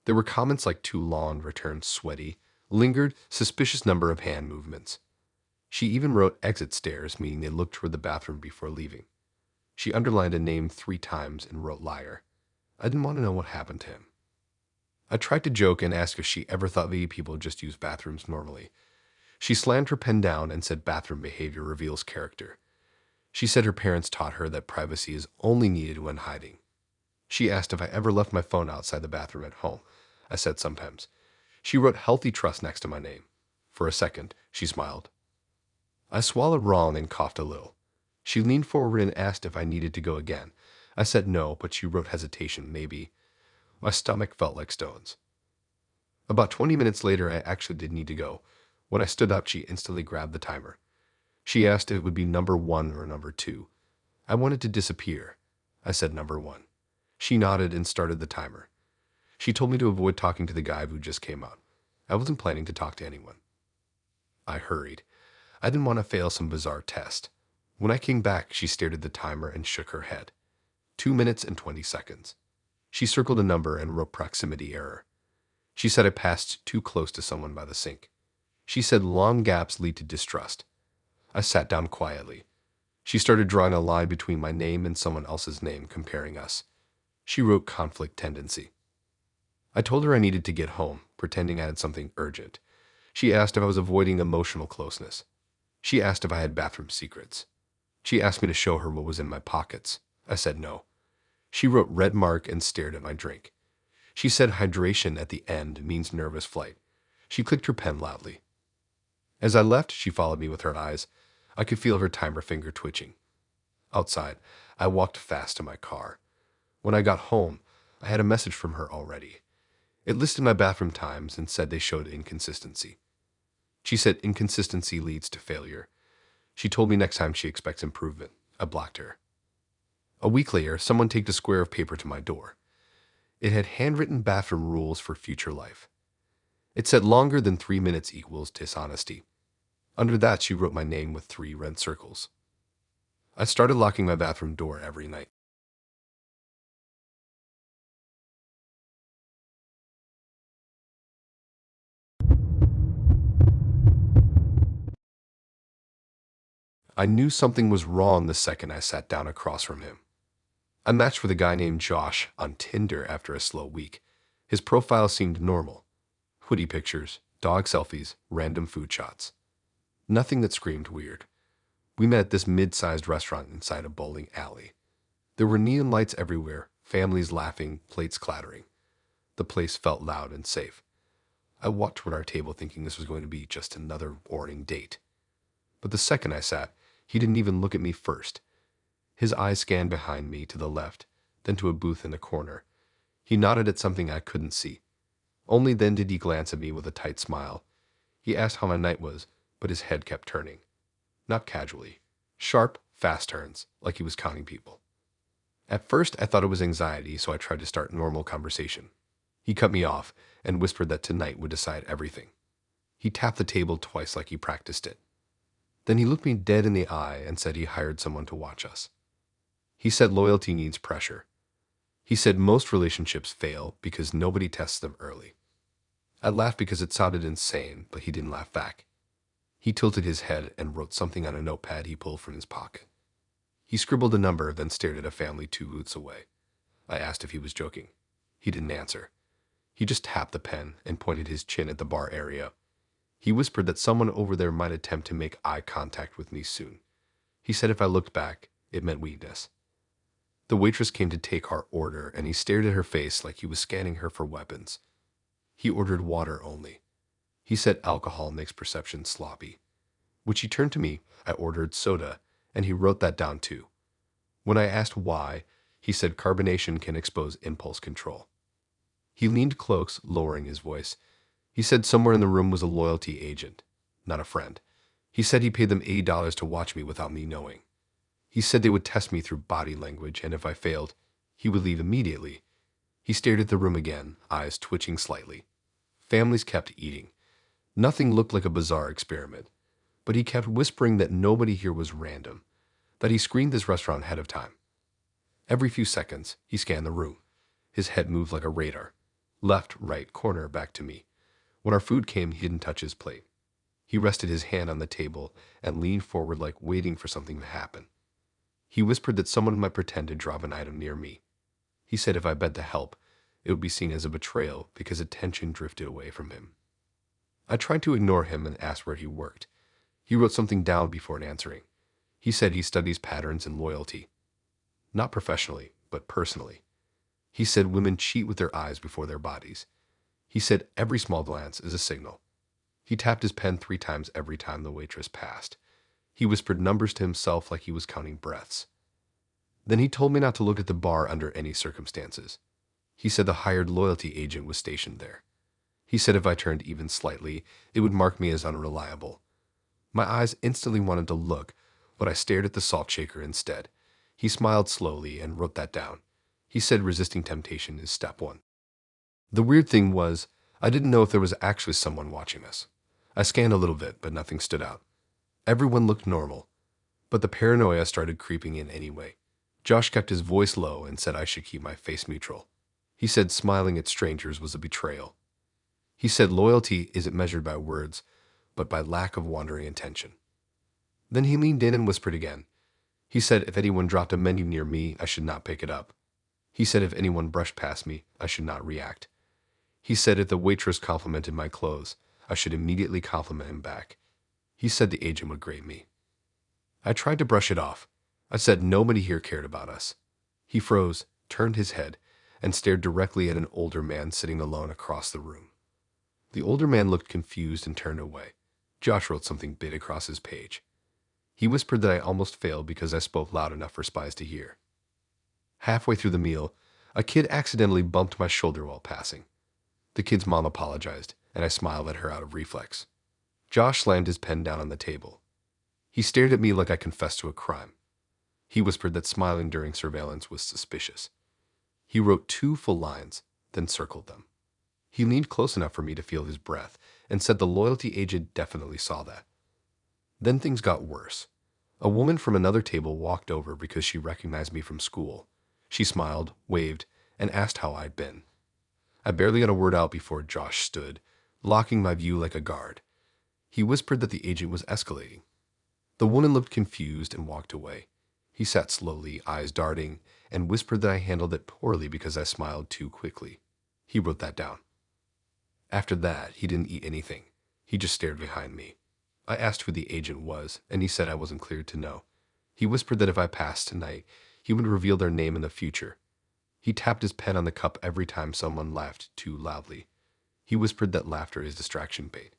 There were comments like too long, returned sweaty, lingered, suspicious number of hand movements. She even wrote exit stairs, meaning they looked toward the bathroom before leaving. She underlined a name 3 times and wrote liar. I didn't want to know what happened to him. I tried to joke and ask if she ever thought VE people just use bathrooms normally. She slammed her pen down and said bathroom behavior reveals character. She said her parents taught her that privacy is only needed when hiding. She asked if I ever left my phone outside the bathroom at home. I said sometimes. She wrote healthy trust next to my name. For a second, she smiled. I swallowed wrong and coughed a little. She leaned forward and asked if I needed to go again. I said no, but she wrote hesitation, maybe. My stomach felt like stones. About 20 minutes later, I actually did need to go. When I stood up, she instantly grabbed the timer. She asked if it would be number 1 or number 2. I wanted to disappear. I said number 1. She nodded and started the timer. She told me to avoid talking to the guy who just came out. I wasn't planning to talk to anyone. I hurried. I didn't want to fail some bizarre test. When I came back, she stared at the timer and shook her head. 2 minutes and 20 seconds. She circled a number and wrote proximity error. She said I passed too close to someone by the sink. She said long gaps lead to distrust. I sat down quietly. She started drawing a line between my name and someone else's name, comparing us. She wrote conflict tendency. I told her I needed to get home, pretending I had something urgent. She asked if I was avoiding emotional closeness. She asked if I had bathroom secrets. She asked me to show her what was in my pockets. I said no. She wrote red mark and stared at my drink. She said hydration at the end means nervous flight. She clicked her pen loudly. As I left, she followed me with her eyes. I could feel her timer finger twitching. Outside, I walked fast to my car. When I got home, I had a message from her already. It listed my bathroom times and said they showed inconsistency. She said inconsistency leads to failure. She told me next time she expects improvement. I blocked her. A week later, someone taped a square of paper to my door. It had handwritten bathroom rules for future life. It said longer than 3 minutes equals dishonesty. Under that, she wrote my name with 3 red circles. I started locking my bathroom door every night. I knew something was wrong the second I sat down across from him. I matched with a guy named Josh on Tinder after a slow week. His profile seemed normal. Hoodie pictures, dog selfies, random food shots. Nothing that screamed weird. We met at this mid-sized restaurant inside a bowling alley. There were neon lights everywhere, families laughing, plates clattering. The place felt loud and safe. I walked toward our table thinking this was going to be just another boring date. But the second I sat, he didn't even look at me first. His eyes scanned behind me to the left, then to a booth in the corner. He nodded at something I couldn't see. Only then did he glance at me with a tight smile. He asked how my night was, but his head kept turning. Not casually. Sharp, fast turns, like he was counting people. At first, I thought it was anxiety, so I tried to start normal conversation. He cut me off and whispered that tonight would decide everything. He tapped the table twice like he practiced it. Then he looked me dead in the eye and said he hired someone to watch us. He said loyalty needs pressure. He said most relationships fail because nobody tests them early. I laughed because it sounded insane, but he didn't laugh back. He tilted his head and wrote something on a notepad he pulled from his pocket. He scribbled a number, then stared at a family 2 booths away. I asked if he was joking. He didn't answer. He just tapped the pen and pointed his chin at the bar area. He whispered that someone over there might attempt to make eye contact with me soon. He said if I looked back, it meant weakness. The waitress came to take our order, and he stared at her face like he was scanning her for weapons. He ordered water only. He said alcohol makes perception sloppy. When she turned to me, I ordered soda, and he wrote that down too. When I asked why, he said carbonation can expose impulse control. He leaned close, lowering his voice. He said somewhere in the room was a loyalty agent, not a friend. He said he paid them $80 to watch me without me knowing. He said they would test me through body language, and if I failed, he would leave immediately. He stared at the room again, eyes twitching slightly. Families kept eating. Nothing looked like a bizarre experiment, but he kept whispering that nobody here was random, that he screened this restaurant ahead of time. Every few seconds, he scanned the room. His head moved like a radar. Left, right, corner, back to me. When our food came, he didn't touch his plate. He rested his hand on the table and leaned forward like waiting for something to happen. He whispered that someone might pretend to drop an item near me. He said if I bent to help, it would be seen as a betrayal because attention drifted away from him. I tried to ignore him and asked where he worked. He wrote something down before answering. He said he studies patterns in loyalty. Not professionally, but personally. He said women cheat with their eyes before their bodies. He said every small glance is a signal. He tapped his pen 3 times every time the waitress passed. He whispered numbers to himself like he was counting breaths. Then he told me not to look at the bar under any circumstances. He said the hired loyalty agent was stationed there. He said if I turned even slightly, it would mark me as unreliable. My eyes instantly wanted to look, but I stared at the salt shaker instead. He smiled slowly and wrote that down. He said resisting temptation is step 1. The weird thing was, I didn't know if there was actually someone watching us. I scanned a little bit, but nothing stood out. Everyone looked normal, but the paranoia started creeping in anyway. Josh kept his voice low and said I should keep my face neutral. He said smiling at strangers was a betrayal. He said loyalty isn't measured by words, but by lack of wandering attention. Then he leaned in and whispered again. He said if anyone dropped a menu near me, I should not pick it up. He said if anyone brushed past me, I should not react. He said if the waitress complimented my clothes, I should immediately compliment him back. He said the agent would grade me. I tried to brush it off. I said nobody here cared about us. He froze, turned his head, and stared directly at an older man sitting alone across the room. The older man looked confused and turned away. Josh wrote something big across his page. He whispered that I almost failed because I spoke loud enough for spies to hear. Halfway through the meal, a kid accidentally bumped my shoulder while passing. The kid's mom apologized, and I smiled at her out of reflex. Josh slammed his pen down on the table. He stared at me like I confessed to a crime. He whispered that smiling during surveillance was suspicious. He wrote 2 full lines, then circled them. He leaned close enough for me to feel his breath and said the loyalty agent definitely saw that. Then things got worse. A woman from another table walked over because she recognized me from school. She smiled, waved, and asked how I'd been. I barely got a word out before Josh stood, blocking my view like a guard. He whispered that the agent was escalating. The woman looked confused and walked away. He sat slowly, eyes darting, and whispered that I handled it poorly because I smiled too quickly. He wrote that down. After that, he didn't eat anything. He just stared behind me. I asked who the agent was, and he said I wasn't cleared to know. He whispered that if I passed tonight, he would reveal their name in the future. He tapped his pen on the cup every time someone laughed too loudly. He whispered that laughter is distraction bait.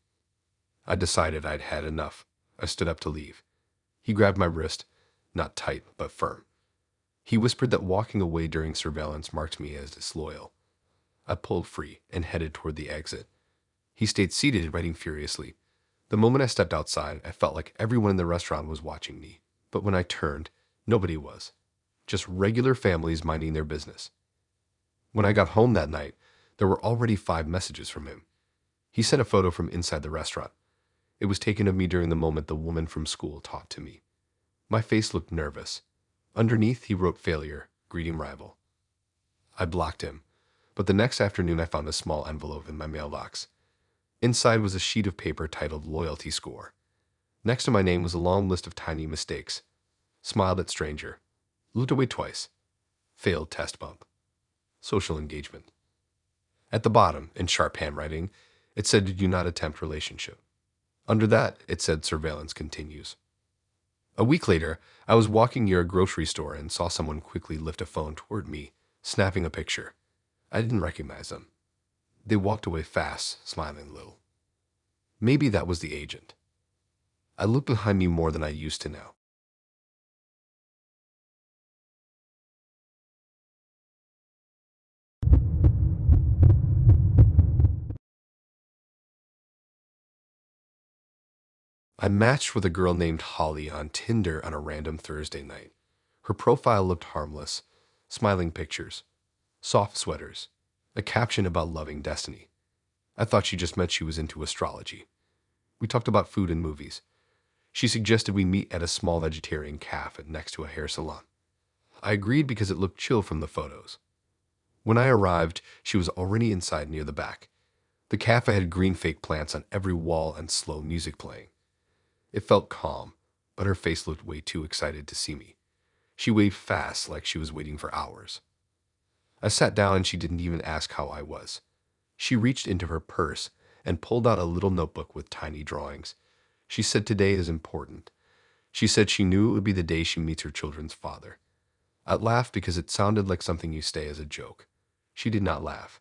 I decided I'd had enough. I stood up to leave. He grabbed my wrist, not tight, but firm. He whispered that walking away during surveillance marked me as disloyal. I pulled free and headed toward the exit. He stayed seated, writing furiously. The moment I stepped outside, I felt like everyone in the restaurant was watching me. But when I turned, nobody was. Just regular families minding their business. When I got home that night, there were already 5 messages from him. He sent a photo from inside the restaurant. It was taken of me during the moment the woman from school talked to me. My face looked nervous. Underneath, he wrote failure, greeting rival. I blocked him, but the next afternoon I found a small envelope in my mailbox. Inside was a sheet of paper titled Loyalty Score. Next to my name was a long list of tiny mistakes. Smiled at stranger. Looked away twice. Failed test bump. Social engagement. At the bottom, in sharp handwriting, it said, "Did you not attempt relationship?" Under that, it said, "Surveillance continues." A week later, I was walking near a grocery store and saw someone quickly lift a phone toward me, snapping a picture. I didn't recognize them. They walked away fast, smiling a little. Maybe that was the agent. I looked behind me more than I used to now. I matched with a girl named Holly on Tinder on a random Thursday night. Her profile looked harmless, smiling pictures, soft sweaters, a caption about loving destiny. I thought she just meant she was into astrology. We talked about food and movies. She suggested we meet at a small vegetarian cafe next to a hair salon. I agreed because it looked chill from the photos. When I arrived, she was already inside near the back. The cafe had green fake plants on every wall and slow music playing. It felt calm, but her face looked way too excited to see me. She waved fast like she was waiting for hours. I sat down and she didn't even ask how I was. She reached into her purse and pulled out a little notebook with tiny drawings. She said today is important. She said she knew it would be the day she meets her children's father. I laughed because it sounded like something you say as a joke. She did not laugh.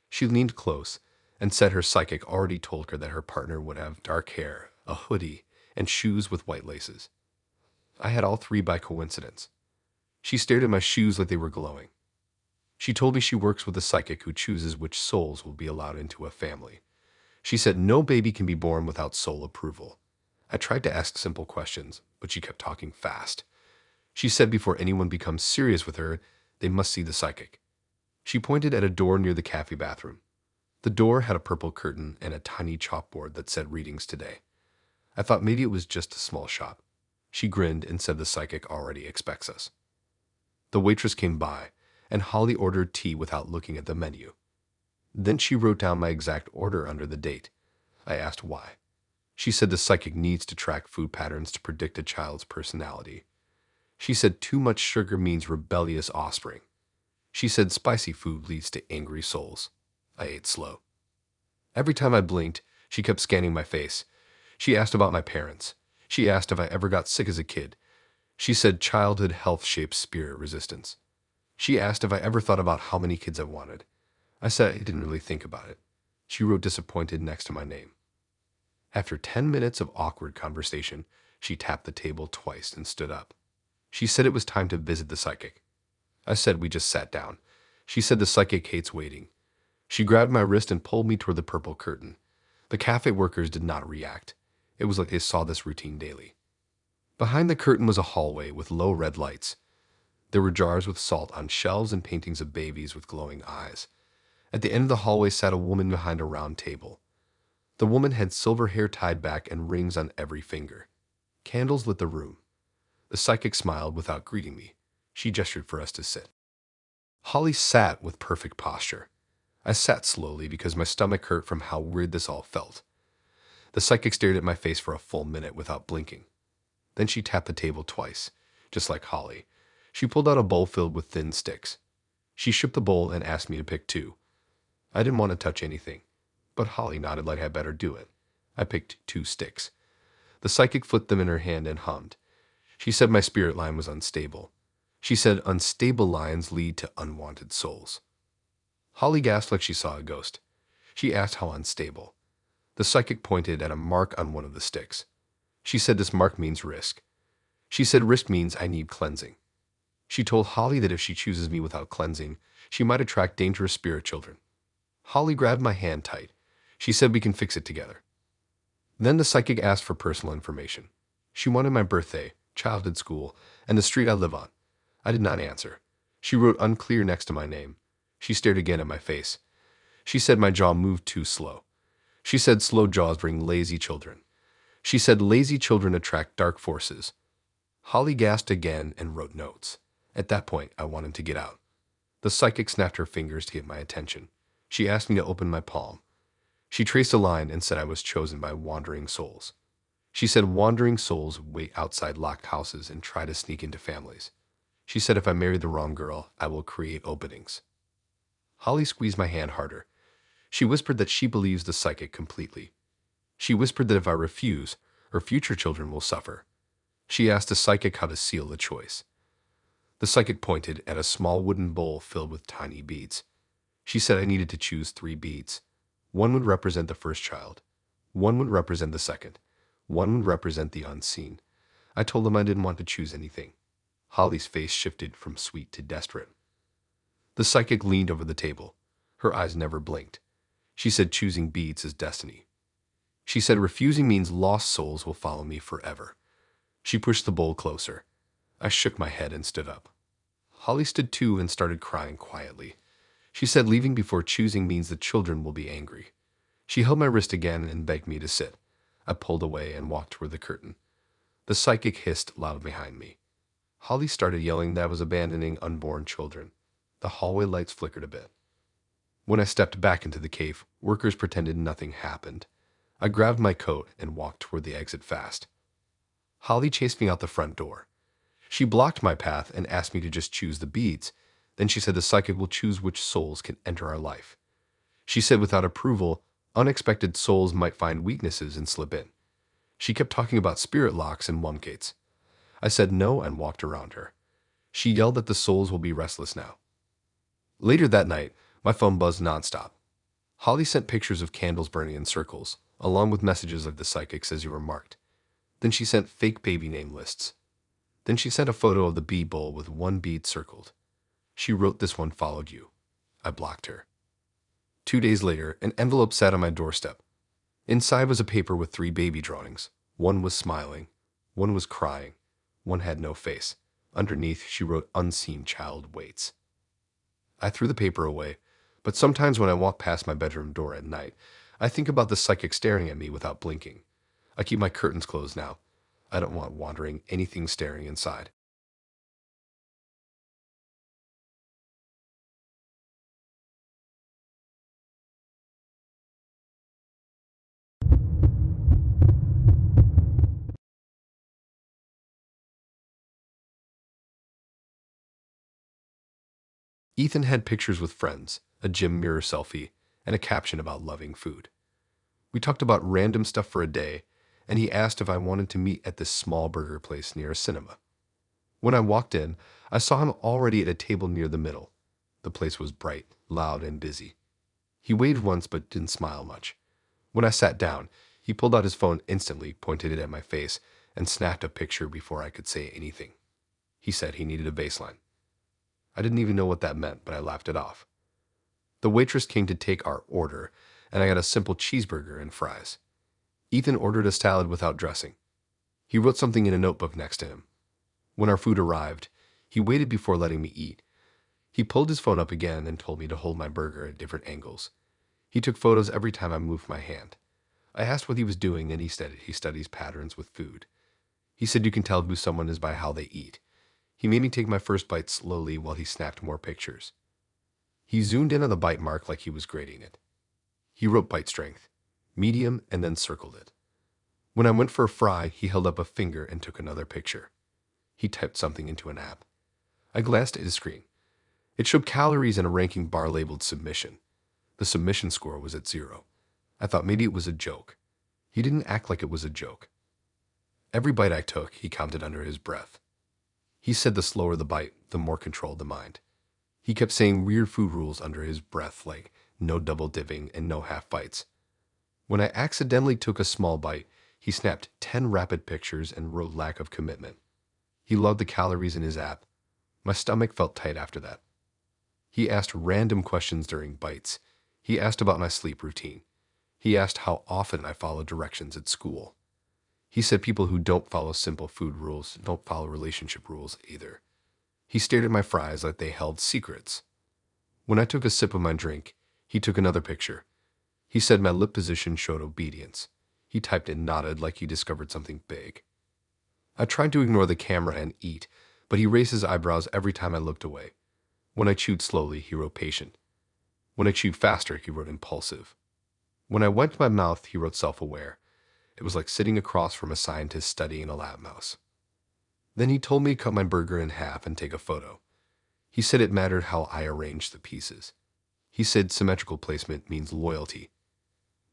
She leaned close, and said her psychic already told her that her partner would have dark hair, a hoodie, and shoes with white laces. I had all three by coincidence. She stared at my shoes like they were glowing. She told me she works with a psychic who chooses which souls will be allowed into a family. She said no baby can be born without soul approval. I tried to ask simple questions, but she kept talking fast. She said before anyone becomes serious with her, they must see the psychic. She pointed at a door near the cafe bathroom. The door had a purple curtain and a tiny chalkboard that said readings today. I thought maybe it was just a small shop. She grinned and said the psychic already expects us. The waitress came by, and Holly ordered tea without looking at the menu. Then she wrote down my exact order under the date. I asked why. She said the psychic needs to track food patterns to predict a child's personality. She said too much sugar means rebellious offspring. She said spicy food leads to angry souls. I ate slow. Every time I blinked, she kept scanning my face. She asked about my parents. She asked if I ever got sick as a kid. She said childhood health shapes spirit resistance. She asked if I ever thought about how many kids I wanted. I said I didn't really think about it. She wrote disappointed next to my name. After 10 minutes of awkward conversation, she tapped the table twice and stood up. She said it was time to visit the psychic. I said we just sat down. She said the psychic hates waiting. She grabbed my wrist and pulled me toward the purple curtain. The cafe workers did not react. It was like they saw this routine daily. Behind the curtain was a hallway with low red lights. There were jars with salt on shelves and paintings of babies with glowing eyes. At the end of the hallway sat a woman behind a round table. The woman had silver hair tied back and rings on every finger. Candles lit the room. The psychic smiled without greeting me. She gestured for us to sit. Holly sat with perfect posture. I sat slowly because my stomach hurt from how weird this all felt. The psychic stared at my face for a full minute without blinking. Then she tapped the table twice, just like Holly. She pulled out a bowl filled with thin sticks. She shook the bowl and asked me to pick two. I didn't want to touch anything, but Holly nodded like I better do it. I picked 2 sticks. The psychic flipped them in her hand and hummed. She said my spirit line was unstable. She said unstable lines lead to unwanted souls. Holly gasped like she saw a ghost. She asked how unstable. The psychic pointed at a mark on one of the sticks. She said this mark means risk. She said risk means I need cleansing. She told Holly that if she chooses me without cleansing, she might attract dangerous spirit children. Holly grabbed my hand tight. She said we can fix it together. Then the psychic asked for personal information. She wanted my birthday, childhood school, and the street I live on. I did not answer. She wrote unclear next to my name. She stared again at my face. She said my jaw moved too slow. She said slow jaws bring lazy children. She said lazy children attract dark forces. Holly gasped again and wrote notes. At that point, I wanted to get out. The psychic snapped her fingers to get my attention. She asked me to open my palm. She traced a line and said I was chosen by wandering souls. She said wandering souls wait outside locked houses and try to sneak into families. She said if I marry the wrong girl, I will create openings. Holly squeezed my hand harder. She whispered that she believes the psychic completely. She whispered that if I refuse, her future children will suffer. She asked the psychic how to seal the choice. The psychic pointed at a small wooden bowl filled with tiny beads. She said I needed to choose 3 beads. 1 would represent the first child. 1 would represent the second. 1 would represent the unseen. I told them I didn't want to choose anything. Holly's face shifted from sweet to desperate. The psychic leaned over the table. Her eyes never blinked. She said choosing beads is destiny. She said refusing means lost souls will follow me forever. She pushed the bowl closer. I shook my head and stood up. Holly stood too and started crying quietly. She said leaving before choosing means the children will be angry. She held my wrist again and begged me to sit. I pulled away and walked toward the curtain. The psychic hissed loud behind me. Holly started yelling that I was abandoning unborn children. The hallway lights flickered a bit. When I stepped back into the cave, workers pretended nothing happened. I grabbed my coat and walked toward the exit fast. Holly chased me out the front door. She blocked my path and asked me to just choose the beads. Then she said the psychic will choose which souls can enter our life. She said without approval, unexpected souls might find weaknesses and slip in. She kept talking about spirit locks and womgates. I said no and walked around her. She yelled that the souls will be restless now. Later that night, my phone buzzed nonstop. Holly sent pictures of candles burning in circles, along with messages like the psychic says you were marked. Then she sent fake baby name lists. Then she sent a photo of the bee bowl with one bead circled. She wrote this one followed you. I blocked her. 2 days later, an envelope sat on my doorstep. Inside was a paper with 3 baby drawings. One was smiling, one was crying, one had no face. Underneath, she wrote, "Unseen child waits." I threw the paper away, but sometimes when I walk past my bedroom door at night, I think about the psychic staring at me without blinking. I keep my curtains closed now. I don't want wandering anything staring inside. Ethan had pictures with friends, a gym mirror selfie, and a caption about loving food. We talked about random stuff for a day, and he asked if I wanted to meet at this small burger place near a cinema. When I walked in, I saw him already at a table near the middle. The place was bright, loud, and busy. He waved once but didn't smile much. When I sat down, he pulled out his phone instantly, pointed it at my face, and snapped a picture before I could say anything. He said he needed a baseline. I didn't even know what that meant, but I laughed it off. The waitress came to take our order, and I got a simple cheeseburger and fries. Ethan ordered a salad without dressing. He wrote something in a notebook next to him. When our food arrived, he waited before letting me eat. He pulled his phone up again and told me to hold my burger at different angles. He took photos every time I moved my hand. I asked what he was doing, and he said he studies patterns with food. He said you can tell who someone is by how they eat. He made me take my first bite slowly while he snapped more pictures. He zoomed in on the bite mark like he was grading it. He wrote bite strength, medium, and then circled it. When I went for a fry, he held up a finger and took another picture. He typed something into an app. I glanced at his screen. It showed calories and a ranking bar labeled submission. The submission score was at 0. I thought maybe it was a joke. He didn't act like it was a joke. Every bite I took, he counted under his breath. He said the slower the bite, the more controlled the mind. He kept saying weird food rules under his breath, like no double dipping and no half bites. When I accidentally took a small bite, he snapped 10 rapid pictures and wrote lack of commitment. He logged the calories in his app. My stomach felt tight after that. He asked random questions during bites. He asked about my sleep routine. He asked how often I follow directions at school. He said people who don't follow simple food rules don't follow relationship rules either. He stared at my fries like they held secrets. When I took a sip of my drink, he took another picture. He said my lip position showed obedience. He typed and nodded like he discovered something big. I tried to ignore the camera and eat, but he raised his eyebrows every time I looked away. When I chewed slowly, he wrote patient. When I chewed faster, he wrote impulsive. When I wiped my mouth, he wrote self-aware. It was like sitting across from a scientist studying a lab mouse. Then he told me to cut my burger in half and take a photo. He said it mattered how I arranged the pieces. He said symmetrical placement means loyalty.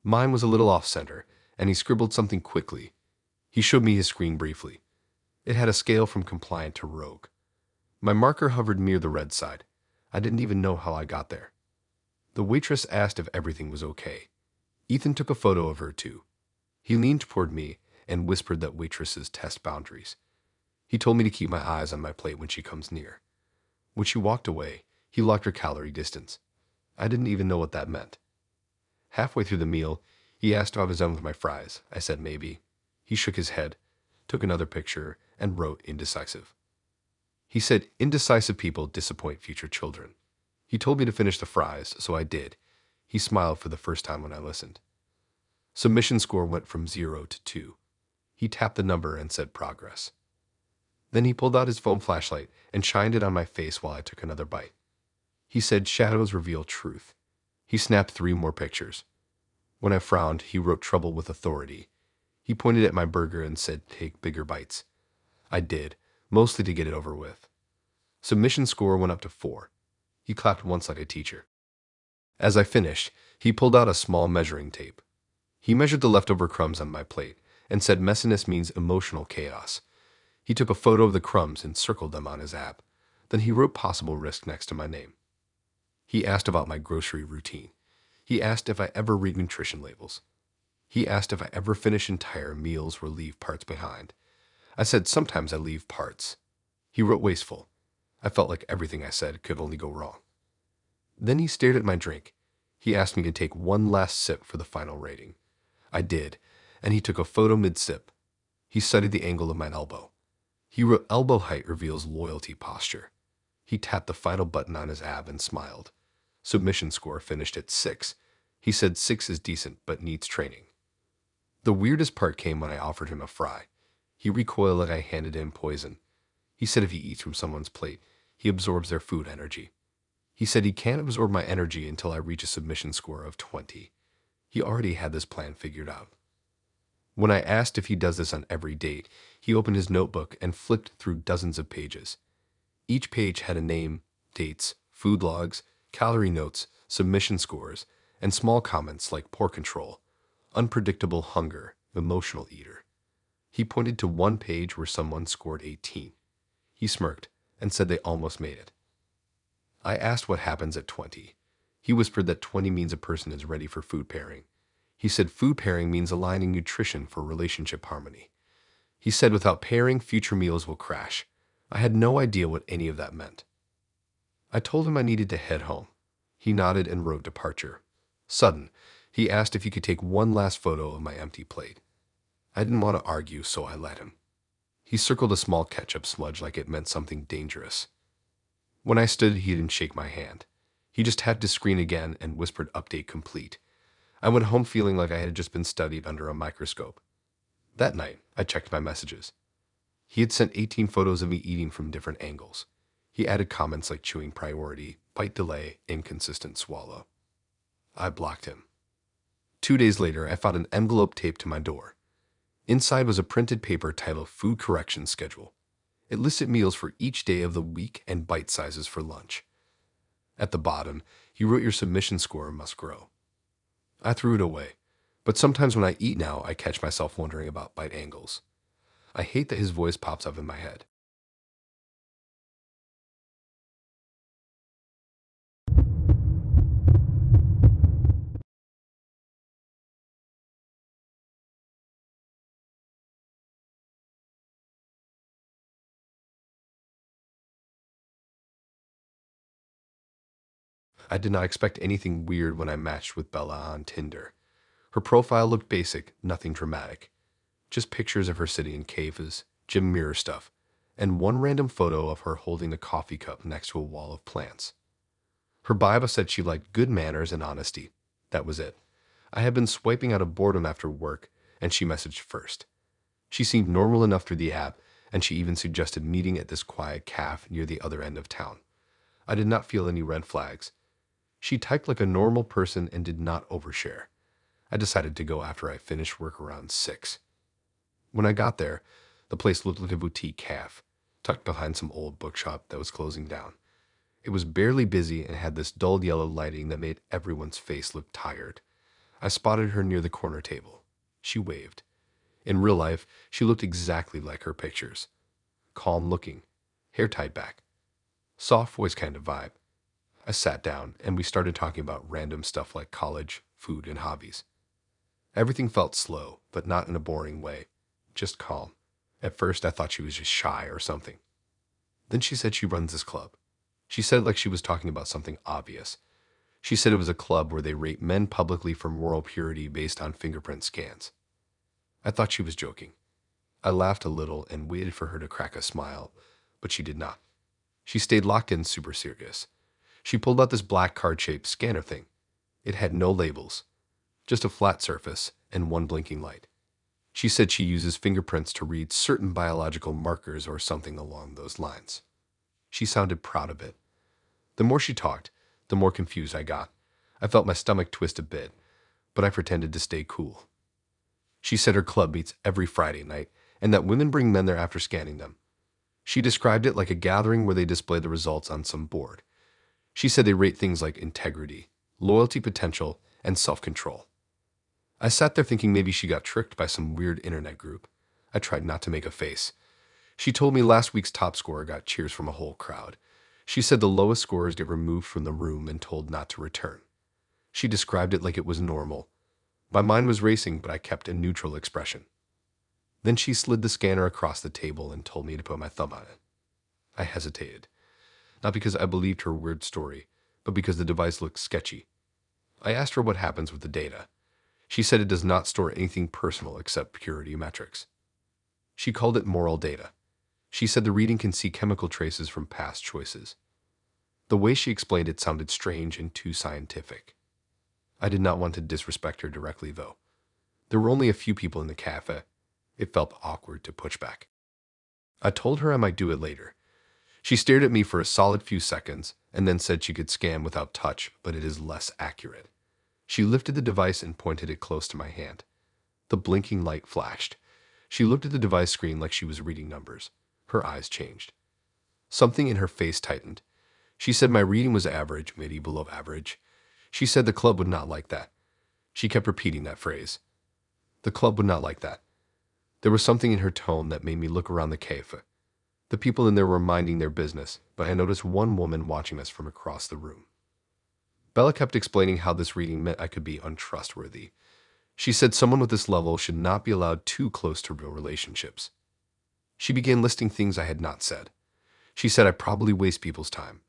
Mine was a little off-center, and he scribbled something quickly. He showed me his screen briefly. It had a scale from compliant to rogue. My marker hovered near the red side. I didn't even know how I got there. The waitress asked if everything was okay. Ethan took a photo of her too. He leaned toward me and whispered that waitresses test boundaries. He told me to keep my eyes on my plate when she comes near. When she walked away, he locked her calorie distance. I didn't even know what that meant. Halfway through the meal, he asked if I was done with my fries. I said maybe. He shook his head, took another picture, and wrote indecisive. He said indecisive people disappoint future children. He told me to finish the fries, so I did. He smiled for the first time when I listened. Submission score went from 0 to 2. He tapped the number and said progress. Then he pulled out his phone flashlight and shined it on my face while I took another bite. He said shadows reveal truth. He snapped 3 more pictures. When I frowned, he wrote trouble with authority. He pointed at my burger and said take bigger bites. I did, mostly to get it over with. Submission score went up to 4. He clapped once like a teacher. As I finished, he pulled out a small measuring tape. He measured the leftover crumbs on my plate and said messiness means emotional chaos. He took a photo of the crumbs and circled them on his app. Then he wrote possible risk next to my name. He asked about my grocery routine. He asked if I ever read nutrition labels. He asked if I ever finish entire meals or leave parts behind. I said sometimes I leave parts. He wrote wasteful. I felt like everything I said could only go wrong. Then he stared at my drink. He asked me to take one last sip for the final rating. I did, and he took a photo mid-sip. He studied the angle of my elbow. He wrote elbow height reveals loyalty posture. He tapped the final button on his ab and smiled. Submission score finished at 6. He said 6 is decent but needs training. The weirdest part came when I offered him a fry. He recoiled like I handed him poison. He said if he eats from someone's plate, he absorbs their food energy. He said he can't absorb my energy until I reach a submission score of 20. He already had this plan figured out. When I asked if he does this on every date, he opened his notebook and flipped through dozens of pages. Each page had a name, dates, food logs, calorie notes, submission scores, and small comments like poor control, unpredictable hunger, emotional eater. He pointed to one page where someone scored 18. He smirked and said they almost made it. I asked what happens at 20. He whispered that 20 means a person is ready for food pairing. He said food pairing means aligning nutrition for relationship harmony. He said without pairing, future meals will crash. I had no idea what any of that meant. I told him I needed to head home. He nodded and wrote departure. Sudden, he asked if he could take one last photo of my empty plate. I didn't want to argue, so I let him. He circled a small ketchup smudge like it meant something dangerous. When I stood, he didn't shake my hand. He just tapped his screen again and whispered update complete. I went home feeling like I had just been studied under a microscope. That night, I checked my messages. He had sent 18 photos of me eating from different angles. He added comments like chewing priority, bite delay, inconsistent swallow. I blocked him. 2 days later, I found an envelope taped to my door. Inside was a printed paper titled Food Correction Schedule. It listed meals for each day of the week and bite sizes for lunch. At the bottom, he wrote your submission score must grow. I threw it away, but sometimes when I eat now, I catch myself wondering about bite angles. I hate that his voice pops up in my head. I did not expect anything weird when I matched with Bella on Tinder. Her profile looked basic, nothing dramatic. Just pictures of her sitting in caves, gym mirror stuff, and one random photo of her holding a coffee cup next to a wall of plants. Her bio said she liked good manners and honesty. That was it. I had been swiping out of boredom after work, and she messaged first. She seemed normal enough through the app, and she even suggested meeting at this quiet cafe near the other end of town. I did not feel any red flags. She typed like a normal person and did not overshare. I decided to go after I finished work around 6. When I got there, the place looked like a boutique cafe, tucked behind some old bookshop that was closing down. It was barely busy and had this dull yellow lighting that made everyone's face look tired. I spotted her near the corner table. She waved. In real life, she looked exactly like her pictures. Calm looking, hair tied back. Soft voice kind of vibe. I sat down and we started talking about random stuff like college, food, and hobbies. Everything felt slow, but not in a boring way. Just calm. At first, I thought she was just shy or something. Then she said she runs this club. She said it like she was talking about something obvious. She said it was a club where they rate men publicly for moral purity based on fingerprint scans. I thought she was joking. I laughed a little and waited for her to crack a smile, but she did not. She stayed locked in, super serious. She pulled out this black card-shaped scanner thing. It had no labels, just a flat surface and one blinking light. She said she uses fingerprints to read certain biological markers or something along those lines. She sounded proud of it. The more she talked, the more confused I got. I felt my stomach twist a bit, but I pretended to stay cool. She said her club meets every Friday night and that women bring men there after scanning them. She described it like a gathering where they display the results on some board. She said they rate things like integrity, loyalty potential, and self-control. I sat there thinking maybe she got tricked by some weird internet group. I tried not to make a face. She told me last week's top scorer got cheers from a whole crowd. She said the lowest scorers get removed from the room and told not to return. She described it like it was normal. My mind was racing, but I kept a neutral expression. Then she slid the scanner across the table and told me to put my thumb on it. I hesitated, not because I believed her weird story, but because the device looked sketchy. I asked her what happens with the data. She said it does not store anything personal except purity metrics. She called it moral data. She said the reading can see chemical traces from past choices. The way she explained it sounded strange and too scientific. I did not want to disrespect her directly, though. There were only a few people in the cafe. It felt awkward to push back. I told her I might do it later. She stared at me for a solid few seconds and then said she could scan without touch, but it is less accurate. She lifted the device and pointed it close to my hand. The blinking light flashed. She looked at the device screen like she was reading numbers. Her eyes changed. Something in her face tightened. She said my reading was average, maybe below average. She said the club would not like that. She kept repeating that phrase. The club would not like that. There was something in her tone that made me look around the cafe. The people in there were minding their business, but I noticed one woman watching us from across the room. Bella kept explaining how this reading meant I could be untrustworthy. She said someone with this level should not be allowed too close to real relationships. She began listing things I had not said. She said I probably waste people's time.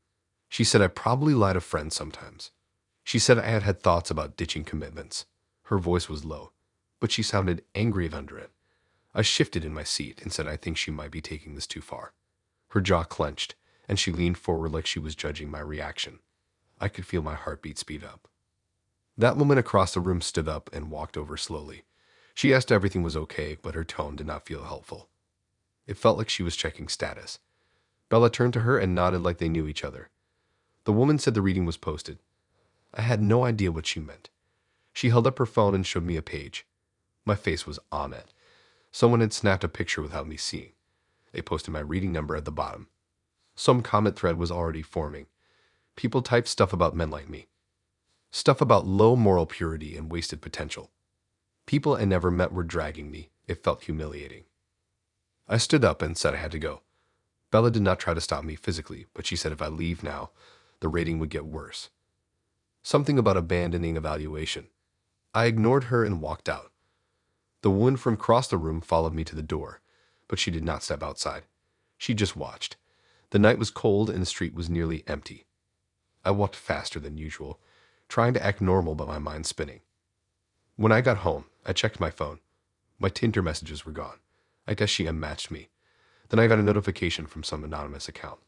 She said I probably lie to friends sometimes. She said I had had thoughts about ditching commitments. Her voice was low, but she sounded angry under it. I shifted in my seat and said I think she might be taking this too far. Her jaw clenched, and she leaned forward like she was judging my reaction. I could feel my heartbeat speed up. That woman across the room stood up and walked over slowly. She asked if everything was okay, but her tone did not feel helpful. It felt like she was checking status. Bella turned to her and nodded like they knew each other. The woman said the reading was posted. I had no idea what she meant. She held up her phone and showed me a page. My face was on it. Someone had snapped a picture without me seeing. They posted my reading number at the bottom. Some comment thread was already forming. People typed stuff about men like me. Stuff about low moral purity and wasted potential. People I never met were dragging me. It felt humiliating. I stood up and said I had to go. Bella did not try to stop me physically, but she said if I leave now, the rating would get worse. Something about abandoning evaluation. I ignored her and walked out. The woman from across the room followed me to the door, but she did not step outside. She just watched. The night was cold and the street was nearly empty. I walked faster than usual, trying to act normal but my mind spinning. When I got home, I checked my phone. My Tinder messages were gone. I guess she unmatched me. Then I got a notification from some anonymous account.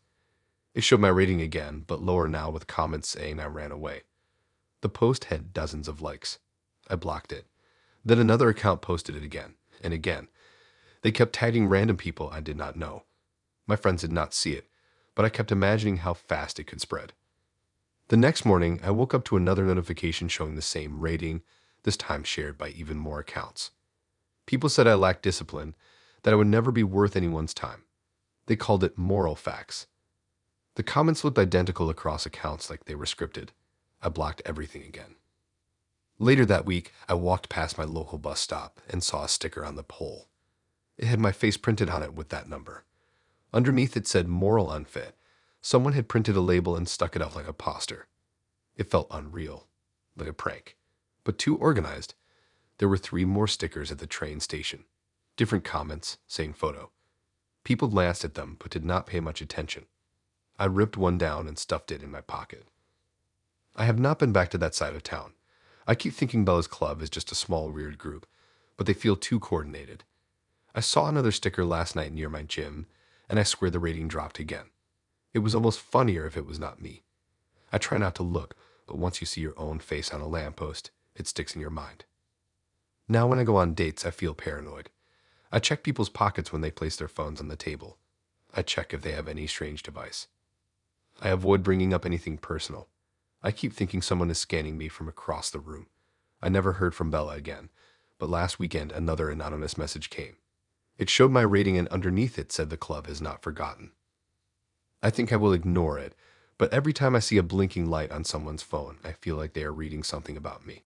It showed my rating again, but lower now with comments saying I ran away. The post had dozens of likes. I blocked it. Then another account posted it again, and again. They kept tagging random people I did not know. My friends did not see it, but I kept imagining how fast it could spread. The next morning, I woke up to another notification showing the same rating, this time shared by even more accounts. People said I lacked discipline, that I would never be worth anyone's time. They called it moral facts. The comments looked identical across accounts like they were scripted. I blocked everything again. Later that week, I walked past my local bus stop and saw a sticker on the pole. It had my face printed on it with that number. Underneath it said moral unfit. Someone had printed a label and stuck it up like a poster. It felt unreal, like a prank, but too organized. There were 3 more stickers at the train station. Different comments, same photo. People glanced at them but did not pay much attention. I ripped one down and stuffed it in my pocket. I have not been back to that side of town. I keep thinking Bella's club is just a small weird group, but they feel too coordinated. I saw another sticker last night near my gym, and I swear the rating dropped again. It was almost funnier if it was not me. I try not to look, but once you see your own face on a lamppost, it sticks in your mind. Now when I go on dates, I feel paranoid. I check people's pockets when they place their phones on the table. I check if they have any strange device. I avoid bringing up anything personal. I keep thinking someone is scanning me from across the room. I never heard from Bella again, but last weekend another anonymous message came. It showed my rating and underneath it said the club has not forgotten. I think I will ignore it, but every time I see a blinking light on someone's phone, I feel like they are reading something about me.